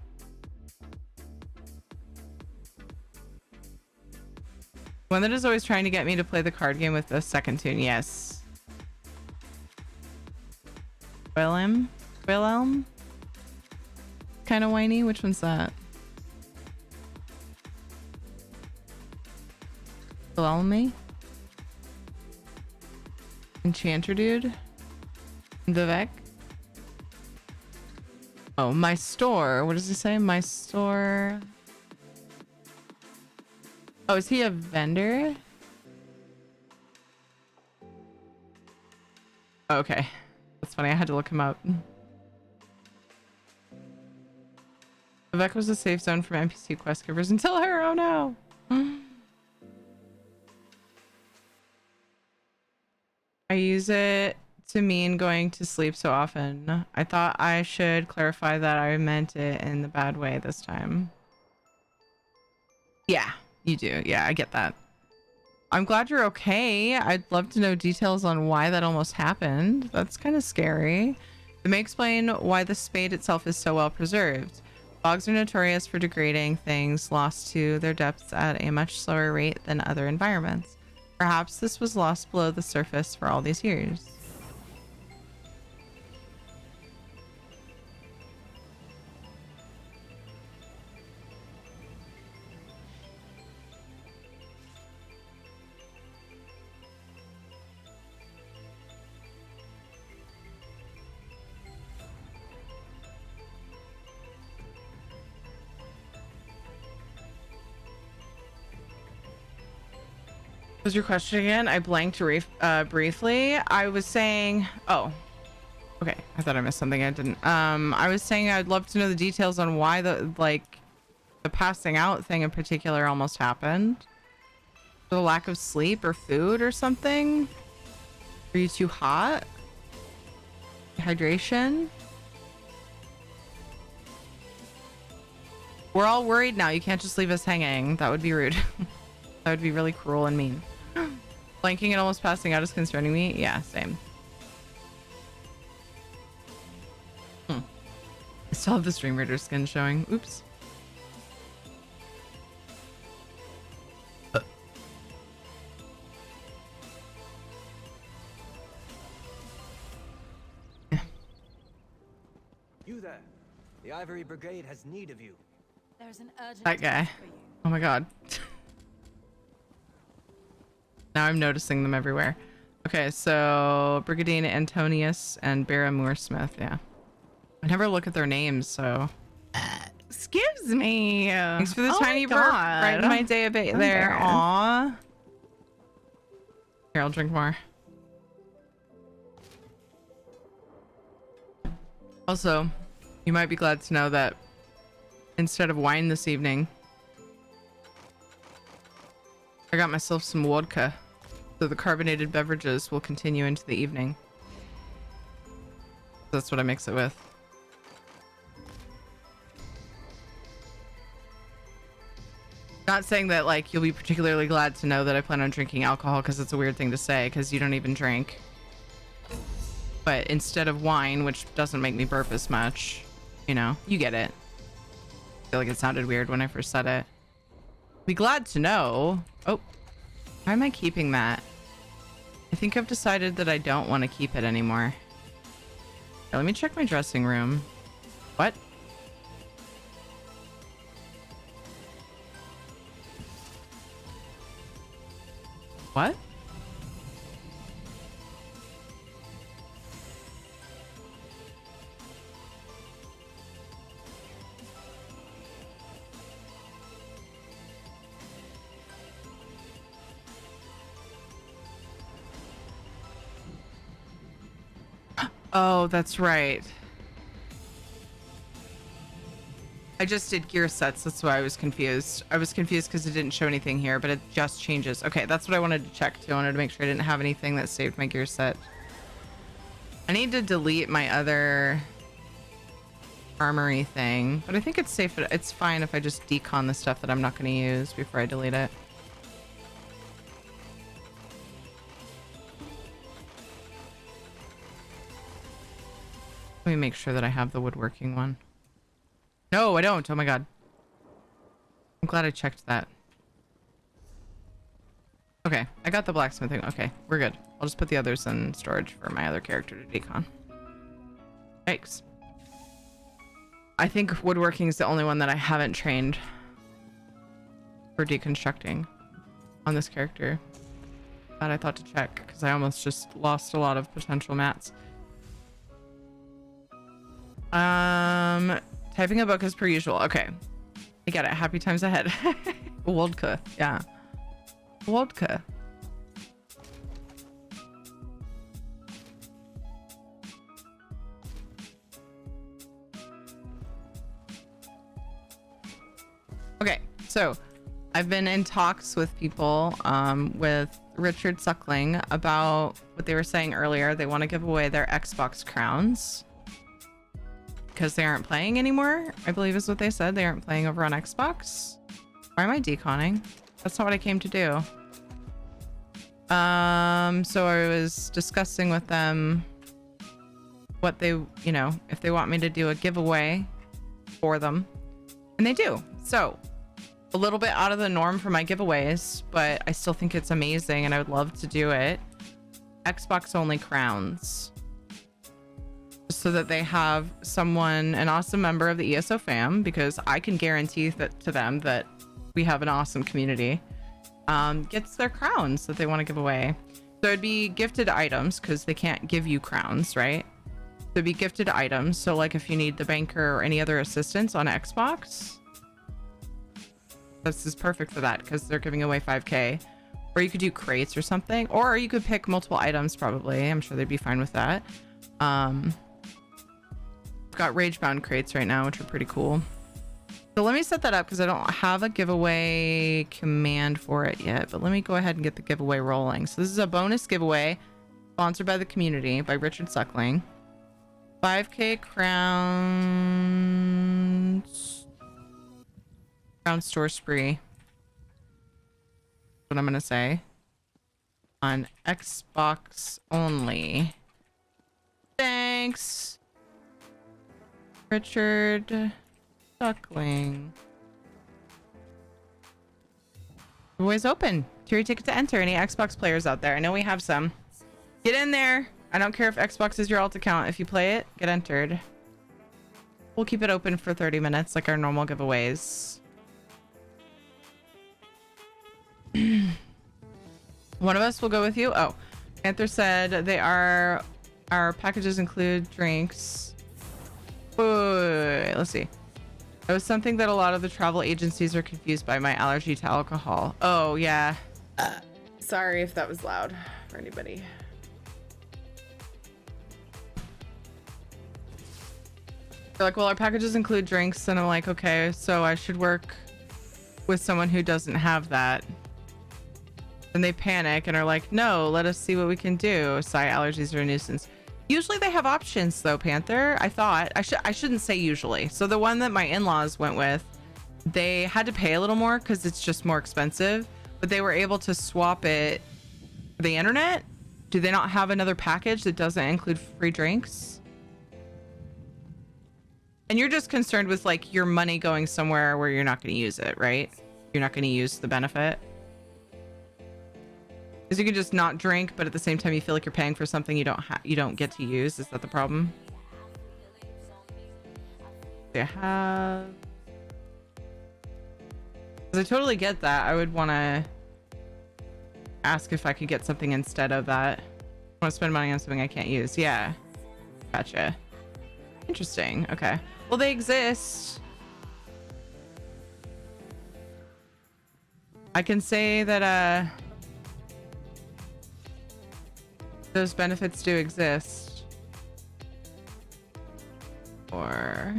One that is always trying to get me to play the card game with the second tune. Yes. Wilhelm? Kind of whiny. Which one's that? Wilhelm? Enchanter dude? Vivek. Oh, my store. What does he say? My store. Oh, is he a vendor? Okay. That's funny. I had to look him up. Vivek was a safe zone from NPC quest givers until her. Oh no. I use it to mean going to sleep so often. I thought I should clarify that I meant it in the bad way this time. Yeah, you do. Yeah, I get that. I'm glad you're okay. I'd love to know details on why that almost happened. That's kind of scary. It may explain why the spade itself is so well preserved. Bogs are notorious for degrading things lost to their depths at a much slower rate than other environments. Perhaps this was lost below the surface for all these years. What was your question again? I blanked briefly. I was saying, oh, okay. I thought I missed something. I didn't. I was saying I'd love to know the details on why the passing out thing in particular almost happened. The lack of sleep or food or something. Are you too hot? Hydration. We're all worried now. You can't just leave us hanging. That would be rude. That would be really cruel and mean. Blanking and almost passing out is concerning me. Yeah, same. I still have the Stream Raider skin showing. Oops. You there. The Ivory Brigade has need of you. There's an urgent That guy. task for you. Oh my god. Now I'm noticing them everywhere. Okay, so Brigadier Antonius and Barra Mooresmith, yeah. I never look at their names, so. Excuse me. Thanks for the Oh tiny my burp. God. Brighten my day a bit there. Embarrassed. Aw. Here, I'll drink more. Also, you might be glad to know that instead of wine this evening, I got myself some vodka, so the carbonated beverages will continue into the evening. That's what I mix it with. Not saying that like you'll be particularly glad to know that I plan on drinking alcohol, because it's a weird thing to say because you don't even drink. But instead of wine, which doesn't make me burp as much, you know, you get it. I feel like it sounded weird when I first said it. Be glad to know. Oh, why am I keeping that? I think I've decided that I don't want to keep it anymore. Here, let me check my dressing room. What? What? Oh, that's right. I just did gear sets. That's why I was confused. I was confused because it didn't show anything here, but it just changes. Okay, that's what I wanted to check too. I wanted to make sure I didn't have anything that saved my gear set. I need to delete my other armory thing, but I think it's safe. It's fine if I just decon the stuff that I'm not going to use before I delete it. Let me make sure that I have the woodworking one. No, I don't. Oh my god. I'm glad I checked that. Okay, I got the blacksmithing. Okay, we're good. I'll just put the others in storage for my other character to decon. Yikes. I think woodworking is the only one that I haven't trained for deconstructing on this character. That I thought to check because I almost just lost a lot of potential mats. Typing a book as per usual. Okay. I get it. Happy times ahead. Wodka. Yeah. Wodka. Okay, so I've been in talks with people, with Richard Suckling about what they were saying earlier. They want to give away their Xbox crowns because they aren't playing anymore, I believe is what they said. They aren't playing over on Xbox. Why am I deconning? That's not what I came to do. So I was discussing with them what they, you know, if they want me to do a giveaway for them. And they do. So a little bit out of the norm for my giveaways, but I still think it's amazing and I would love to do it. Xbox only crowns, so that they have someone, an awesome member of the ESO fam, because I can guarantee that to them that we have an awesome community, gets their crowns that they want to give away. So it'd be gifted items because they can't give you crowns, right? So it'd be gifted items. So like if you need the banker or any other assistance on Xbox, this is perfect for that because they're giving away 5k. Or you could do crates or something, or you could pick multiple items. Probably, I'm sure they'd be fine with that. I've got Ragebound crates right now, which are pretty cool. So let me set that up because I don't have a giveaway command for it yet, but let me go ahead and get the giveaway rolling. So this is a bonus giveaway sponsored by the community by Richard Suckling. 5k crowns. Crown store spree. What I'm gonna say. On Xbox only. Thanks, Richard Suckling. Giveaway's open. Tier ticket to enter. Any Xbox players out there? I know we have some. Get in there. I don't care if Xbox is your alt account. If you play it, get entered. We'll keep it open for 30 minutes like our normal giveaways. One of us will go with you. Oh, Panther said our packages include drinks. Wait, let's see. It was something that a lot of the travel agencies are confused by, my allergy to alcohol. Oh yeah. Sorry if that was loud for anybody. They're like, well, our packages include drinks, and I'm like, okay, so I should work with someone who doesn't have that. And they panic and are like, no, let us see what we can do. Sigh, allergies are a nuisance. Usually they have options though, Panther. I thought I shouldn't say usually. So the one that my in-laws went with, they had to pay a little more because it's just more expensive, but they were able to swap it for the internet. Do they not have another package that doesn't include free drinks? And you're just concerned with like your money going somewhere where you're not going to use it, right? You're not going to use the benefit. Because you can just not drink, but at the same time you feel like you're paying for something you don't get to use. Is that the problem? They have. Because I totally get that. I would want to ask if I could get something instead of that. I want to spend money on something I can't use. Yeah. Gotcha. Interesting. Okay. Well, they exist. I can say that those benefits do exist. Or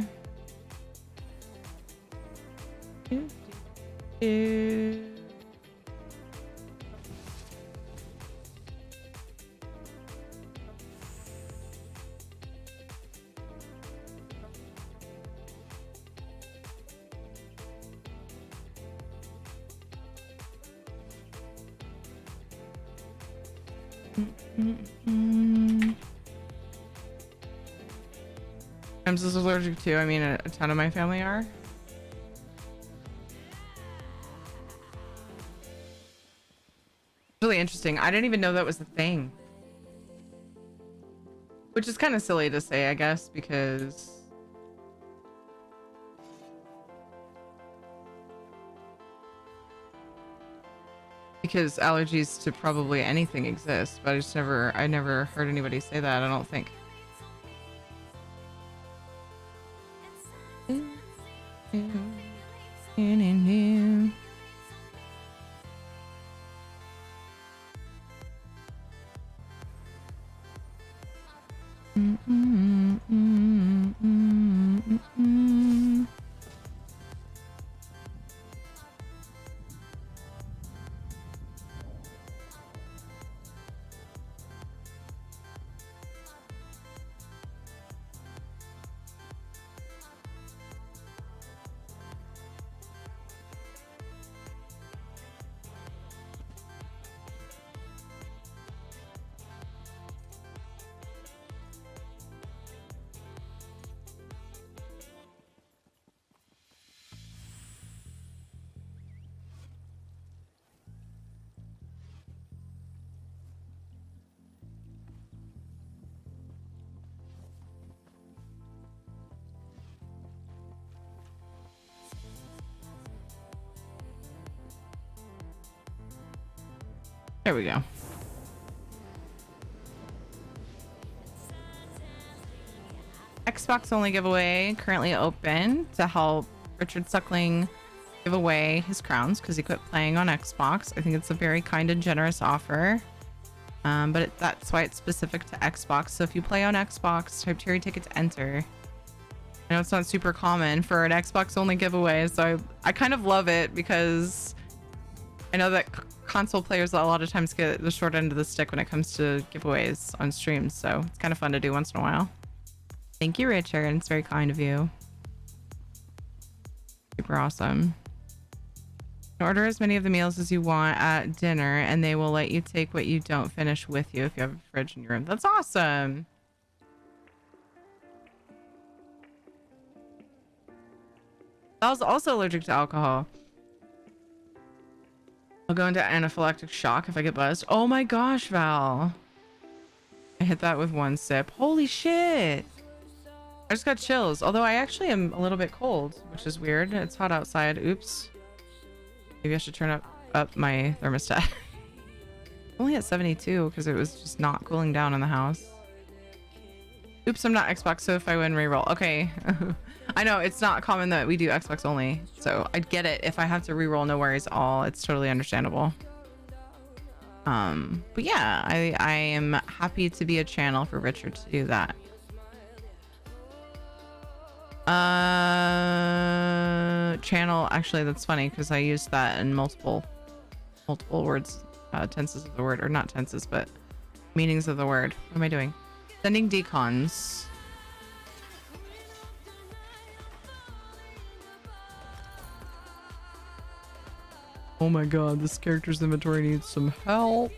I'm just allergic to. I mean, a ton of my family are. Really interesting. I didn't even know that was a thing. Which is kind of silly to say, I guess, because allergies to probably anything exist, but I never heard anybody say that, I don't think. There we go. Xbox only giveaway currently open to help Richard Suckling give away his crowns because he quit playing on Xbox. I think it's a very kind and generous offer. But that's why it's specific to Xbox. So if you play on Xbox, type Cherry Ticket to enter. I know it's not super common for an Xbox only giveaway, so I kind of love it because I know that console players a lot of times get the short end of the stick when it comes to giveaways on streams, so it's kind of fun to do once in a while. Thank you, Richard. It's very kind of you. Super awesome. Order as many of the meals as you want at dinner, and they will let you take what you don't finish with you if you have a fridge in your room. That's awesome. I was also allergic to alcohol. I'll go into anaphylactic shock if I get buzzed. Oh my gosh, Val. I hit that with one sip. Holy shit. I just got chills. Although I actually am a little bit cold, which is weird. It's hot outside. Oops. Maybe I should turn up my thermostat. Only at 72 because it was just not cooling down in the house. Oops, I'm not Xbox, so if I win, reroll. Okay. I know it's not common that we do Xbox only, so I'd get it. If I have to reroll, no worries at all. It's totally understandable. But yeah, I am happy to be a channel for Richard to do that. Channel, actually, that's funny because I used that in multiple words, tenses of the word, or not tenses, but meanings of the word. What am I doing? Sending decons. Oh my god, this character's inventory needs some help.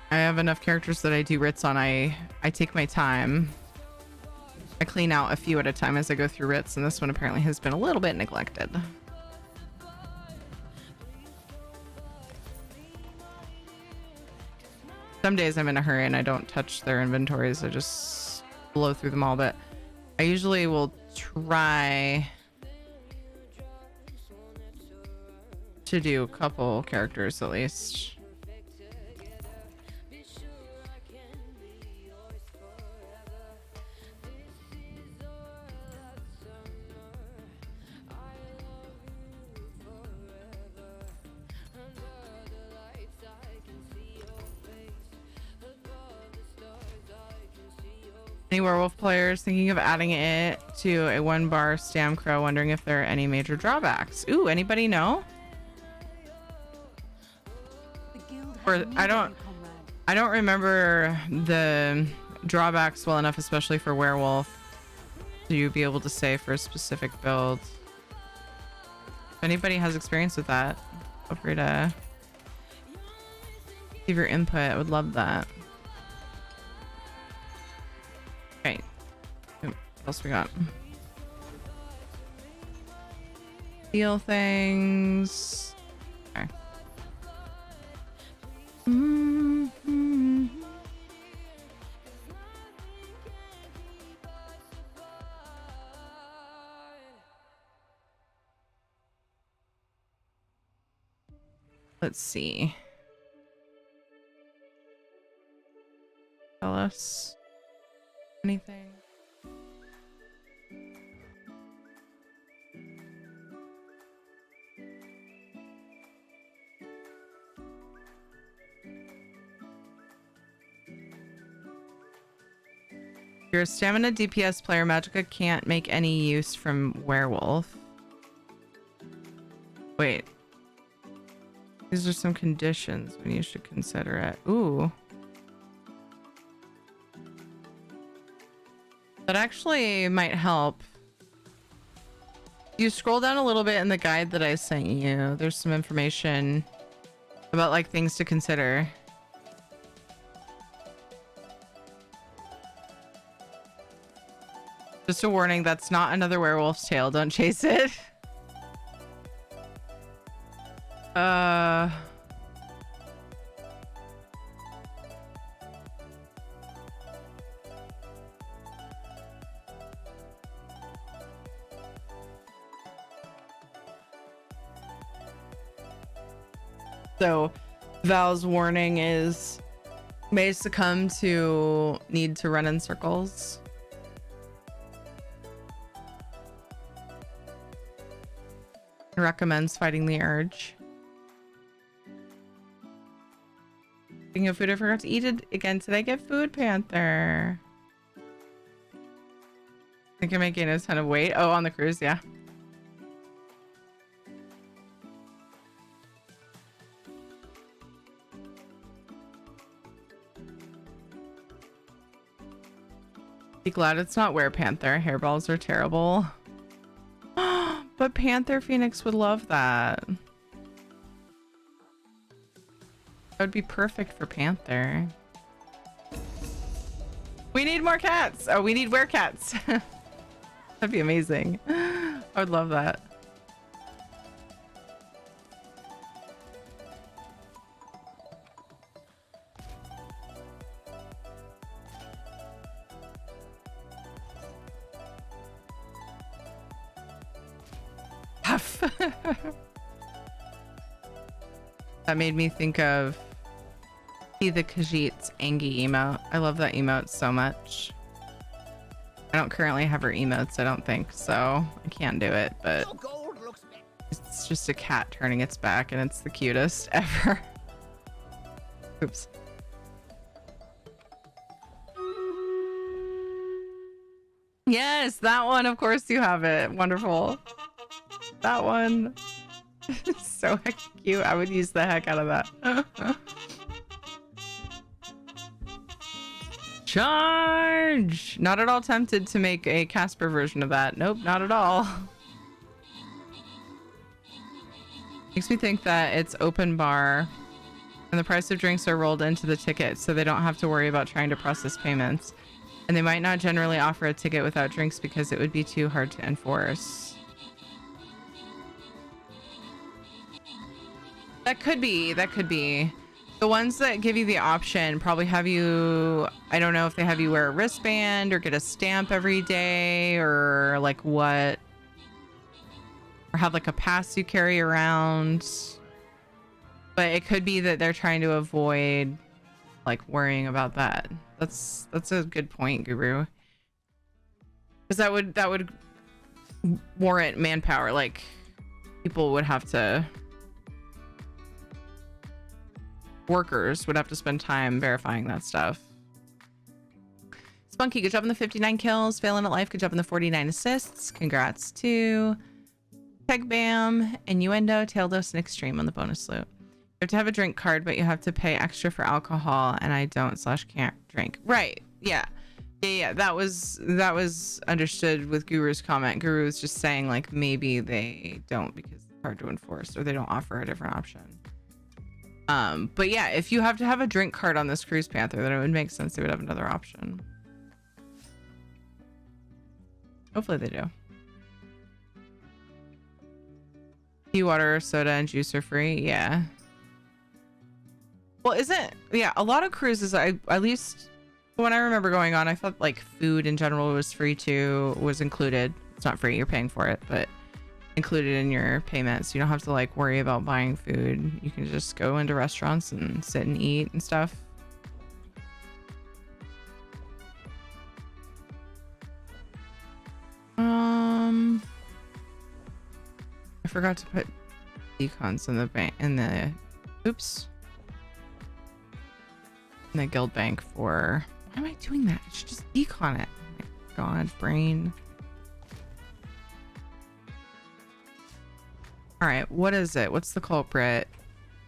I have enough characters that I do writs on. I take my time. I clean out a few at a time as I go through writs, and this one apparently has been a little bit neglected. Some days I'm in a hurry and I don't touch their inventories. I just blow through them all, but I usually will try to do a couple characters at least. Any werewolf players thinking of adding it to a 1-bar Stam Crow, wondering if there are any major drawbacks? Ooh, anybody know? Or I don't remember the drawbacks well enough, especially for werewolf, to be able to say for a specific build. If anybody has experience with that, feel free to give your input. I would love that. Okay. What else we got? Steal things. Okay. Let's see. Tell us anything. You're a stamina DPS player. Magicka can't make any use from werewolf. Wait. These are some conditions when you should consider it. Ooh. That actually might help. You scroll down a little bit in the guide that I sent you. There's some information about like things to consider. Just a warning, that's not another werewolf's tale. Don't chase it. So Val's warning is may succumb to need to run in circles. Recommends fighting the urge. Speaking of food, I forgot to eat it again. Did I get food, Panther? I think I might gain a ton of weight. Oh, on the cruise, yeah. Be glad it's not Werepanther. Hairballs are terrible. But Panther Phoenix would love that. That would be perfect for Panther. We need more cats. Oh, we need werecats. That'd be amazing. I would love that. That made me think of the Khajiit's Angie emote. I love that emote so much. I don't currently have her emotes, I don't think, so I can't do it, but it's just a cat turning its back and it's the cutest ever. Oops. Yes, that one, of course you have it. Wonderful. That one. So cute. I would use the heck out of that. Charge! Not at all tempted to make a Casper version of that. Nope, not at all. Makes me think that it's open bar and the price of drinks are rolled into the ticket so they don't have to worry about trying to process payments. And they might not generally offer a ticket without drinks because it would be too hard to enforce. That could be. The ones that give you the option probably have you, I don't know if they have you wear a wristband or get a stamp every day or like what, or have like a pass you carry around. But it could be that they're trying to avoid like worrying about that. That's a good point, Guru. Because that would warrant manpower. Like people would have to, workers would have to spend time verifying that stuff. Spunky, good job on the 59 kills. Failing at life, good job on the 49 assists. Congrats to Peg Bam, Innuendo, Taildos, and Extreme on the bonus loot. You have to have a drink card, but you have to pay extra for alcohol, and I don't/can't drink. Right. Yeah. That was understood with Guru's comment. Guru was just saying like maybe they don't because it's hard to enforce or they don't offer a different option. But yeah, if you have to have a drink card on this Cruise Panther, then it would make sense they would have another option. Hopefully they do. Tea, water, soda, and juice are free. Yeah. Well, a lot of cruises, at least when I remember going on, I thought like food in general was free too, was included. It's not free, you're paying for it, but included in your payments. You don't have to like worry about buying food. You can just go into restaurants and sit and eat and stuff. I forgot to put decons in the bank in the guild bank for Why am I doing that? I should just decon it. Oh my god, brain. All right, what is it? What's the culprit?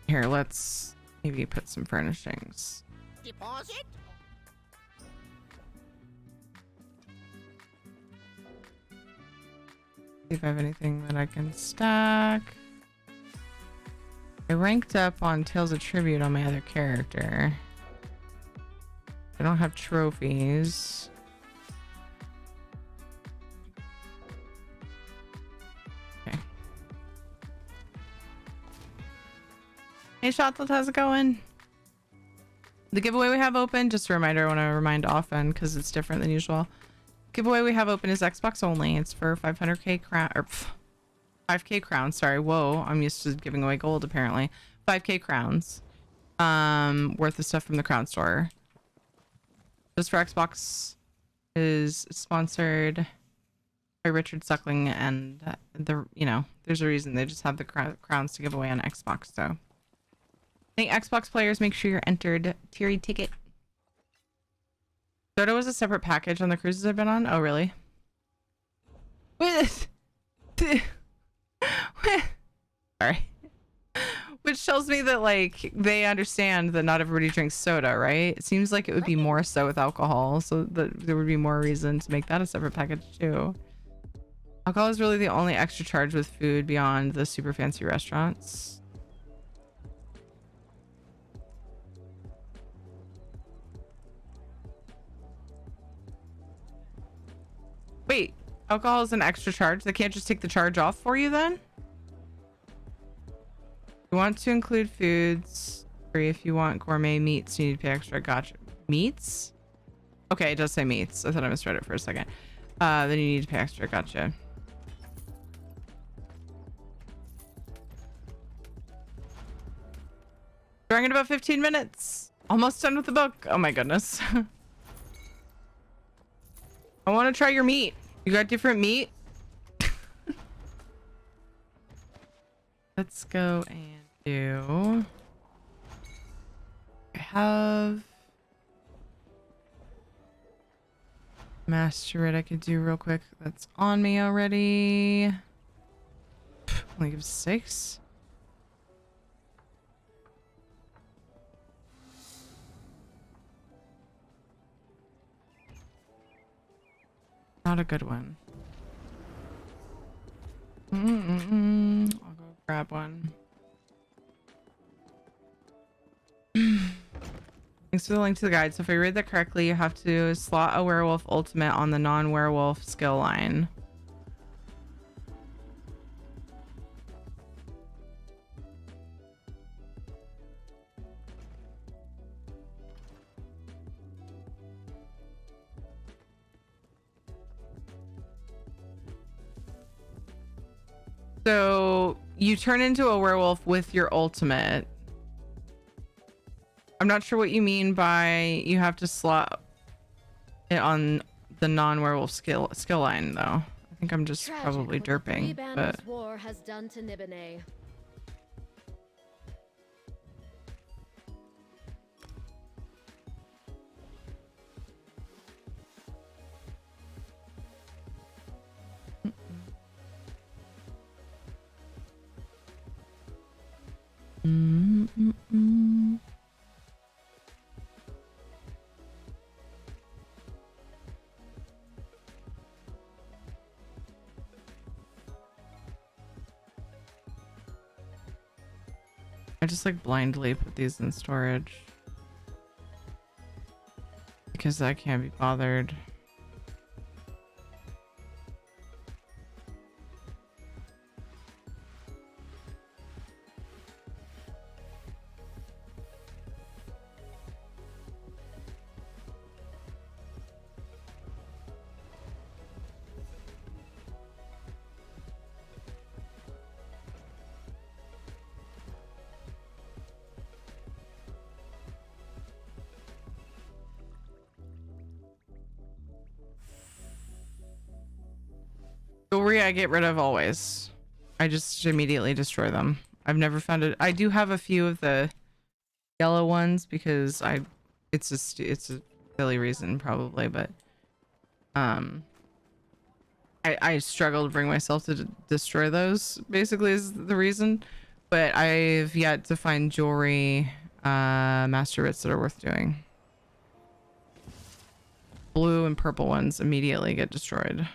Here, let's maybe put some furnishings. Deposit? See if I have anything that I can stack. I ranked up on Tales of Tribute on my other character. I don't have trophies. Okay. Hey Shotlet, how's it going? The giveaway we have open, just a reminder, I want to remind often because it's different than usual. Giveaway we have open is Xbox only. It's for 500k crown, or 5k crowns. Sorry, whoa, I'm used to giving away gold apparently. 5k crowns, worth of stuff from the crown store. Just for Xbox, is sponsored by Richard Suckling, and there's a reason they just have the crowns to give away on Xbox. So, I think Xbox players, make sure you're entered. Tier ticket. Soda was a separate package on the cruises I've been on. Oh, really? Sorry. Which tells me that, like, they understand that not everybody drinks soda, right? It seems like it would be more so with alcohol, so that there would be more reason to make that a separate package, too. Alcohol is really the only extra charge with food beyond the super fancy restaurants. Wait, alcohol is an extra charge? They can't just take the charge off for you then? You want to include foods free. If you want gourmet meats, you need to pay extra. Gotcha. Meats? Okay, it does say meats. I thought I misread it for a second. Then you need to pay extra. Gotcha. Starting in about 15 minutes. Almost done with the book. Oh my goodness. I want to try your meat. You got different meat? Let's go and do... I have... Master it I could do real quick. That's on me already. Only give 6. Not a good one. I'll go grab one. Thanks for the link to the guide. So if I read that correctly, you have to slot a werewolf ultimate on the non-werewolf skill line. So you turn into a werewolf with your ultimate. I'm not sure what you mean by you have to slot it on the non-werewolf skill line, though. I think I'm just probably derping, but war has done to Nibene. I just like blindly put these in storage because I can't be bothered. Jewelry I get rid of always. I just immediately destroy them. I've never found it. I do have a few of the yellow ones because it's a thing silly reason probably, but I struggle to bring myself to destroy those, basically is the reason. But I've yet to find jewelry master writs that are worth doing. Blue and purple ones immediately get destroyed.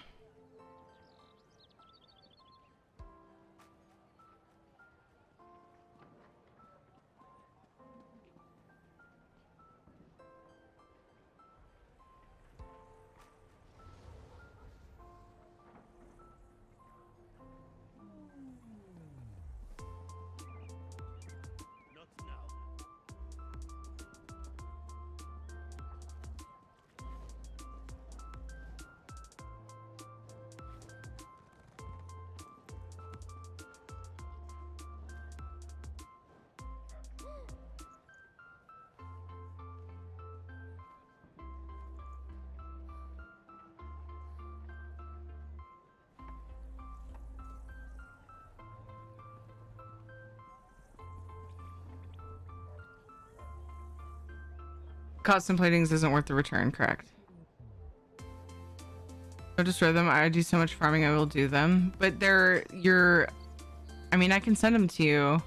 Custom platings isn't worth the return, correct? Don't destroy them. I do so much farming, I will do them. But I mean, I can send them to you.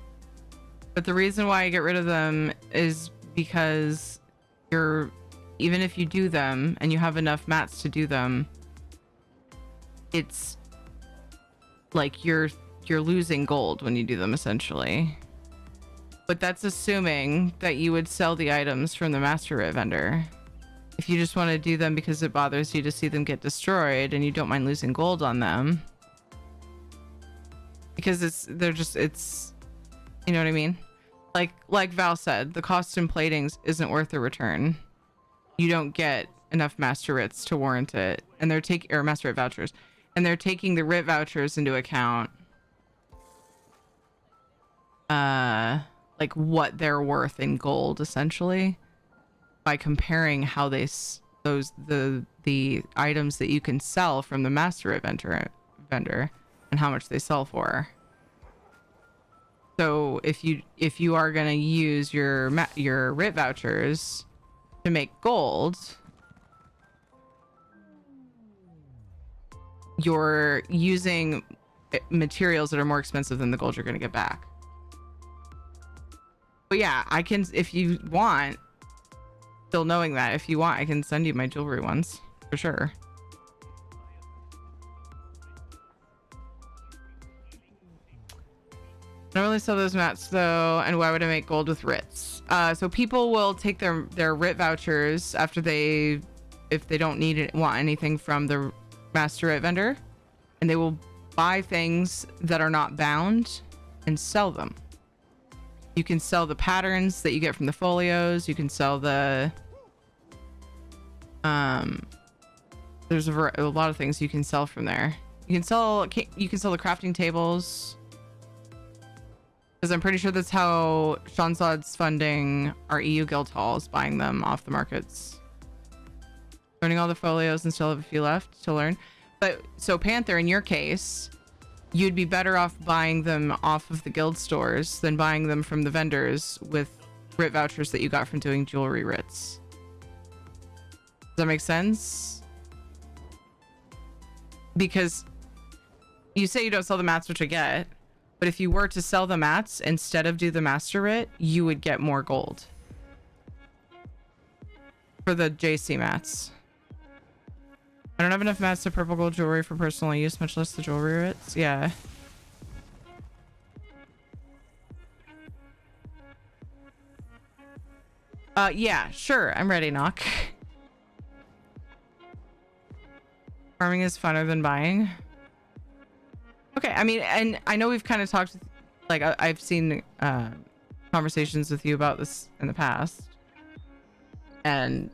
But the reason why I get rid of them is because even if you do them and you have enough mats to do them, it's like you're losing gold when you do them, essentially. But that's assuming that you would sell the items from the master writ vendor. If you just want to do them because it bothers you to see them get destroyed and you don't mind losing gold on them, because it's you know what I mean? Like Val said, the cost in platings isn't worth the return. You don't get enough master writs to warrant it, and they're or master writ vouchers, and they're taking the writ vouchers into account. Like what they're worth in gold, essentially, by comparing how the items that you can sell from the master writ vendor and how much they sell for. So if you are going to use your writ vouchers to make gold, you're using materials that are more expensive than the gold you're going to get back. But yeah, I can, if you want, still knowing that, if you want, I can send you my jewelry ones for sure. I don't really sell those mats though, and why would I make gold with writs? So people will take their writ vouchers after if they don't want anything from the master writ vendor, and they will buy things that are not bound and sell them. You can sell the patterns that you get from the folios. You can sell the there's a lot of things you can sell from there. You can sell the crafting tables, because I'm pretty sure that's how Shanzad's funding our EU guild halls, buying them off the markets. Learning all the folios and still have a few left to learn. But so Panther, in your case, you'd be better off buying them off of the guild stores than buying them from the vendors with writ vouchers that you got from doing jewelry writs. Does that make sense? Because you say you don't sell the mats, which I get, but if you were to sell the mats instead of do the master writ, you would get more gold for the JC mats. I don't have enough mats to purple gold jewelry for personal use, much less the jewelry writs. Yeah. Yeah, sure. I'm ready, Knock. Farming is funner than buying. Okay, I mean, and I know we've kind of talked, like, I've seen conversations with you about this in the past, and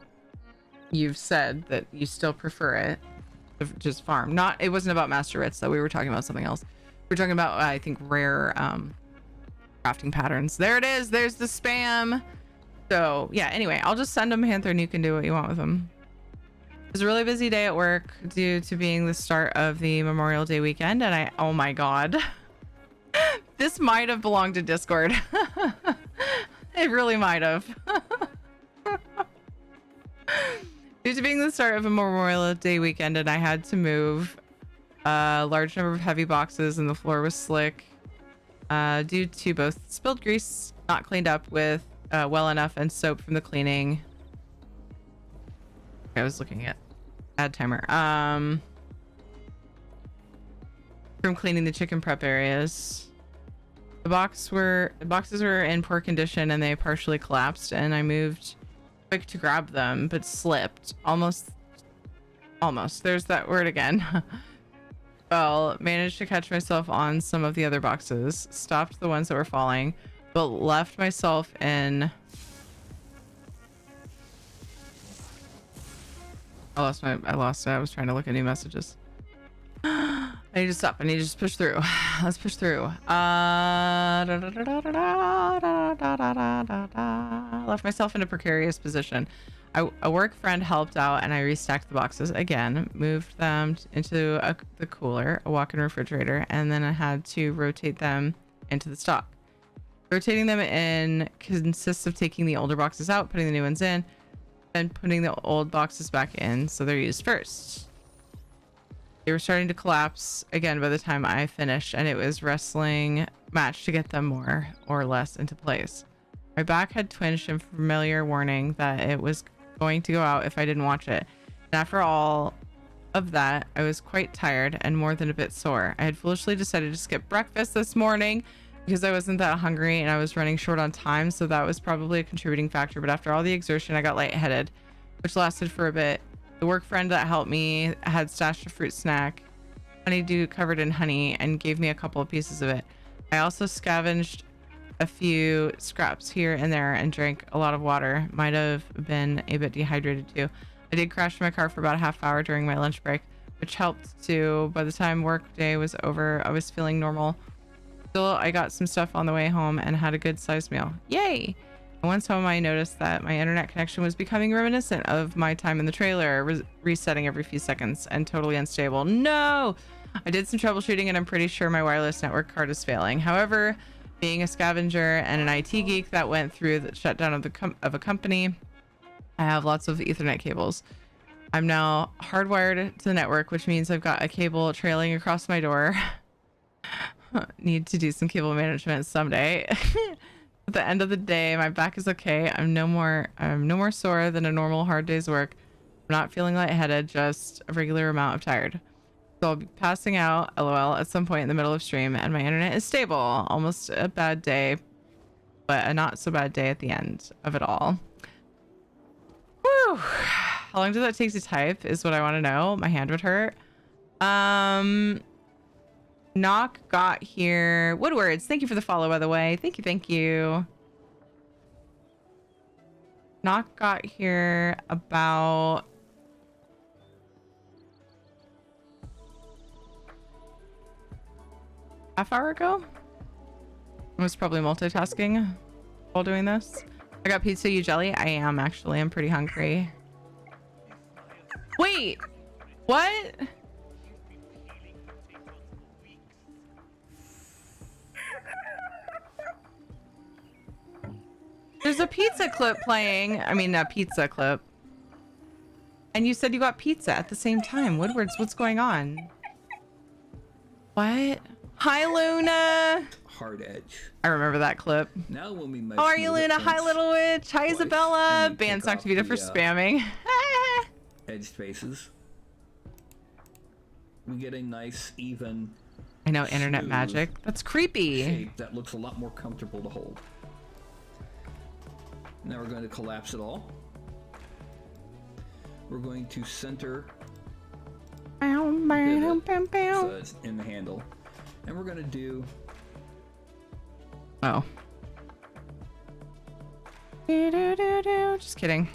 you've said that you still prefer it to just farm. It wasn't about master writs though. We were talking about something else. We were talking about I think rare crafting patterns. There it is. There's the spam. So yeah, anyway, I'll just send them, Panther, and you can do what you want with them. It was a really busy day at work due to being the start of the Memorial Day weekend, and oh my god. This might have belonged to Discord. It really might have. Due to being the start of a Memorial Day weekend and I had to move a large number of heavy boxes and the floor was slick due to both spilled grease not cleaned up with well enough and soap from the cleaning. I was looking at ad timer. From cleaning the chicken prep areas. The boxes were in poor condition and they partially collapsed, and I moved quick to grab them but slipped. Almost. There's that word again. Well, managed to catch myself on some of the other boxes, stopped the ones that were falling, but left myself in. I lost it. I was trying to look at new messages. I need to stop. I need to just push through. Let's push through. Left myself in a precarious position. A work friend helped out and I restacked the boxes again, moved them into the cooler, a walk-in refrigerator, and then I had to rotate them into the stock. Rotating them in consists of taking the older boxes out, putting the new ones in, then putting the old boxes back in so they're used first. They were starting to collapse again by the time I finished, and it was wrestling match to get them more or less into place. My back had twinged a familiar warning that it was going to go out if I didn't watch it. And after all of that, I was quite tired and more than a bit sore. I had foolishly decided to skip breakfast this morning because I wasn't that hungry and I was running short on time, so that was probably a contributing factor. But after all the exertion, I got lightheaded, which lasted for a bit. The work friend that helped me had stashed a fruit snack, honeydew covered in honey, and gave me a couple of pieces of it. I also scavenged a few scraps here and there and drank a lot of water. Might have been a bit dehydrated too. I did crash my car for about a half hour during my lunch break, which helped too. By the time work day was over, I was feeling normal. Still, I got some stuff on the way home and had a good sized meal. Yay! And once home, I noticed that my internet connection was becoming reminiscent of my time in the trailer, resetting every few seconds and totally unstable. No! I did some troubleshooting and I'm pretty sure my wireless network card is failing. However, being a scavenger and an IT geek that went through the shutdown of a company, I have lots of Ethernet cables. I'm now hardwired to the network, which means I've got a cable trailing across my door. Need to do some cable management someday. At the end of the day, my back is okay. I'm no more sore than a normal hard day's work. I'm not feeling lightheaded, just a regular amount of tired. So I'll be passing out, LOL, at some point in the middle of stream, and my internet is stable. Almost a bad day, but a not so bad day at the end of it all. Whew. How long does that take to type is what I want to know. My hand would hurt. Knock got here. Woodwards, thank you for the follow, by the way. Thank you. Knock got here about half hour ago. I was probably multitasking while doing this. I got pizza, you jelly. I am actually. I'm pretty hungry. Wait, what? There's a pizza clip playing. I mean, a pizza clip. And you said you got pizza at the same time. Woodwards, what's going on? What? Hi, Luna. Hard edge. I remember that clip. Now when we How are you, Luna? Hi, Little Witch. Hi, Isabella. Ban Soctavita for spamming. Edge spaces. We get a nice, even. I know, internet magic. That's creepy. Shape that looks a lot more comfortable to hold. Now we're going to collapse it all. We're going to center in the handle. And we're going to do... Oh. Just kidding.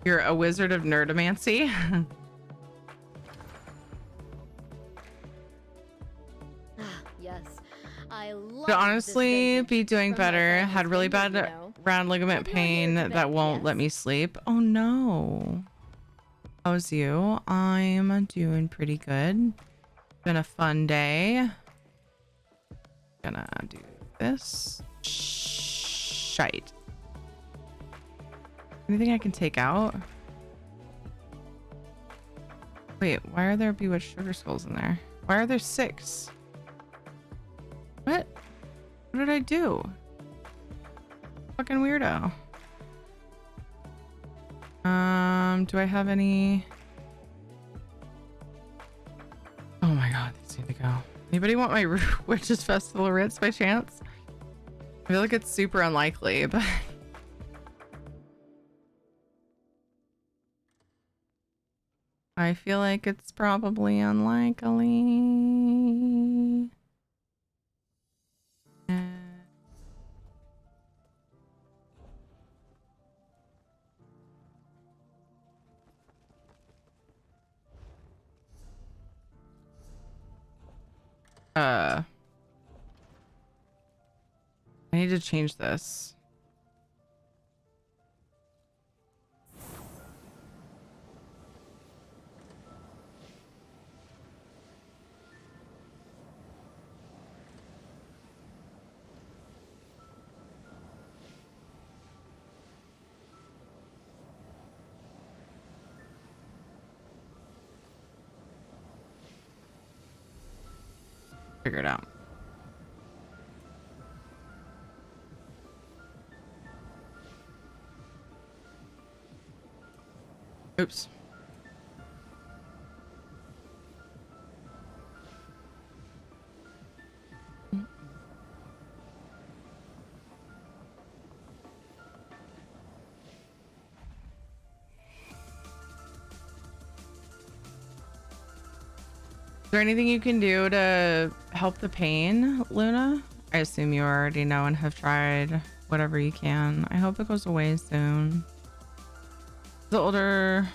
You're a wizard of nerdomancy? Yes. I love Could honestly be doing better. Had really bad round ligament pain that won't let me sleep. Oh no. How's you? I'm doing pretty good. Been a fun day. Gonna do this. shite. Anything I can take out? Wait, why are there bewitched sugar skulls in there? Why are there 6? What? What did I do? Fucking weirdo. Do I have any? Oh my god, these need to go. Anybody want my Witches Festival Ritz by chance? I feel like it's super unlikely, but I feel like it's probably unlikely. I need to change this. Figure it out. Oops. Is there anything you can do to help the pain, Luna? I assume you already know and have tried whatever you can. I hope it goes away soon. The older...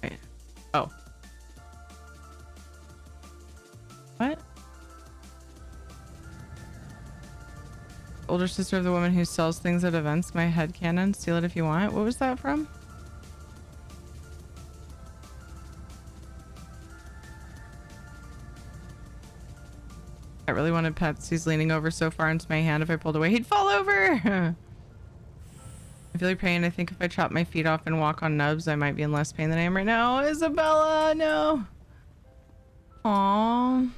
Wait. Oh. What? Older sister of the woman who sells things at events. My headcanon. Steal it if you want. What was that from? I really wanted pets. He's leaning over so far into my hand. If I pulled away, he'd fall over. I feel like pain. I think if I chop my feet off and walk on nubs, I might be in less pain than I am right now. Isabella, no. Aww.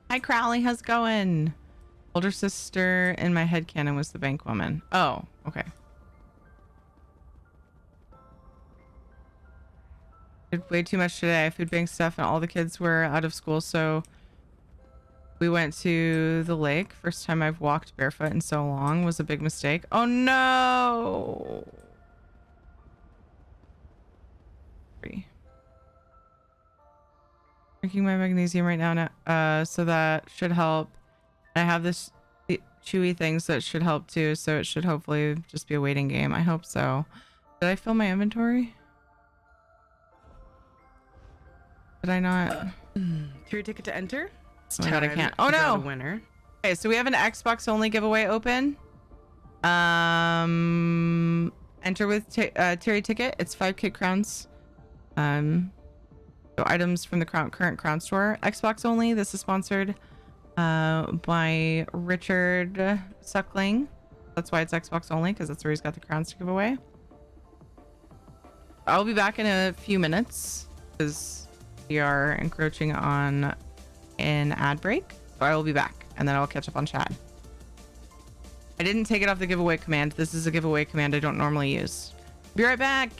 Hi, Crowley. How's it going? Older sister in my headcanon was the bank woman. Oh, okay. Did way too much today. Food bank stuff and all the kids were out of school, so we went to the lake. First time I've walked barefoot in so long. Was a big mistake. Oh no. Drinking my magnesium right now, so that should help. I have this chewy things that should help too, so it should hopefully just be a waiting game. I hope so. Did I fill my inventory? Did I not? Through ticket to enter. Oh my god, I can't. Oh no! Winner. Okay, so we have an Xbox only giveaway open. Enter with Terry ticket. It's 5 kit crowns. So items from the current crown store. Xbox only. This is sponsored by Richard Suckling. That's why it's Xbox only, because that's where he's got the crowns to give away. I'll be back in a few minutes because we are encroaching on an ad break. So I will be back and then I'll catch up on chat. I didn't take it off the giveaway command. This is a giveaway command I don't normally use. Be right back.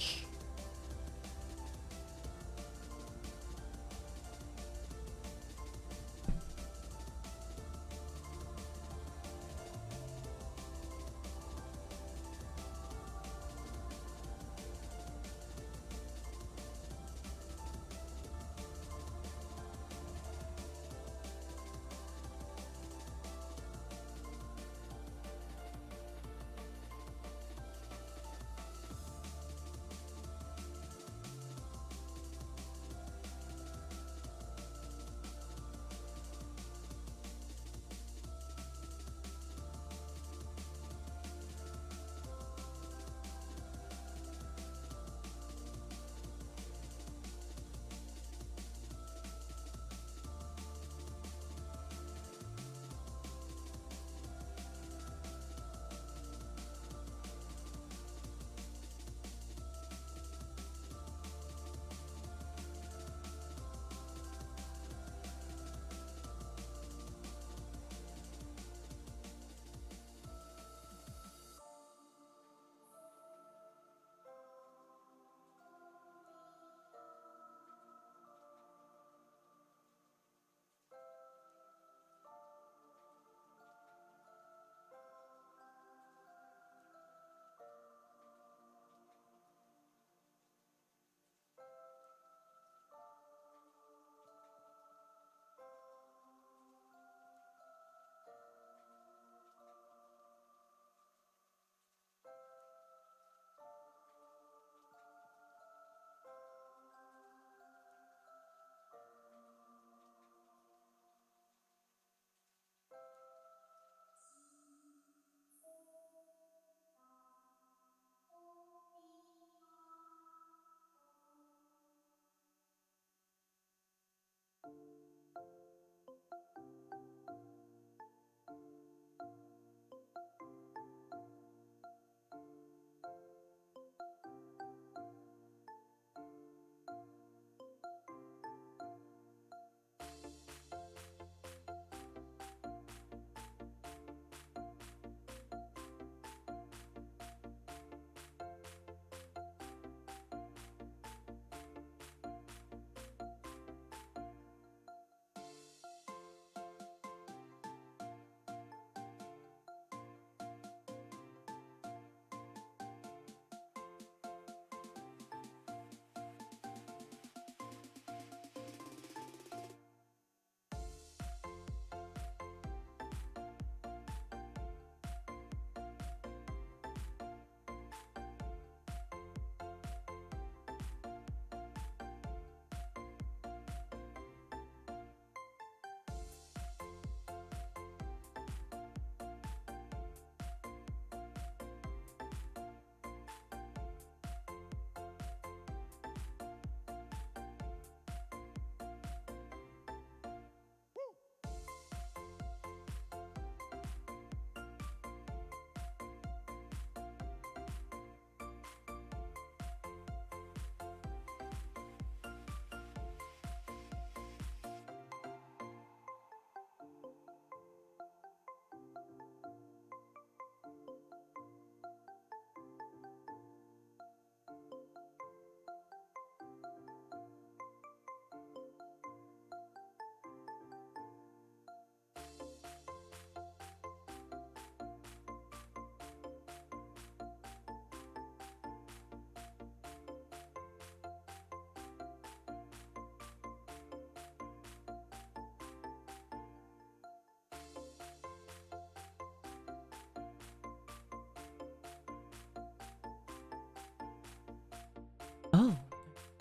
Oh,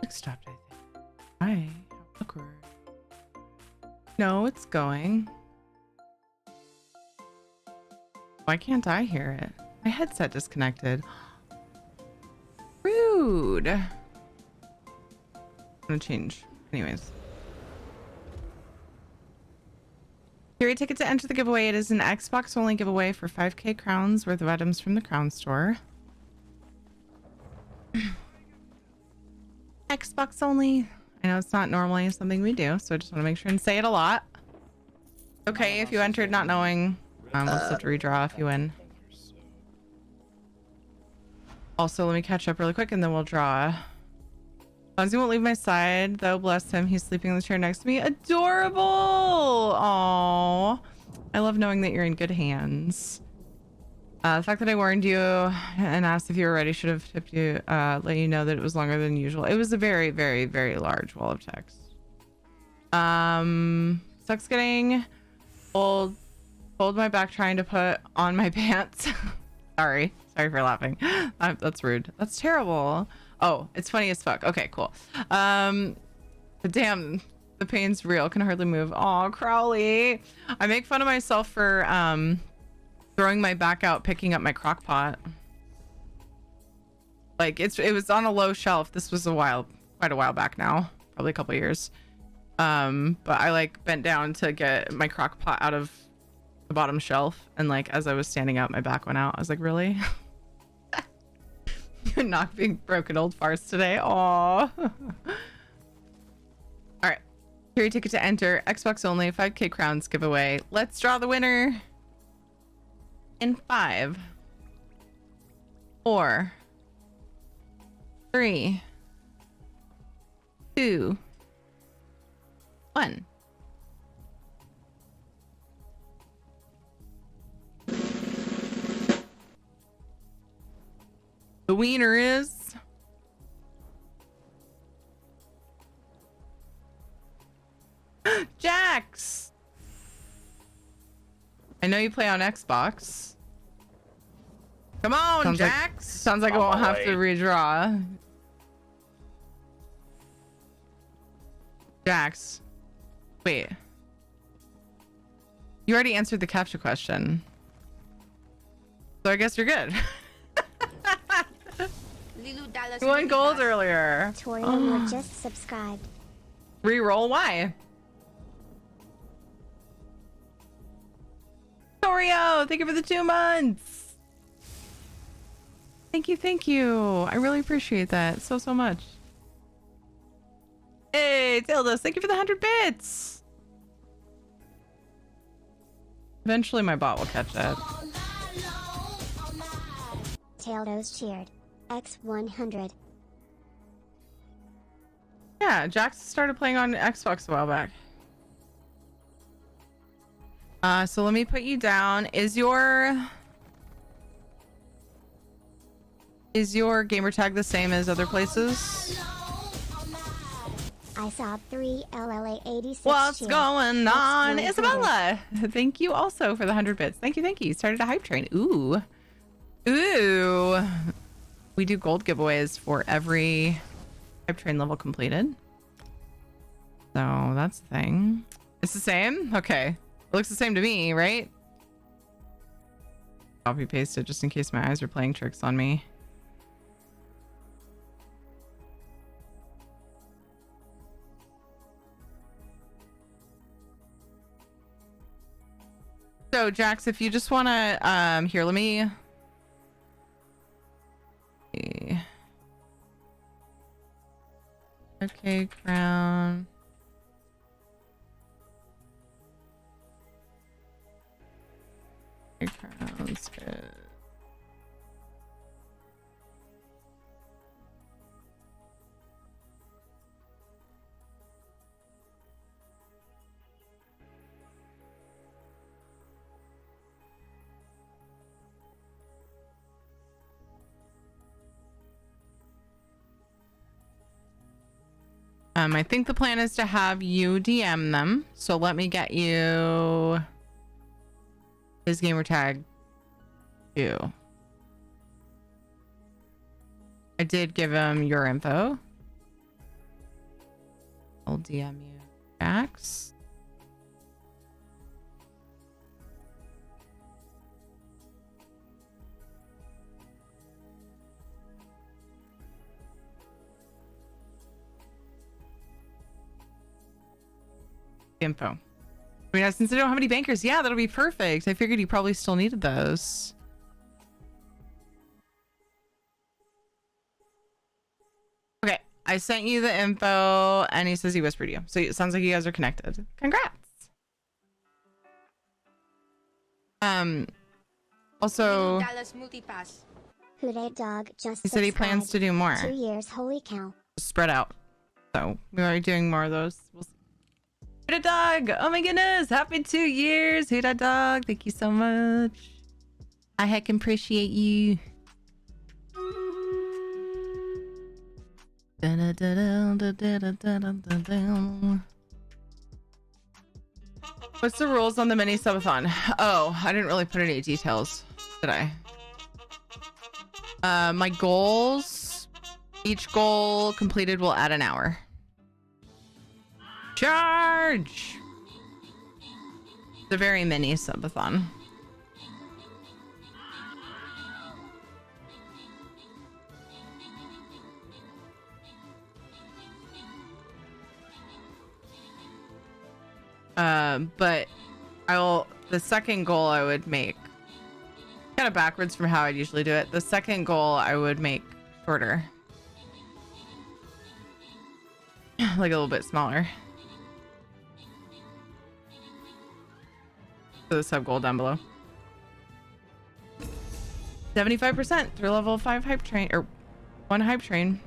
it stopped, I think. Hi, how awkward. No, it's going. Why can't I hear it? My headset disconnected. Rude. I'm gonna change. Anyways. Here, a ticket to enter the giveaway. It is an Xbox only giveaway for 5k crowns worth of items from the crown store. Xbox only. I know it's not normally something we do, so I just want to make sure and say it a lot. Okay, if you entered not knowing, we'll just have to redraw if you win. Also, let me catch up really quick and then we'll draw. Fonzie won't leave my side, though. Bless him. He's sleeping in the chair next to me. Adorable! Aww. I love knowing that you're in good hands. The fact that I warned you and asked if you were ready should have tipped you, let you know that it was longer than usual. It was a very, very, very large wall of text. Sucks getting old. Hold my back trying to put on my pants. Sorry for laughing. That's rude. That's terrible. Oh, it's funny as fuck. Okay, cool. But damn, the pain's real. Can hardly move. Aw, Crowley. I make fun of myself for throwing my back out, picking up my crock pot. Like it was on a low shelf. This was quite a while back now, probably a couple years. But I like bent down to get my crock pot out of the bottom shelf, and like as I was standing up, my back went out. I was like, really? You're not being broken old farce today. Aw. All right. Here, your ticket to enter. Xbox only. 5k crowns giveaway. Let's draw the winner. In 5, 4, 3, 2, 1. The wiener is Jax. I know you play on Xbox. Come on, Jax. Sounds like I won't have to redraw. Jax. Wait. You already answered the captcha question. So I guess you're good. You won gold earlier. Torium just subscribed. Reroll, why? Torio, thank you for the 2 months. Thank you. I really appreciate that so much. Hey, Tildos, thank you for the 100 bits. Eventually my bot will catch that. Tildos cheered. X100. Yeah, Jax started playing on Xbox a while back. So let me put you down. Is your gamer tag the same as other places? I saw 3 LLA86. What's cheer. going on? X100. Isabella! Thank you also for the 100 bits. Thank you. Started a hype train. Ooh. We do gold giveaways for every hype train level completed. So that's the thing. It's the same? Okay. It looks the same to me, right? Copy paste it just in case my eyes are playing tricks on me. So Jax, if you just want to, here, let me. Okay, crown. Okay, crown's good. I think the plan is to have you DM them. So let me get you his gamer tag too. I did give him your info. I'll DM you, Jax. Info. I mean, since I don't have any bankers, yeah, that'll be perfect. I figured you probably still needed those. Okay, I sent you the info, and he says he whispered you. So it sounds like you guys are connected. Congrats. Also, Who that dog just he said he plans to do more. 2 years, holy cow. Spread out. So we are doing more of those. We'll see. Who that dog? Oh my goodness! Happy 2 years, Who that dog? Thank you so much. I heck appreciate you. What's the rules on the mini subathon? Oh, I didn't really put any details, did I? My goals. Each goal completed will add an hour. Charge! It's a very mini subathon. But the second goal I would make kind of backwards from how I'd usually do it. The second goal I would make shorter. Like a little bit smaller. So the sub goal down below. 75% through level 5 hype train, or 1 hype train.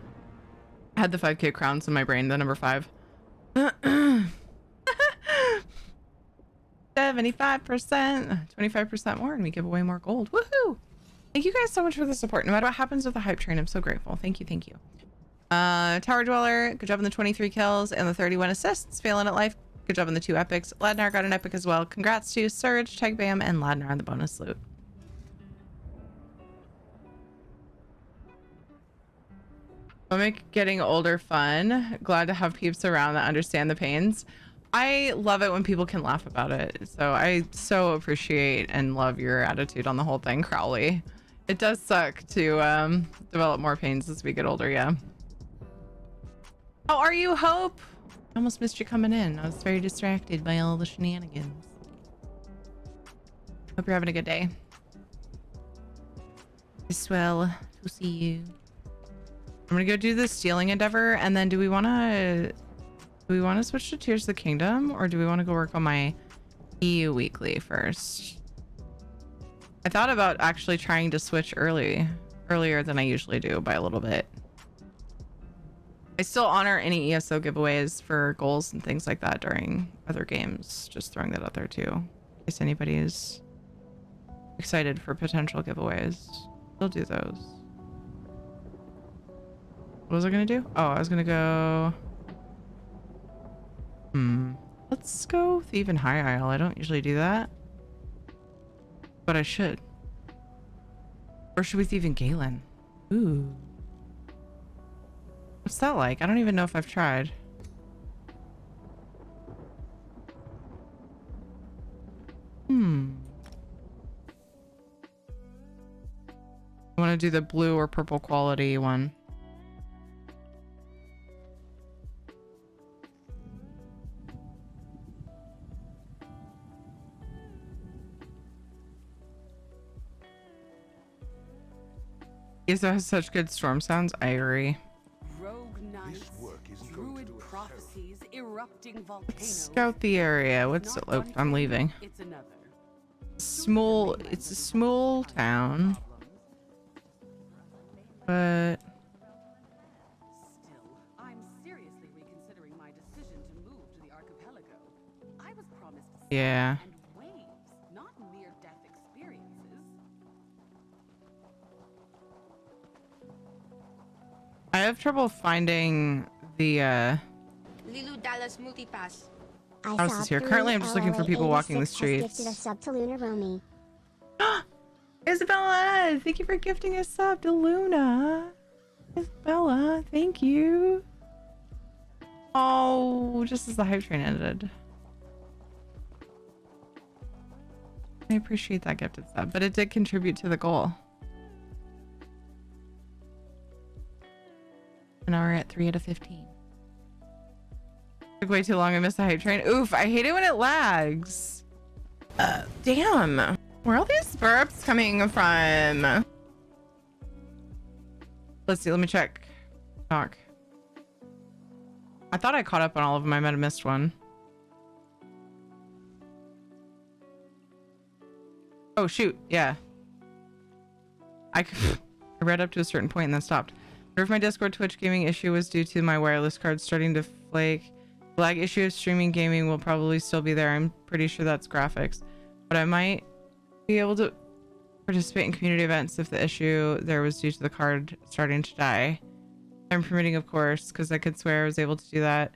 I had the 5k crowns in my brain, the number 5. 75%, 25% more, and we give away more gold. Woohoo! Thank you guys so much for the support. No matter what happens with the hype train, I'm so grateful. Thank you, thank you. Tower Dweller, good job on the 23 kills and the 31 assists. Failing at life, good job on the 2 epics. Ladnar got an epic as well. Congrats to Surge, Tag Bam, and Ladnar on the bonus loot. I'll make getting older fun. Glad to have peeps around that understand the pains. I love it when people can laugh about it. So I so appreciate and love your attitude on the whole thing, Crowley. It does suck to develop more pains as we get older, yeah. How are you, Hope? I almost missed you coming in. I was very distracted by all the shenanigans. Hope you're having a good day. It's well to see you. I'm gonna go do the stealing endeavor, and then do we want to switch to Tears of the Kingdom, or do we want to go work on my EU weekly first? I thought about actually trying to switch earlier than I usually do by a little bit. I still honor any ESO giveaways for goals and things like that during other games. Just throwing that out there too, in case anybody is excited for potential giveaways. We'll do those. What was I gonna do? Oh, I was gonna go... Let's go Thief and High Isle. I don't usually do that, but I should. Or should we Thief in Galen? Ooh. What's that like? I don't even know if I've tried. I want to do the blue or purple quality one. ESO has such good storm sounds. I agree. Rogue knights, druid prophecies, erupting volcanoes. Let's scout the area. What's it? Oh, I'm leaving. It's another. It's a small town. But Still, I'm seriously reconsidering my decision to move to the archipelago. I was promised yeah. and waves, not near-death experiences. I have trouble finding the Lilu Dallas Multipass. houses here. Currently, I'm just looking for people walking the streets. Gifted a sub to Luna Romy. Isabella, thank you for gifting a sub to Luna. Bella, thank you. Oh, just as the hype train ended. I appreciate that gifted sub, but it did contribute to the goal. And now we're at 3 out of 15. Took way too long. I missed the hype train. Oof, I hate it when it lags. Damn. Where are all these burps coming from? Let's see. Let me check. Talk. I thought I caught up on all of them. I might have missed one. Oh, shoot. Yeah. I read up to a certain point and then stopped. Or if my Discord Twitch gaming issue was due to my wireless card starting to flake. The lag issue of streaming gaming will probably still be there. I'm pretty sure that's graphics. But I might be able to participate in community events if the issue there was due to the card starting to die. I'm permitting, of course, because I could swear I was able to do that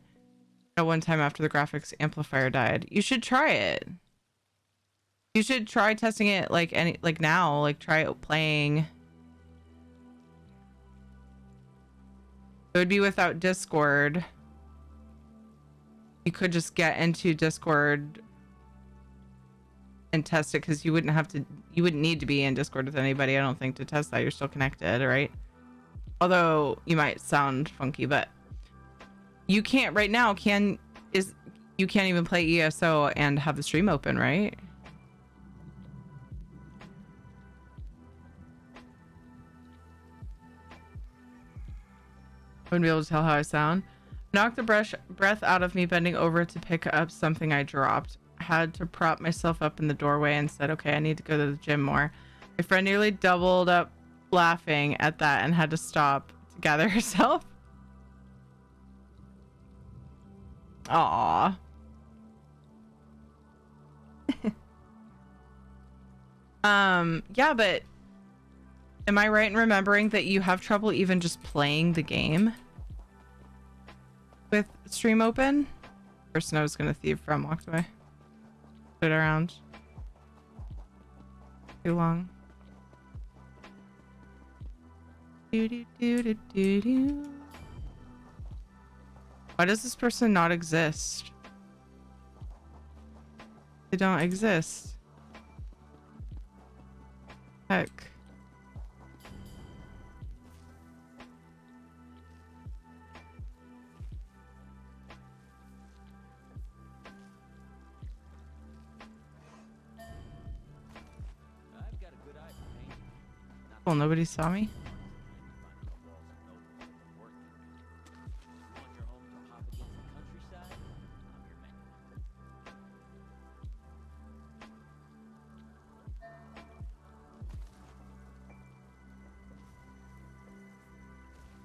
at one time after the graphics amplifier died. You should try it. You should try testing it like now. Like try it playing. It would be without Discord. You could just get into Discord and test it because you wouldn't need to be in Discord with anybody, I don't think, to test that. You're still connected, right? Although you might sound funky, but you can't right now, you can't even play ESO and have the stream open, right? Wouldn't be able to tell how I sound. Knocked the breath out of me bending over to pick up something I dropped. Had to prop myself up in the doorway and said, okay, I need to go to the gym more. My friend nearly doubled up laughing at that and had to stop to gather herself. Aww. Yeah, but am I right in remembering that you have trouble even just playing the game with stream open? Person I was gonna thieve from walked away. Stood around too long. Why does this person not exist? They don't exist. Heck. Well, nobody saw me.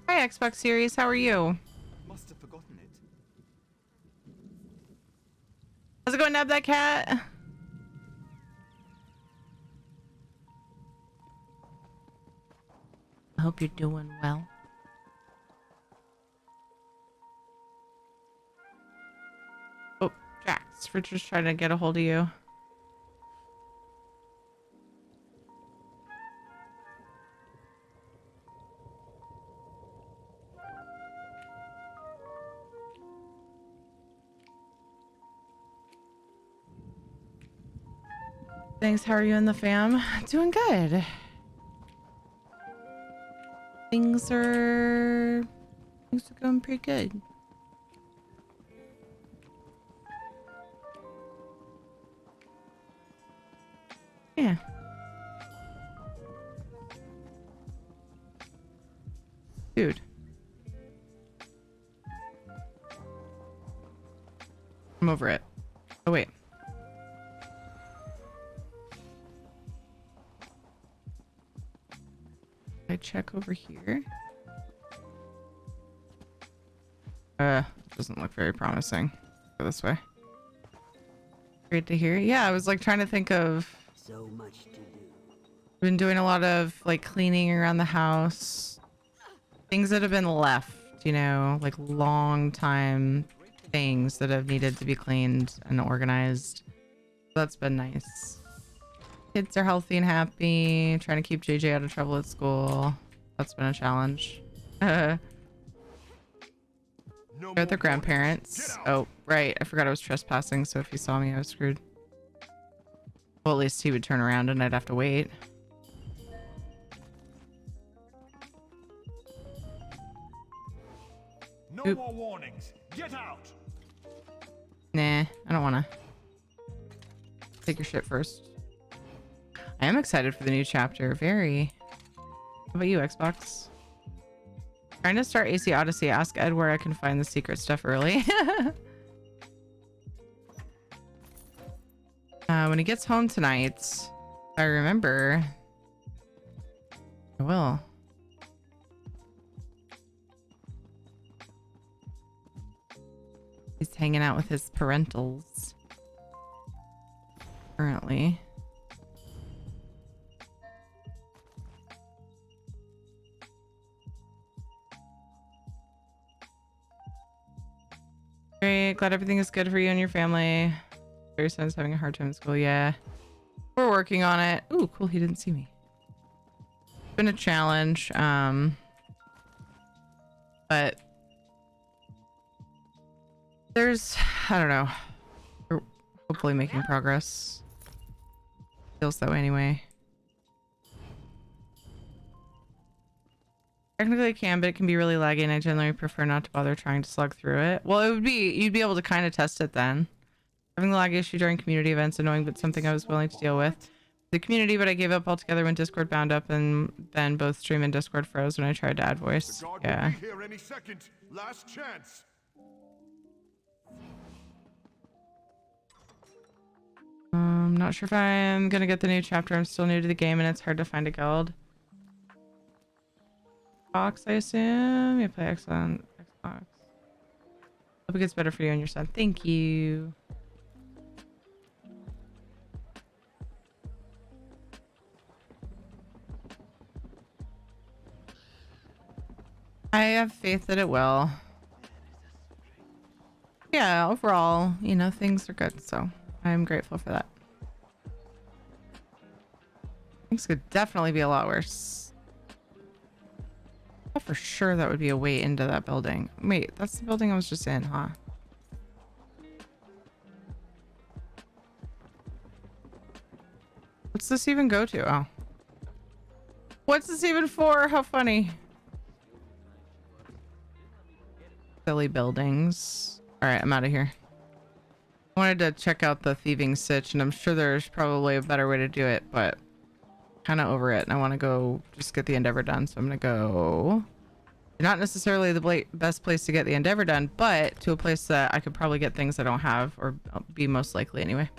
Hi, Xbox Series. How are you? Must have forgotten it. How's it going, Nab that cat? I hope you're doing well. Oh, Jax, Richard's trying to get a hold of you. Thanks. How are you and the fam? Doing good. Things are going pretty good. Yeah. Dude. I'm over it. Oh, wait. I check over here. Doesn't look very promising. Go this way. Great to hear. Yeah, I was like trying to think of. So much to do. Been doing a lot of like cleaning around the house. Things that have been left, you know, like long time things that have needed to be cleaned and organized. That's been nice. Kids are healthy and happy. Trying to keep JJ out of trouble at school. That's been a challenge. They're No their more grandparents. warnings. Get out. Oh, right. I forgot I was trespassing, so if he saw me, I was screwed. Well, at least he would turn around and I'd have to wait. No Oop. more warnings. Get out. Nah, I don't want to. Take your shit first. I am excited for the new chapter. Very. How about you, Xbox? Trying to start AC Odyssey. Ask Ed where I can find the secret stuff early. When he gets home tonight, if I remember, I will. He's hanging out with his parentals currently. Great. Glad everything is good for you and your family. Your son's having a hard time in school. Yeah. We're working on it. Ooh, cool. He didn't see me. It's been a challenge. But there's, I don't know. We're hopefully making progress. Feels that way anyway. Technically it can, but it can be really laggy, and I generally prefer not to bother trying to slug through it. Well, it would be, you'd be able to kind of test it then. Having the lag issue during community events annoying, but something I was willing to deal with. The community, but I gave up altogether when Discord bound up, and then both stream and Discord froze when I tried to add voice. The guard Yeah. will be here any second. Last chance. Not sure if I'm gonna get the new chapter. I'm still new to the game, and it's hard to find a guild. Xbox, I assume. You play X on Xbox. Hope it gets better for you and your son. Thank you. I have faith that it will. Yeah, overall, you know, things are good, so I'm grateful for that. Things could definitely be a lot worse. Oh, for sure that would be a way into that building. Wait, that's the building I was just in, huh? What's this even go to? Oh. What's this even for? How funny. Silly buildings. Alright, I'm out of here. I wanted to check out the thieving sitch, and I'm sure there's probably a better way to do it, but kind of over it, and I want to go just get the endeavor done, so I'm gonna go not necessarily the best place to get the endeavor done, but to a place that I could probably get things I don't have, or be most likely anyway.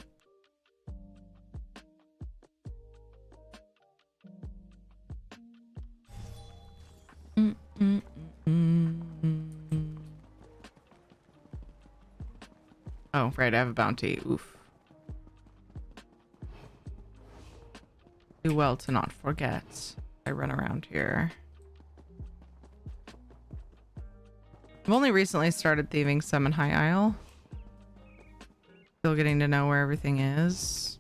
Oh, right, I have a bounty. Oof. Do well to not forget. I run around here. I've only recently started thieving some in High Isle. Still getting to know where everything is.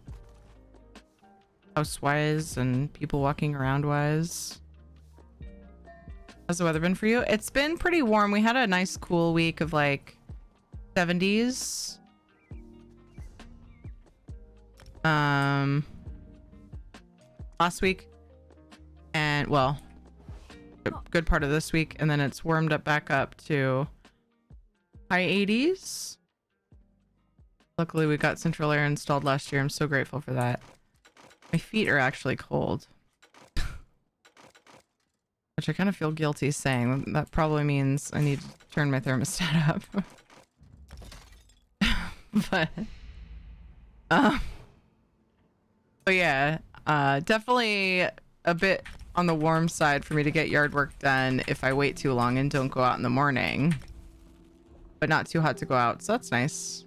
House-wise and people walking around-wise. How's the weather been for you? It's been pretty warm. We had a nice cool week of like 70s. Last week, and well, a good part of this week, and then it's warmed up back up to high 80s. Luckily we got central air installed last year. I'm so grateful for that. My feet are actually cold, which I kind of feel guilty saying. That probably means I need to turn my thermostat up. But yeah, definitely a bit on the warm side for me to get yard work done if I wait too long and don't go out in the morning, but not too hot to go out, so that's nice.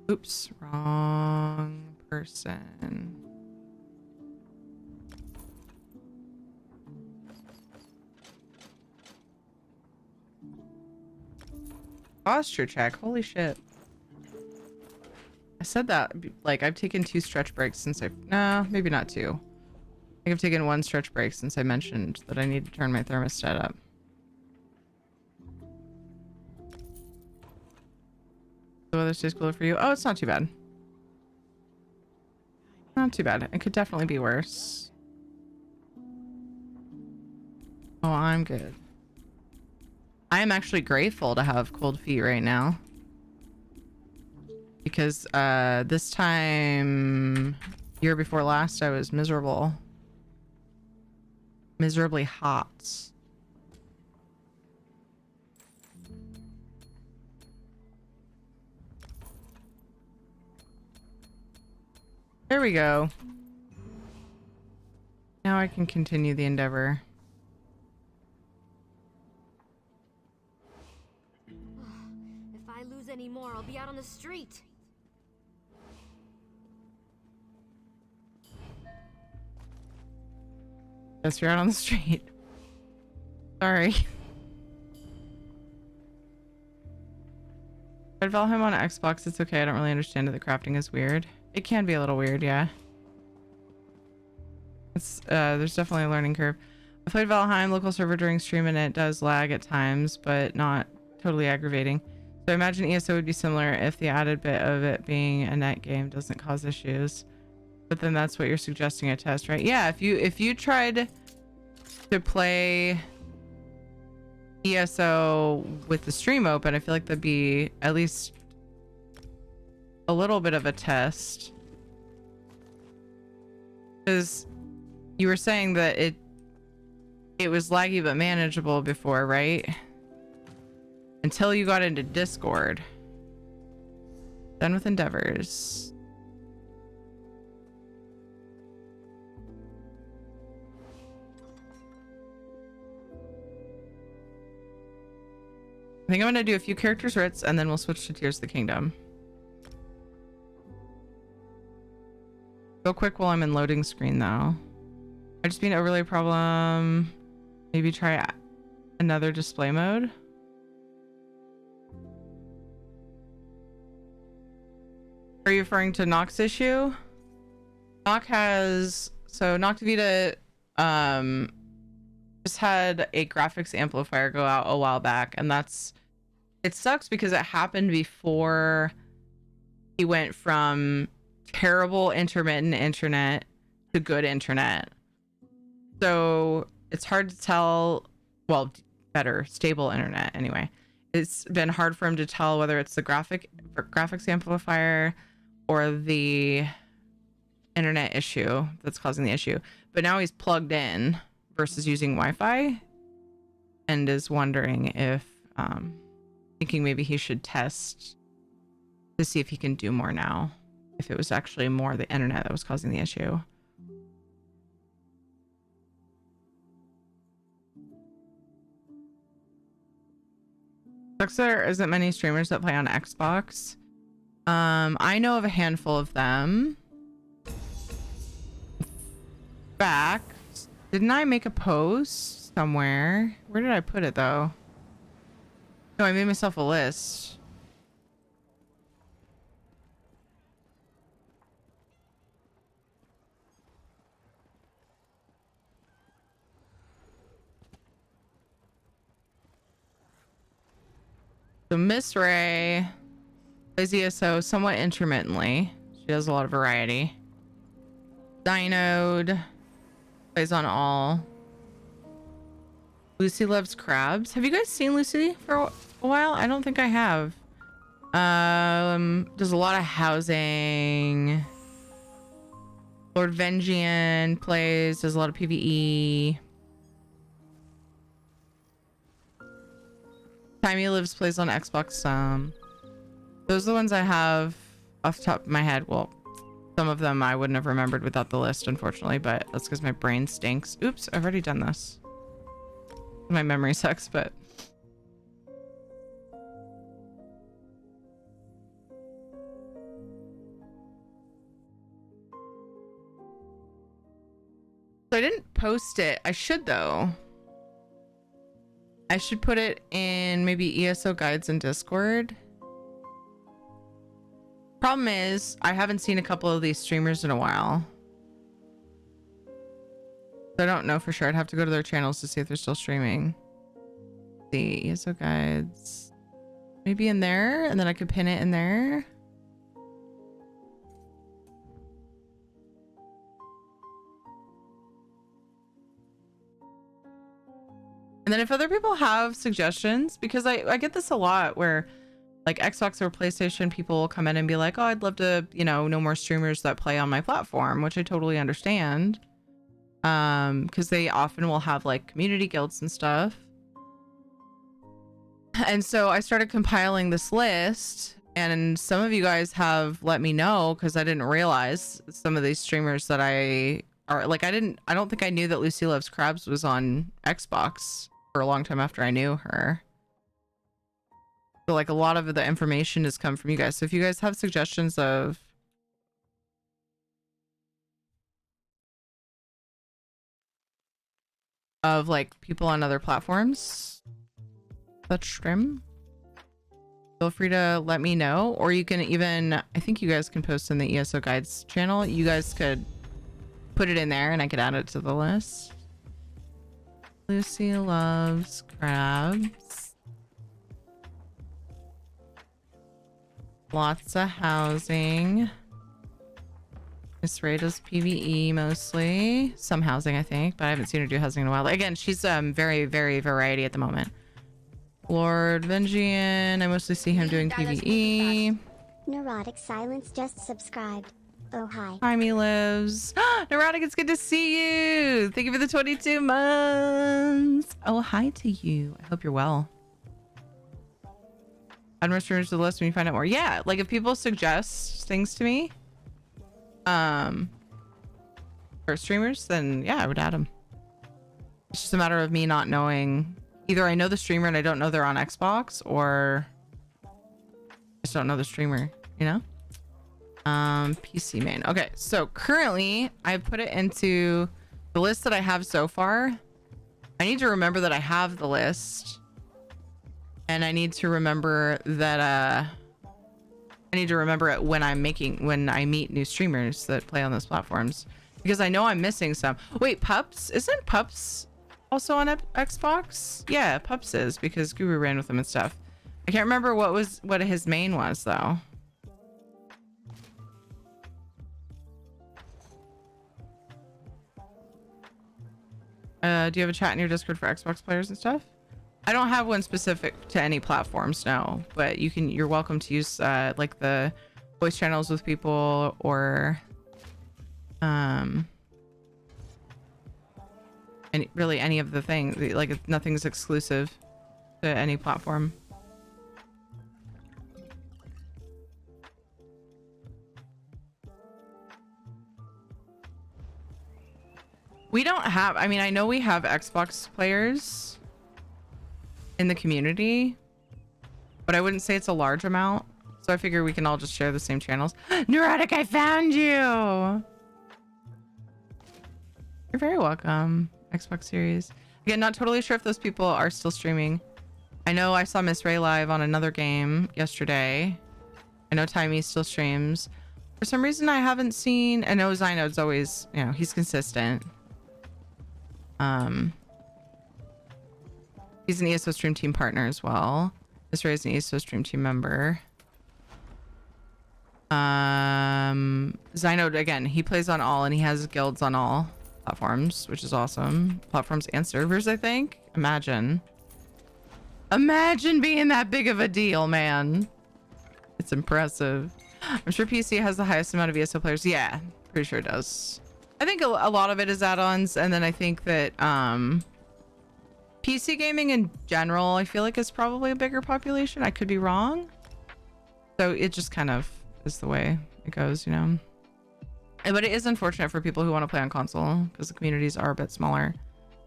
Oops, wrong person. Posture check. Holy shit. said that like I've taken 2 stretch breaks since no, maybe not 2. I think I've taken 1 stretch break since I mentioned that I need to turn my thermostat up. The weather stays cooler for you. Oh, it's not too bad. Not too bad. It could definitely be worse. Oh, I'm good. I am actually grateful to have cold feet right now. Because this time year before last I was miserable. Miserably hot. There we go. Now I can continue the endeavor. If I lose any more, I'll be out on the street. Guess you're out on the street. Sorry. I'd Valheim on Xbox. It's okay. I don't really understand it. The crafting is weird. It can be a little weird, yeah. It's there's definitely a learning curve. I played Valheim local server during stream and it does lag at times, but not totally aggravating. So I imagine ESO would be similar if the added bit of it being a net game doesn't cause issues. But then that's what you're suggesting a test, right? Yeah, if you tried to play ESO with the stream open, I feel like that'd be at least a little bit of a test. Because you were saying that it was laggy but manageable before, right? Until you got into Discord. Done with endeavors. I think I'm gonna do a few characters writs and then we'll switch to Tears of the Kingdom. Go quick while I'm in loading screen though. I just being an overlay problem. Maybe try another display mode. Are you referring to Nox issue? Nox has, so Noctavita just had a graphics amplifier go out a while back, and it sucks because it happened before he went from terrible intermittent internet to good internet. So it's hard to tell, well, better, stable internet anyway. It's been hard for him to tell whether it's the graphics amplifier or the internet issue that's causing the issue. But now he's plugged in versus using Wi-Fi and is wondering if thinking maybe he should test to see if he can do more now, if it was actually more the internet that was causing the issue. Sucks there isn't many streamers that play on Xbox. I know of a handful of them. Back. Didn't I make a post somewhere? Where did I put it though? No, I made myself a list. So Miss Ray plays ESO somewhat intermittently. She has a lot of variety. Dynode plays on all. Lucy loves crabs. Have you guys seen Lucy for a while? I don't think I have. Does a lot of housing. Lord Vengean plays, does a lot of PvE. Timey Lives plays on Xbox some. Those are the ones I have off the top of my head. Well, some of them I wouldn't have remembered without the list, unfortunately, but that's because my brain stinks. Oops, I've already done this. My memory sucks, but... So I didn't post it. I should, though. I should put it in maybe ESO guides in Discord. Problem is, I haven't seen a couple of these streamers in a while. So I don't know for sure. I'd have to go to their channels to see if they're still streaming. Let's see, ESO guides. Maybe in there, and then I could pin it in there. And then if other people have suggestions, because I get this a lot where like Xbox or PlayStation people will come in and be like, oh, I'd love to, you know more streamers that play on my platform, which I totally understand. Because they often will have like community guilds and stuff. And so I started compiling this list, and some of you guys have let me know, because I didn't realize some of these streamers that I don't think I knew that Lucy Loves Crabs was on Xbox for a long time after I knew her. So like a lot of the information has come from you guys. So if you guys have suggestions of like people on other platforms that stream, feel free to let me know. Or you can even, I think you guys can post in the ESO guides channel. You guys could put it in there and I could add it to the list. Lucy Loves Crabs. Lots of housing. Miss Ray does PvE mostly. Some housing, I think, but I haven't seen her do housing in a while. Again, she's very, very variety at the moment. Lord Vengian, I mostly see him doing PvE. Neurotic Silence just subscribed. Oh, hi. Hi, me lives. Neurotic, it's good to see you. Thank you for the 22 months. Oh, hi to you. I hope you're well. Add more streamers to the list when you find out more. Yeah, like if people suggest things to me, for streamers, then yeah, I would add them. It's just a matter of me not knowing. Either I know the streamer and I don't know they're on Xbox, or I just don't know the streamer, you know? PC main. Okay, so currently I put it into the list that I have so far. I need to remember that I have the list, and I need to remember that I need to remember it when I meet new streamers that play on those platforms, because I know I'm missing some. Wait, Pups? Isn't Pups also on Xbox? Yeah, Pups is, because Guru ran with him and stuff. I can't remember what his main was though. Do you have a chat in your Discord for Xbox players and stuff? I don't have one specific to any platforms, no, but you're welcome to use like the voice channels with people, or really any of the things. Like nothing's exclusive to any platform. We don't have, I mean, I know we have Xbox players in the community, but I wouldn't say it's a large amount. So I figure we can all just share the same channels. Neurotic, I found you. You're very welcome. Xbox Series. Again, not totally sure if those people are still streaming. I know I saw Miss Ray live on another game yesterday. I know Timey still streams. For some reason, I haven't seen. I know Zynode's always, you know, he's consistent. He's an ESO stream team partner as well. Miss Ray is an ESO stream team member. Zynode, again, he plays on all, and he has guilds on all platforms, which is awesome. Platforms and servers, I think. Imagine being that big of a deal, man. It's impressive. I'm sure PC has the highest amount of ESO players. Yeah, pretty sure it does. I think a lot of it is add-ons, and then I think that PC gaming in general, I feel like is probably a bigger population. I could be wrong. So it just kind of is the way it goes, you know. But it is unfortunate for people who want to play on console, because the communities are a bit smaller.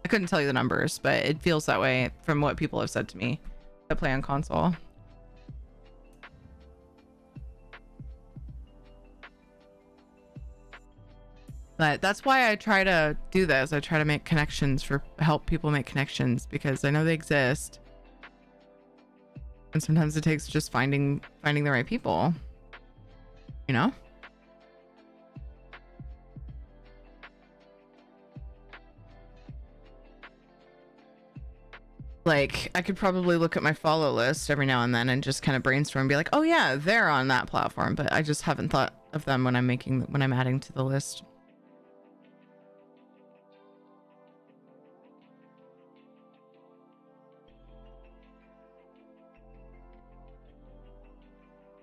I couldn't tell you the numbers, but it feels that way from what people have said to me that play on console. But that's why I try to do this. I try to make connections, help people make connections, because I know they exist. And sometimes it takes just finding the right people. You know? Like, I could probably look at my follow list every now and then and just kind of brainstorm and be like, oh yeah, they're on that platform, but I just haven't thought of them when I'm adding to the list.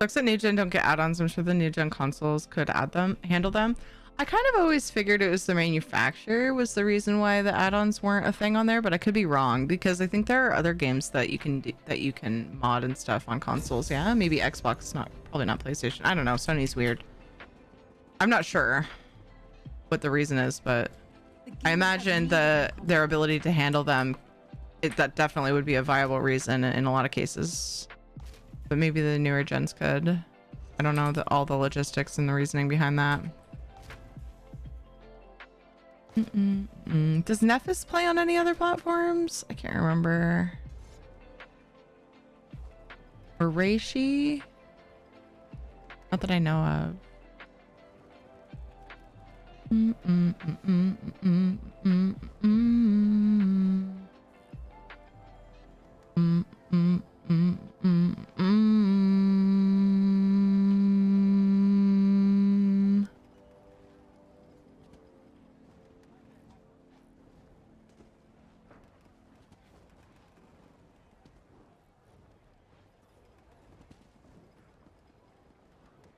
Sucks that new gen don't get add-ons. I'm sure the new gen consoles could handle them. I kind of always figured it was the manufacturer was the reason why the add-ons weren't a thing on there, but I could be wrong because I think there are other games that you can mod and stuff on consoles. Yeah, maybe Xbox, probably not PlayStation. I don't know. Sony's weird. I'm not sure what the reason is, but I imagine their ability to handle them, that definitely would be a viable reason in a lot of cases. But maybe the newer gens could. I don't know all the logistics and the reasoning behind that. Does Nephis play on any other platforms? I can't remember. Or Reishi? Not that I know of.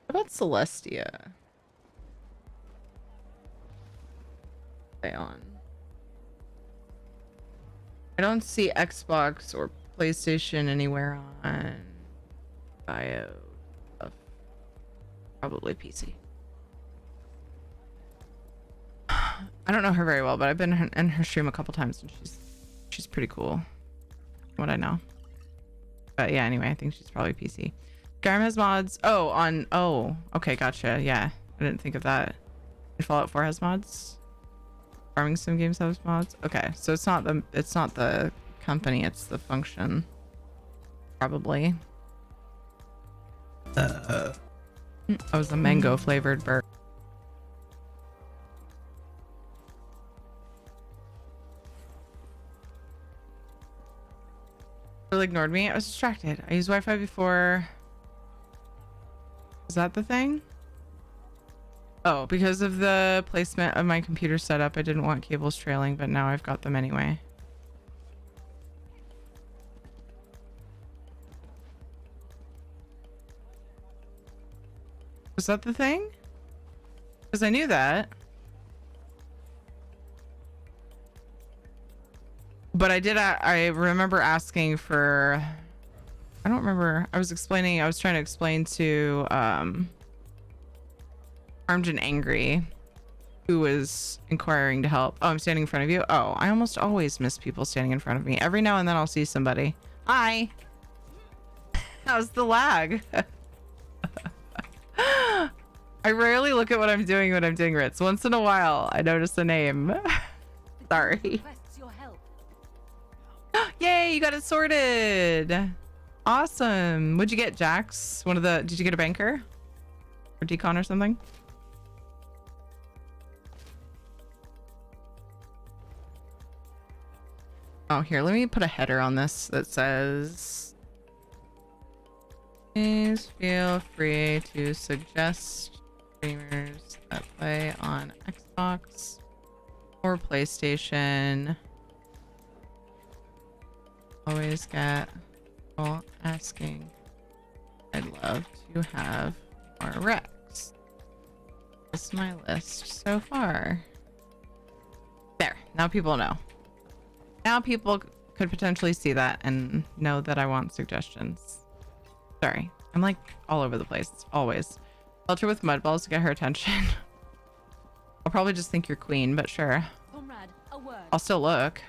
What about Celestia? Stay on. I don't see Xbox or PlayStation anywhere on bio. Probably PC. I don't know her very well, but I've been in her stream a couple times and she's pretty cool. What I know. But yeah, anyway, I think she's probably PC. Skyrim has mods. Oh, okay, gotcha. Yeah, I didn't think of that. And Fallout 4 has mods. Farming sim games have mods. Okay, so it's not the company, it's the function. Probably. That was a mango flavored burger. Really ignored me. I was distracted. I used Wi-Fi before. Is that the thing? Oh, because of the placement of my computer setup, I didn't want cables trailing, but now I've got them anyway. Was that the thing? Because I knew that. But I remember asking for, I don't remember. I was trying to explain to Armed and Angry, who was inquiring to help. Oh, I'm standing in front of you. Oh, I almost always miss people standing in front of me. Every now and then I'll see somebody. Hi. How's the lag? I rarely look at what I'm doing when I'm doing Ritz. Once in a while, I notice a name. Sorry. Yay, you got it sorted. Awesome. What'd you get, Jax? Did you get a banker? Or decon or something? Oh, here, let me put a header on this that says, please feel free to suggest streamers that play on Xbox or PlayStation. Always get people asking. I'd love to have more Rex. This is my list so far. There. Now people know. Now people could potentially see that and know that I want suggestions. Sorry. I'm like all over the place. Always. Filter with mud balls to get her attention. I'll probably just think you're queen, but sure. Comrade, a word. I'll still look.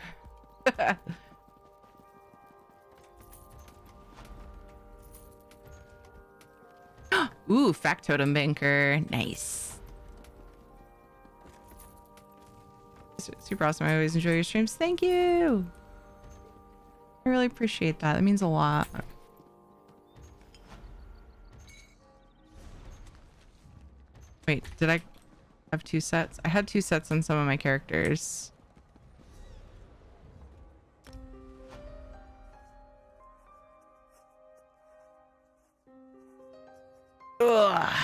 Ooh, factotum banker. Nice. Super awesome. I always enjoy your streams. Thank you. I really appreciate that. That means a lot. Wait, did I have 2 sets? I had 2 sets on some of my characters. Ugh.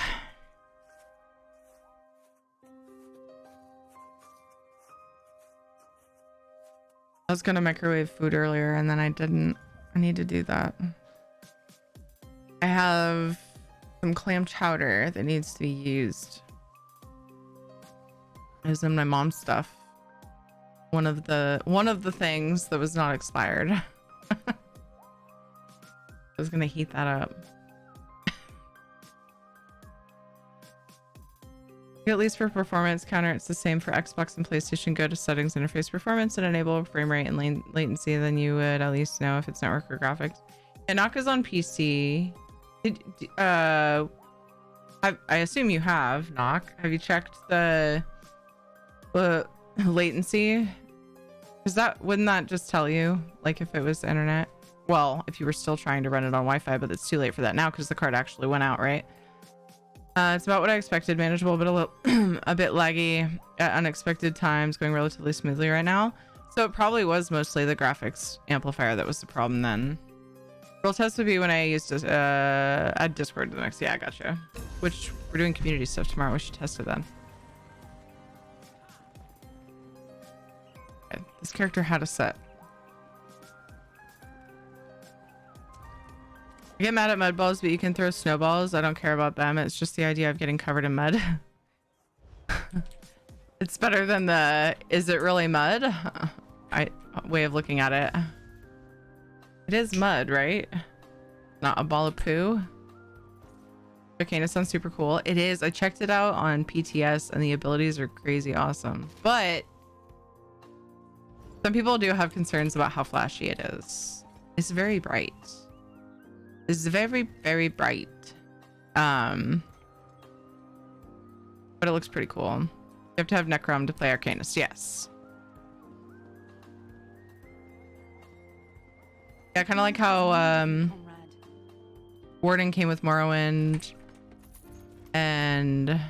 I was gonna microwave food earlier and then I didn't. I need to do that. I have some clam chowder that needs to be used. It was in my mom's stuff. One of the things that was not expired. I was gonna heat that up. At least for performance counter, it's the same for Xbox and PlayStation. Go to settings, interface performance, and enable frame rate and latency. Then you would at least know if it's network or graphics. And Naka's on PC. I assume you have, Knock. Have you checked the latency? Wouldn't that just tell you, like, if it was the internet? Well, if you were still trying to run it on Wi-Fi, but it's too late for that now because the card actually went out, right? It's about what I expected. Manageable, but a bit laggy at unexpected times. Going relatively smoothly right now. So it probably was mostly the graphics amplifier that was the problem then. Real test would be when I used to add Discord to the next. Yeah, I gotcha. Which we're doing community stuff tomorrow. We should test it then. Okay, this character had a set. I get mad at mud balls, but you can throw snowballs. I don't care about them. It's just the idea of getting covered in mud. It's better than the is it really mud way of looking at it. It is mud, right? Not a ball of poo. Okay, it sounds super cool. It is. I checked it out on PTS and the abilities are crazy awesome. But some people do have concerns about how flashy it is. It's very bright. It's very, very bright. But it looks pretty cool. You have to have Necrom to play Arcanist, yes. Yeah, kind of like how Warden came with Morrowind and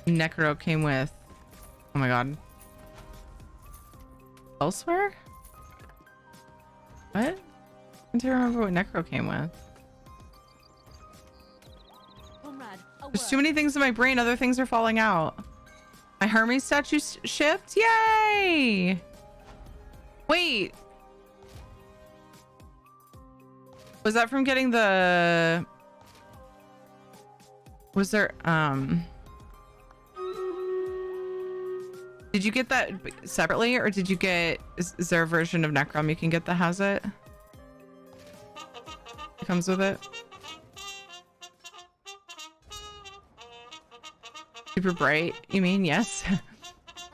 Necro came with, oh my god, Elsewhere? What? I can't remember what Necro came with. There's too many things in my brain. Other things are falling out. My Hermes statue shipped? Yay! Wait. Was that from getting the... Was there... Did you get that separately, or did you get... Is there a version of Necrom you can get that has it? It comes with it? Super bright, you mean? Yes.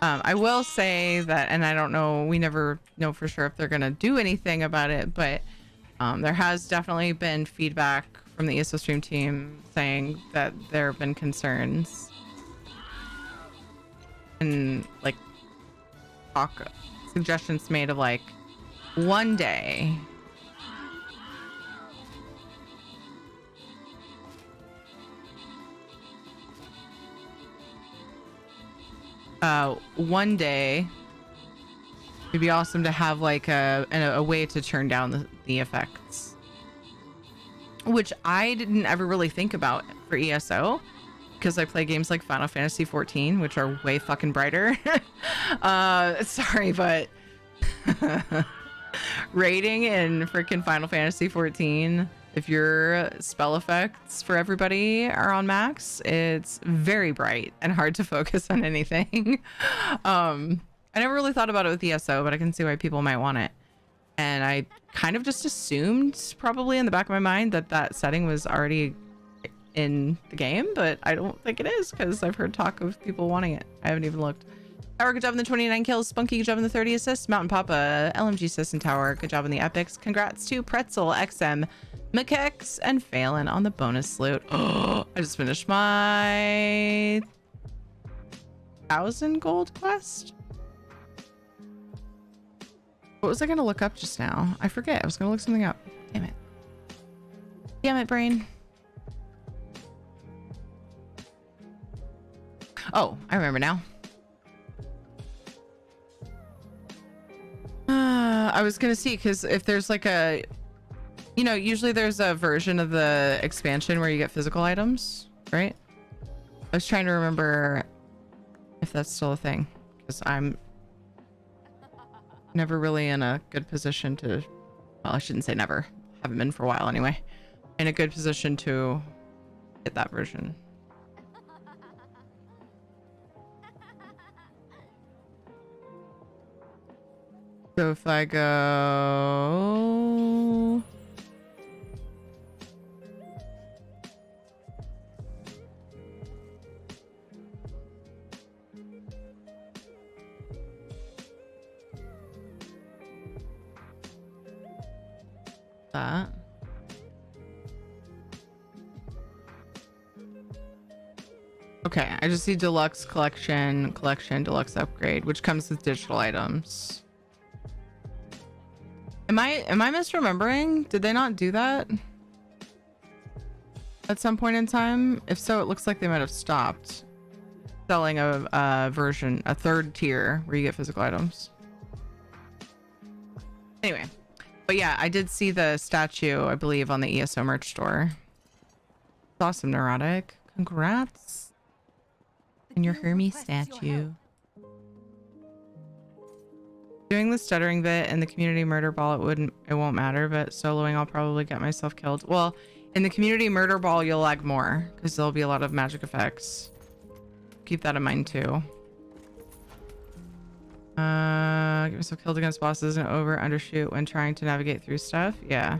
I will say that, and I don't know, we never know for sure if they're gonna do anything about it, but there has definitely been feedback from the ESO stream team saying that there have been concerns and like suggestions made of like one day it'd be awesome to have like a way to turn down the effects, which I didn't ever really think about for ESO because I play games like Final Fantasy 14, which are way fucking brighter. Sorry, but rating in freaking Final Fantasy 14, if your spell effects for everybody are on max, it's very bright and hard to focus on anything. I never really thought about it with ESO, but I can see why people might want it. And I kind of just assumed probably in the back of my mind that that setting was already in the game, but I don't think it is because I've heard talk of people wanting it. I haven't even looked. Tower, good job in the 29 kills. Spunky, good job in the 30 assists. Mountain Papa, LMG assist and Tower, good job in the epics. Congrats to Pretzel, XM, McKex, and Phelan on the bonus loot. Oh, I just finished my 1,000 gold quest. What was I gonna look up just now? I forget. I was gonna look something up. Damn it. Damn it, brain. Oh, I remember now. I was gonna see, because if there's like a, you know, usually there's a version of the expansion where you get physical items, right? I was trying to remember if that's still a thing, because I'm never really in a good position to, well, I shouldn't say never, haven't been for a while anyway, in a good position to get that version. So if I go... that. Okay, I just see deluxe collection, deluxe upgrade, which comes with digital items. Am I misremembering? Did they not do that at some point in time? If so, it looks like they might have stopped selling a version, a third tier where you get physical items. Anyway, but yeah, I did see the statue, I believe, on the ESO merch store. Awesome, Neurotic. Congrats on your Hermes statue. Doing the stuttering bit in the community murder ball, it won't matter, but soloing, I'll probably get myself killed. Well, in the community murder ball, you'll lag more because there'll be a lot of magic effects. Keep that in mind too. Get myself killed against bosses and undershoot when trying to navigate through stuff. Yeah.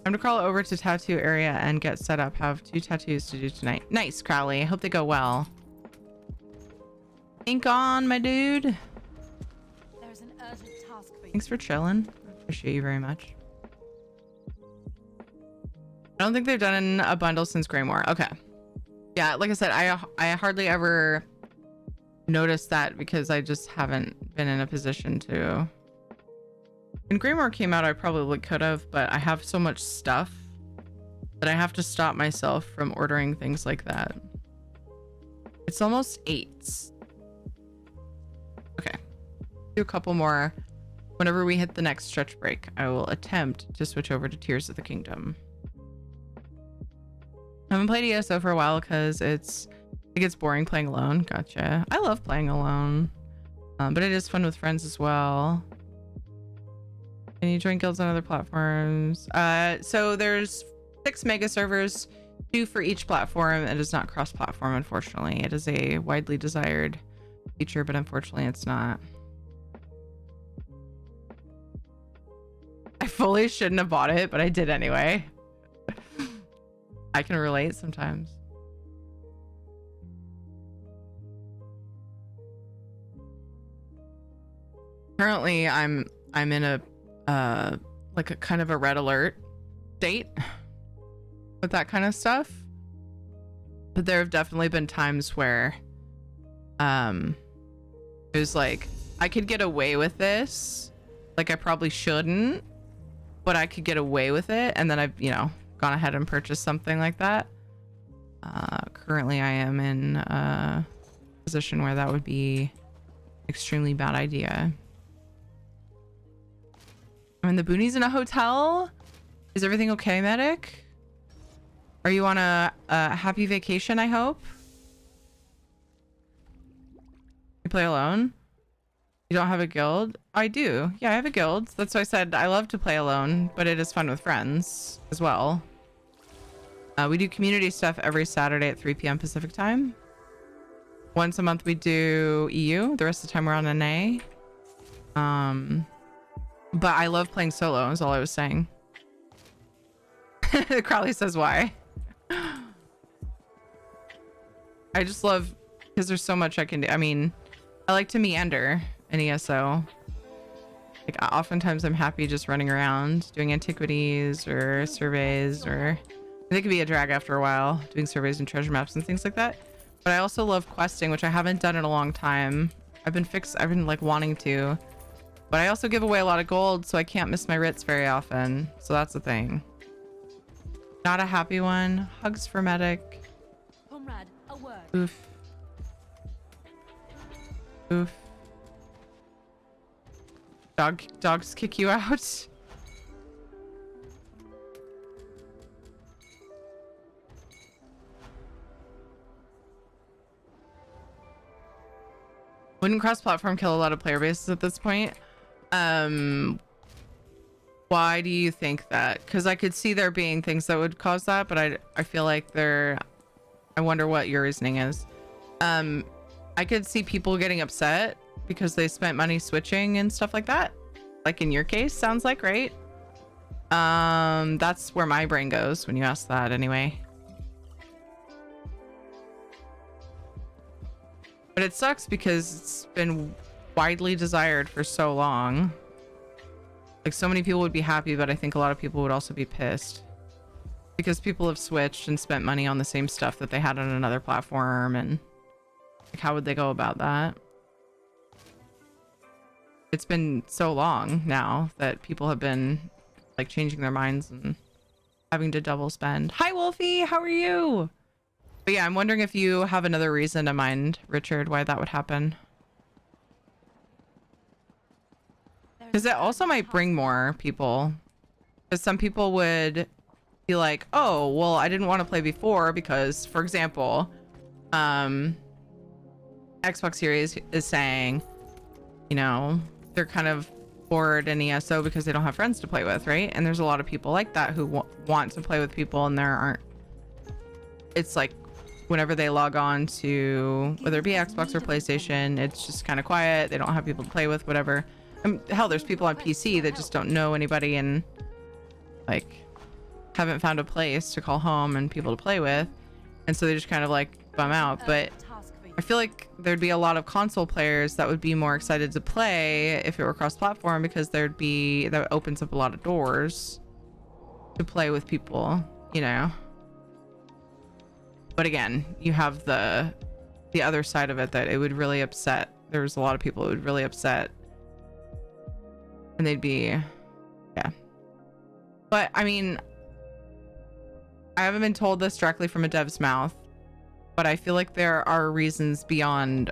Time to crawl over to tattoo area and get set up. Have 2 tattoos to do tonight. Nice, Crowley. Hope they go well. Ink on, my dude. Thanks for chilling. Appreciate you very much. I don't think they've done a bundle since Greymoor. Okay. Yeah, like I said, I hardly ever noticed that because I just haven't been in a position to. When Greymoor came out, I probably could have, but I have so much stuff that I have to stop myself from ordering things like that. It's almost 8. Okay. Do a couple more. Whenever we hit the next stretch break, I will attempt to switch over to Tears of the Kingdom. I haven't played ESO for a while because it gets boring playing alone. Gotcha. I love playing alone, but it is fun with friends as well. Can you join guilds on other platforms? So there's 6 mega servers, 2 for each platform. It is not cross-platform, unfortunately. It is a widely desired feature, but unfortunately it's not. I fully shouldn't have bought it, but I did anyway. I can relate sometimes. Currently, I'm in a like a kind of a red alert state with that kind of stuff. But there have definitely been times where it was like I could get away with this, like I probably shouldn't, but I could get away with it, and then I've, you know, gone ahead and purchased something like that. Currently I am in a position where that would be an extremely bad idea. I'm in the boonies in a hotel. Is everything okay, medic? Are you on a happy vacation, I hope? You play alone? You don't have a guild? I do. Yeah, I have a guild. That's why I said I love to play alone, but it is fun with friends as well. We do community stuff every Saturday at 3 p.m. Pacific time. Once a month we do EU. The rest of the time we're on NA. But I love playing solo is all I was saying. Crowley says why. I just love, because there's so much I can do. I mean, I like to meander in ESO. Like oftentimes I'm happy just running around doing antiquities or surveys, or they could be a drag after a while, doing surveys and treasure maps and things like that. But I also love questing, which I haven't done in a long time. I've been like wanting to, but I also give away a lot of gold, so I can't miss my writs very often. So that's the thing. Not a happy one. Hugs for medic. Comrade, a word. Oof. Oof. Dogs kick you out. Wouldn't cross-platform kill a lot of player bases at this point? Why do you think that? Because I could see there being things that would cause that, but I feel like I wonder what your reasoning is. I could see people getting upset because they spent money switching and stuff like that. Like in your case, sounds like, right? That's where my brain goes when you ask that anyway. But it sucks because it's been widely desired for so long. Like, so many people would be happy, but I think a lot of people would also be pissed because people have switched and spent money on the same stuff that they had on another platform, and like, how would they go about that? It's been so long now that people have been like changing their minds and having to double spend. Hi Wolfie, how are you? But yeah, I'm wondering if you have another reason to mind, Richard, why that would happen. Because it also might bring more people. Because some people would be like, oh, well, I didn't want to play before because, for example, Xbox Series is saying, you know, they're kind of bored in ESO because they don't have friends to play with, right? And there's a lot of people like that who want to play with people, and there aren't. It's like whenever they log on to whether it be Xbox or PlayStation, it's just kind of quiet. They don't have people to play with, whatever. Hell, there's people on PC that just don't know anybody and like haven't found a place to call home and people to play with, and so they just kind of like bum out. But I feel like there'd be a lot of console players that would be more excited to play if it were cross-platform, because that opens up a lot of doors to play with people, you know. But again, you have the other side of it that it would really upset. There's a lot of people who would really upset, and they'd be, yeah. But I mean, I haven't been told this directly from a dev's mouth, but I feel like there are reasons beyond.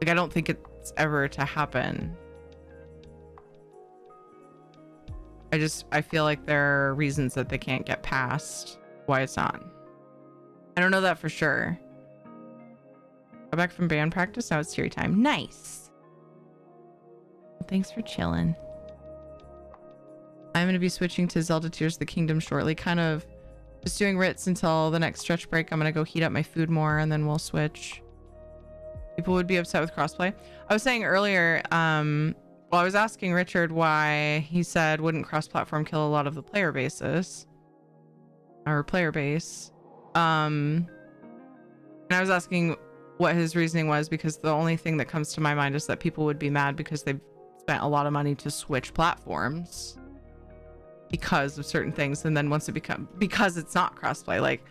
Like, I don't think it's ever to happen. I feel like there are reasons that they can't get past why it's not. I don't know that for sure. Got back from band practice, now it's theory time. Nice. Thanks for chilling. I'm going to be switching to Zelda Tears of the Kingdom shortly. Kind of just doing Ritz until the next stretch break. I'm going to go heat up my food more, and then we'll switch. People would be upset with crossplay. I was saying earlier, well, I was asking Richard why he said wouldn't cross-platform kill a lot of the player bases or player base. And I was asking what his reasoning was, because the only thing that comes to my mind is that people would be mad because they've spent a lot of money to switch platforms because of certain things, and then because it's not crossplay, like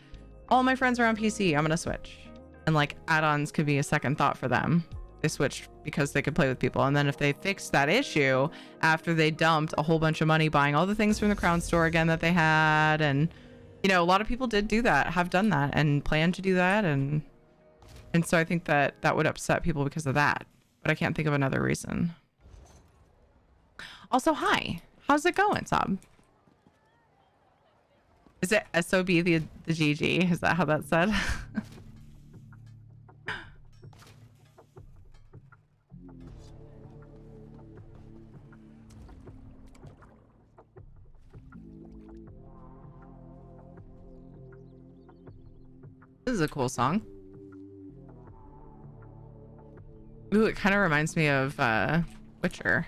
all my friends are on PC, I'm gonna switch, and like add-ons could be a second thought for them. They switched because they could play with people, and then if they fixed that issue after they dumped a whole bunch of money buying all the things from the Crown Store again that they had, and you know, a lot of people did do that, have done that, and plan to do that, and so I think that would upset people because of that, but I can't think of another reason. Also, hi, how's it going, Sob? Is it SOB the GG? Is that how that's said? This is a cool song. Ooh, it kind of reminds me of Witcher.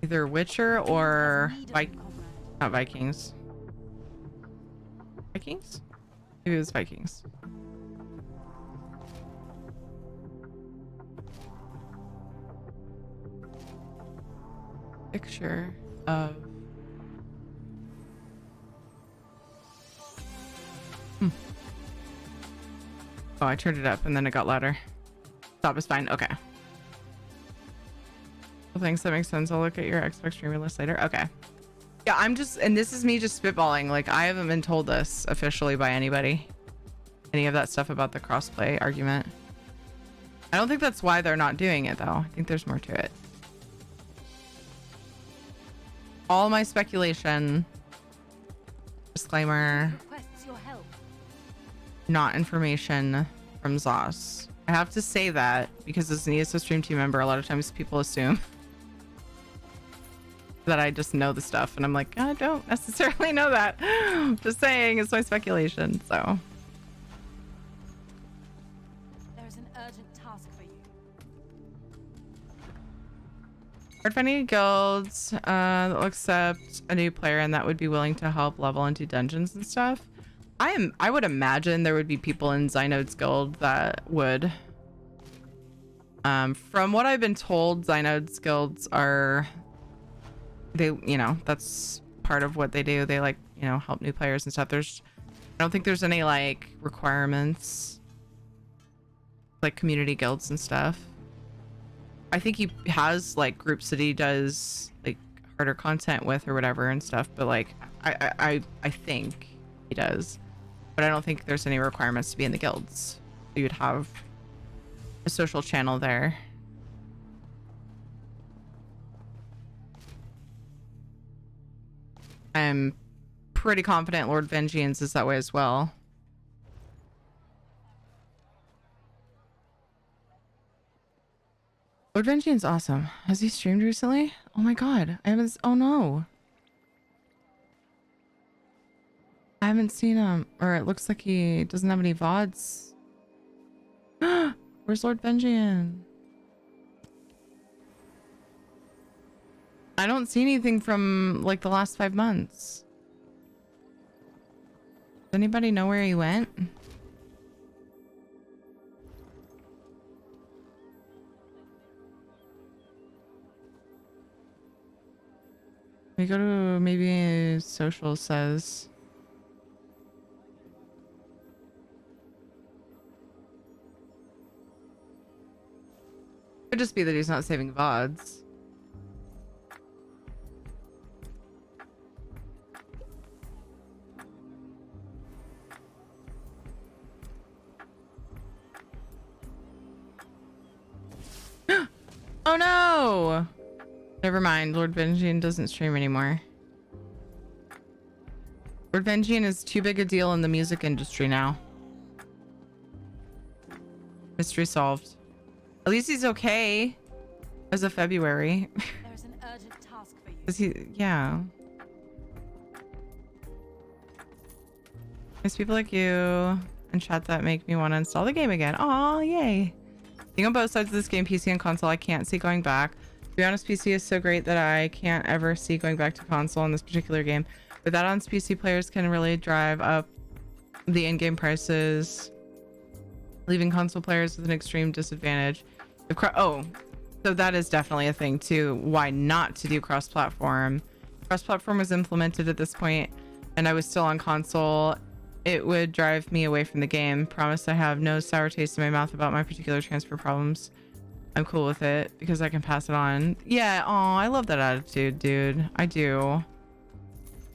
Either Witcher or not Vikings. Vikings? Maybe it was Vikings. Picture of Oh, I turned it up and then it got louder. Stop is fine. Okay. Well, thanks. That makes sense. I'll look at your Xbox streaming list later. Okay. Yeah, I'm just, and this is me just spitballing. Like, I haven't been told this officially by anybody. Any of that stuff about the crossplay argument. I don't think that's why they're not doing it, though. I think there's more to it. All my speculation. Disclaimer. Requests your help. Not information from Zos. I have to say that because as an ESO stream team member, a lot of times people assume that I just know the stuff, and I'm like, I don't necessarily know that. Just saying, it's my speculation. So There's an urgent task for you. hard finding guilds that will accept a new player and that would be willing to help level into dungeons and stuff. I would imagine there would be people in Zynode's guild that would. From what I've been told, Zynode's guilds are, they, you know, that's part of what they do. They like, you know, help new players and stuff. I don't think there's any like requirements like community guilds and stuff. I think he has like groups that he does like harder content with or whatever and stuff, but like I think he does, but I don't think there's any requirements to be in the guilds. You would have a social channel there. I'm pretty confident Lord Vengeance is that way as well. Lord Vengeance awesome. Has he streamed recently? Oh my god. Oh no. I haven't seen him, or it looks like he doesn't have any VODs. Where's Lord Vengeance? I don't see anything from like the last 5 months. Does anybody know where he went? We go to maybe social says. Could just be that he's not saving VODs. Oh no! Never mind, Lord Vengeance doesn't stream anymore. Lord Vengeance is too big a deal in the music industry now. Mystery solved. At least he's okay as of February. There's an urgent task for you. Is he? Yeah. There's people like you in chat that make me want to install the game again. Aw, yay. Being on both sides of this game, PC and console, I can't see going back. To be honest, PC is so great that I can't ever see going back to console in this particular game. But that on PC players can really drive up the in-game prices, leaving console players with an extreme disadvantage. Oh, so that is definitely a thing too. Why not to do cross-platform? Cross-platform was implemented at this point, and I was still on console. It would drive me away from the game. Promise I have no sour taste in my mouth about my particular transfer problems. I'm cool with it because I can pass it on. Yeah, aw, I love that attitude, dude. I do.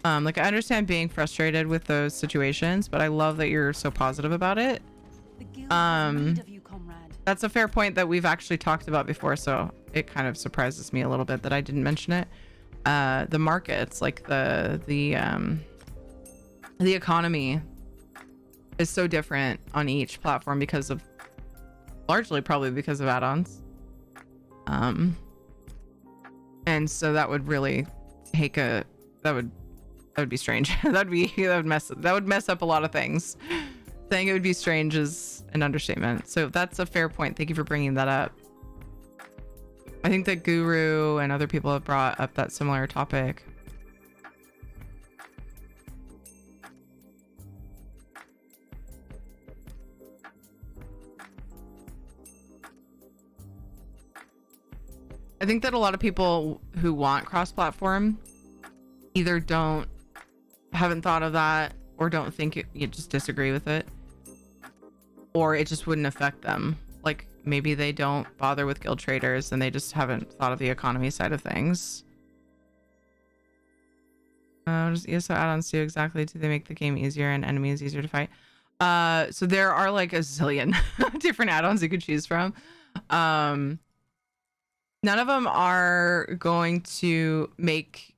Like I understand being frustrated with those situations, but I love that you're so positive about it. The guild has need of you, comrade. That's a fair point that we've actually talked about before, so it kind of surprises me a little bit that I didn't mention it. The markets, like the economy is so different on each platform because of largely probably because of add-ons. And so that would really take that would be strange. that would mess up a lot of things. Saying it would be strange is an understatement. So that's a fair point. Thank you for bringing that up. I think that Guru and other people have brought up that similar topic. I think that a lot of people who want cross-platform either haven't thought of that, or don't think you just disagree with it, or it just wouldn't affect them. Like maybe they don't bother with guild traders and they just haven't thought of the economy side of things. What does ESO add-ons do exactly? Do they make the game easier and enemies easier to fight? So there are like a zillion different add-ons you could choose from. None of them are going to make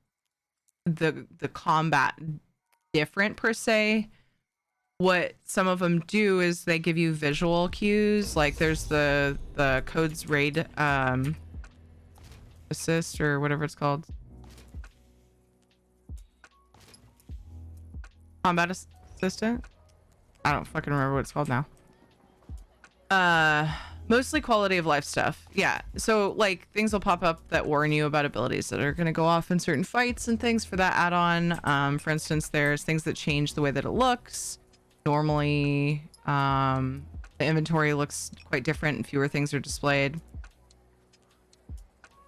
the combat different per se. What some of them do is they give you visual cues. Like there's the codes raid assist or whatever it's called. Combat assistant. I don't fucking remember what it's called now. Mostly quality of life stuff. Yeah. So like things will pop up that warn you about abilities that are going to go off in certain fights and things for that add-on. For instance, there's things that change the way that it looks. Normally, the inventory looks quite different and fewer things are displayed.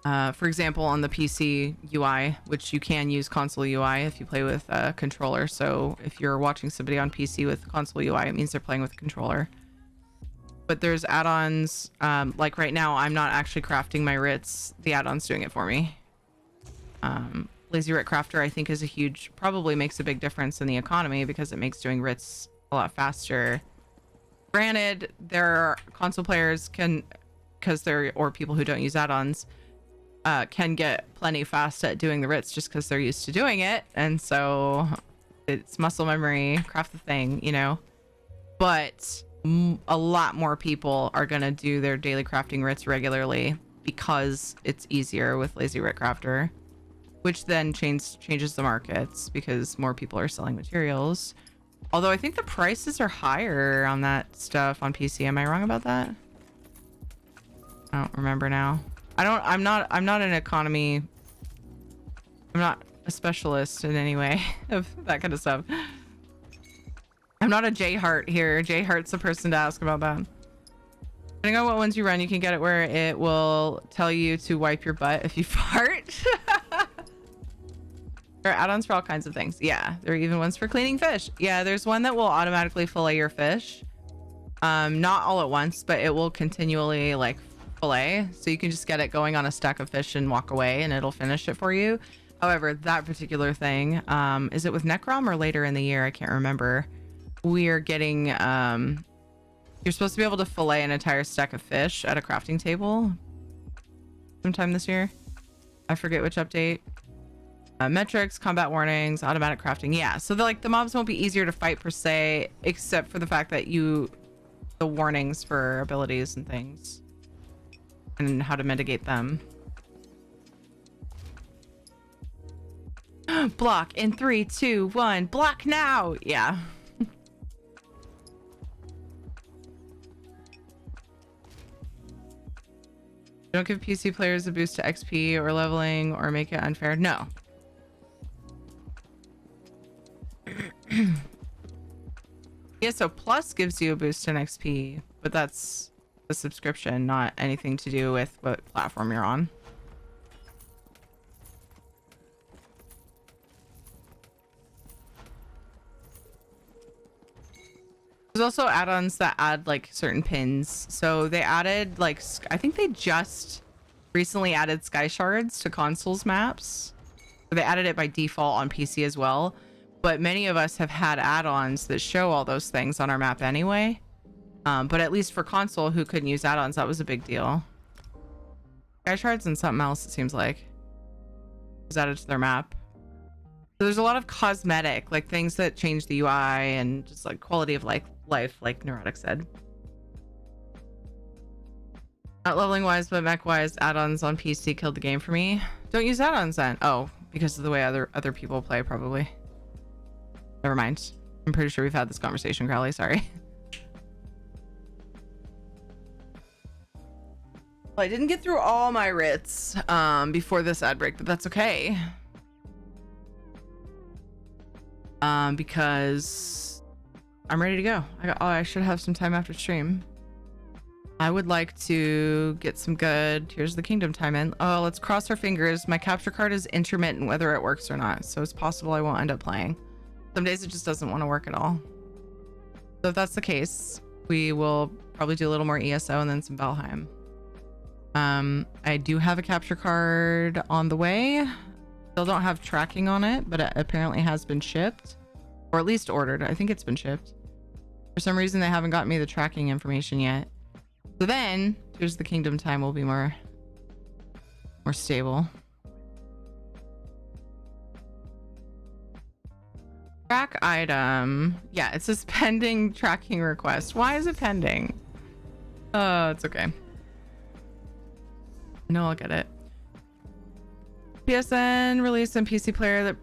For example, on the PC UI, which you can use console UI if you play with a controller. So if you're watching somebody on PC with console UI, it means they're playing with a controller. But there's add-ons, like right now, I'm not actually crafting my writs. The add-on's doing it for me. Lazy Writ Crafter, I think, is probably makes a big difference in the economy because it makes doing writs a lot faster. Granted, there are console players or people who don't use add-ons, can get plenty fast at doing the writs just because they're used to doing it. And so it's muscle memory, craft the thing, you know. But a lot more people are going to do their daily crafting writs regularly because it's easier with Lazy Writ Crafter, which then changes the markets because more people are selling materials. Although I think the prices are higher on that stuff on PC. Am I wrong about that? I don't remember now. I'm not an economy. I'm not a specialist in any way of that kind of stuff. I'm not a J Heart here. J Heart's the person to ask about that. Depending on what ones you run, you can get it where it will tell you to wipe your butt if you fart. There are add-ons for all kinds of things. Yeah, there are even ones for cleaning fish. Yeah, there's one that will automatically fillet your fish. Not all at once, but it will continually like fillet. So you can just get it going on a stack of fish and walk away and it'll finish it for you. However, that particular thing, is it with Necrom or later in the year? I can't remember. We are getting, you're supposed to be able to fillet an entire stack of fish at a crafting table sometime this year. I forget which update. Metrics, combat warnings, automatic crafting. Yeah, so the mobs won't be easier to fight per se, except for the fact that the warnings for abilities and things and how to mitigate them. Block in 3, 2, 1. Block now. Yeah. Don't give PC players a boost to XP or leveling or make it unfair. No. ESO Plus gives you a boost in XP, but that's a subscription, not anything to do with what platform you're on. There's also add-ons that add like certain pins. So they added like, I think they just recently added sky shards to consoles maps. So they added it by default on PC as well. But many of us have had add-ons that show all those things on our map anyway. But at least for console who couldn't use add-ons, that was a big deal. Sky shards and something else, it seems like, was added to their map. So there's a lot of cosmetic, like things that change the UI and just like quality of life, like Neurotic said. Not leveling wise, but mech wise, add-ons on PC killed the game for me. Don't use add-ons then. Oh, because of the way other people play, probably. Never mind. I'm pretty sure we've had this conversation, Crowley. Sorry. Well, I didn't get through all my writs before this ad break, but that's okay. Because I'm ready to go. I should have some time after stream. I would like to get some good Tears of the Kingdom time in. Oh, let's cross our fingers. My capture card is intermittent whether it works or not, so it's possible I won't end up playing. Some days it just doesn't want to work at all. So if that's the case, we will probably do a little more ESO and then some Valheim. I do have a capture card on the way. Still don't have tracking on it, but it apparently has been shipped, or at least ordered. I think it's been shipped. For some reason, they haven't got me the tracking information yet. So then, Tears of the Kingdom time will be more stable. Track item. Yeah, it says pending tracking request. Why is it pending? It's okay. No, I'll get it. PSN released some PC player that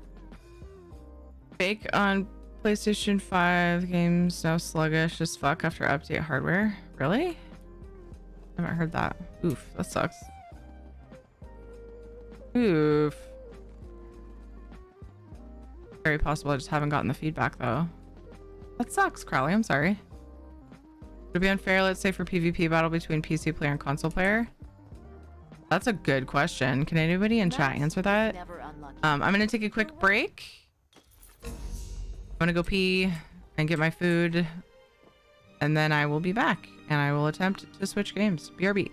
bake on PlayStation 5 games now sluggish as fuck after update hardware. Really? I haven't heard that. Oof, that sucks. Oof. Very possible. I just haven't gotten the feedback though. That sucks, Crowley. I'm sorry. Would it be unfair, let's say, for PvP battle between PC player and console player? That's a good question. Can anybody in chat answer that? I'm gonna take a quick break. I'm gonna go pee and get my food, and then I will be back and I will attempt to switch games. BRB.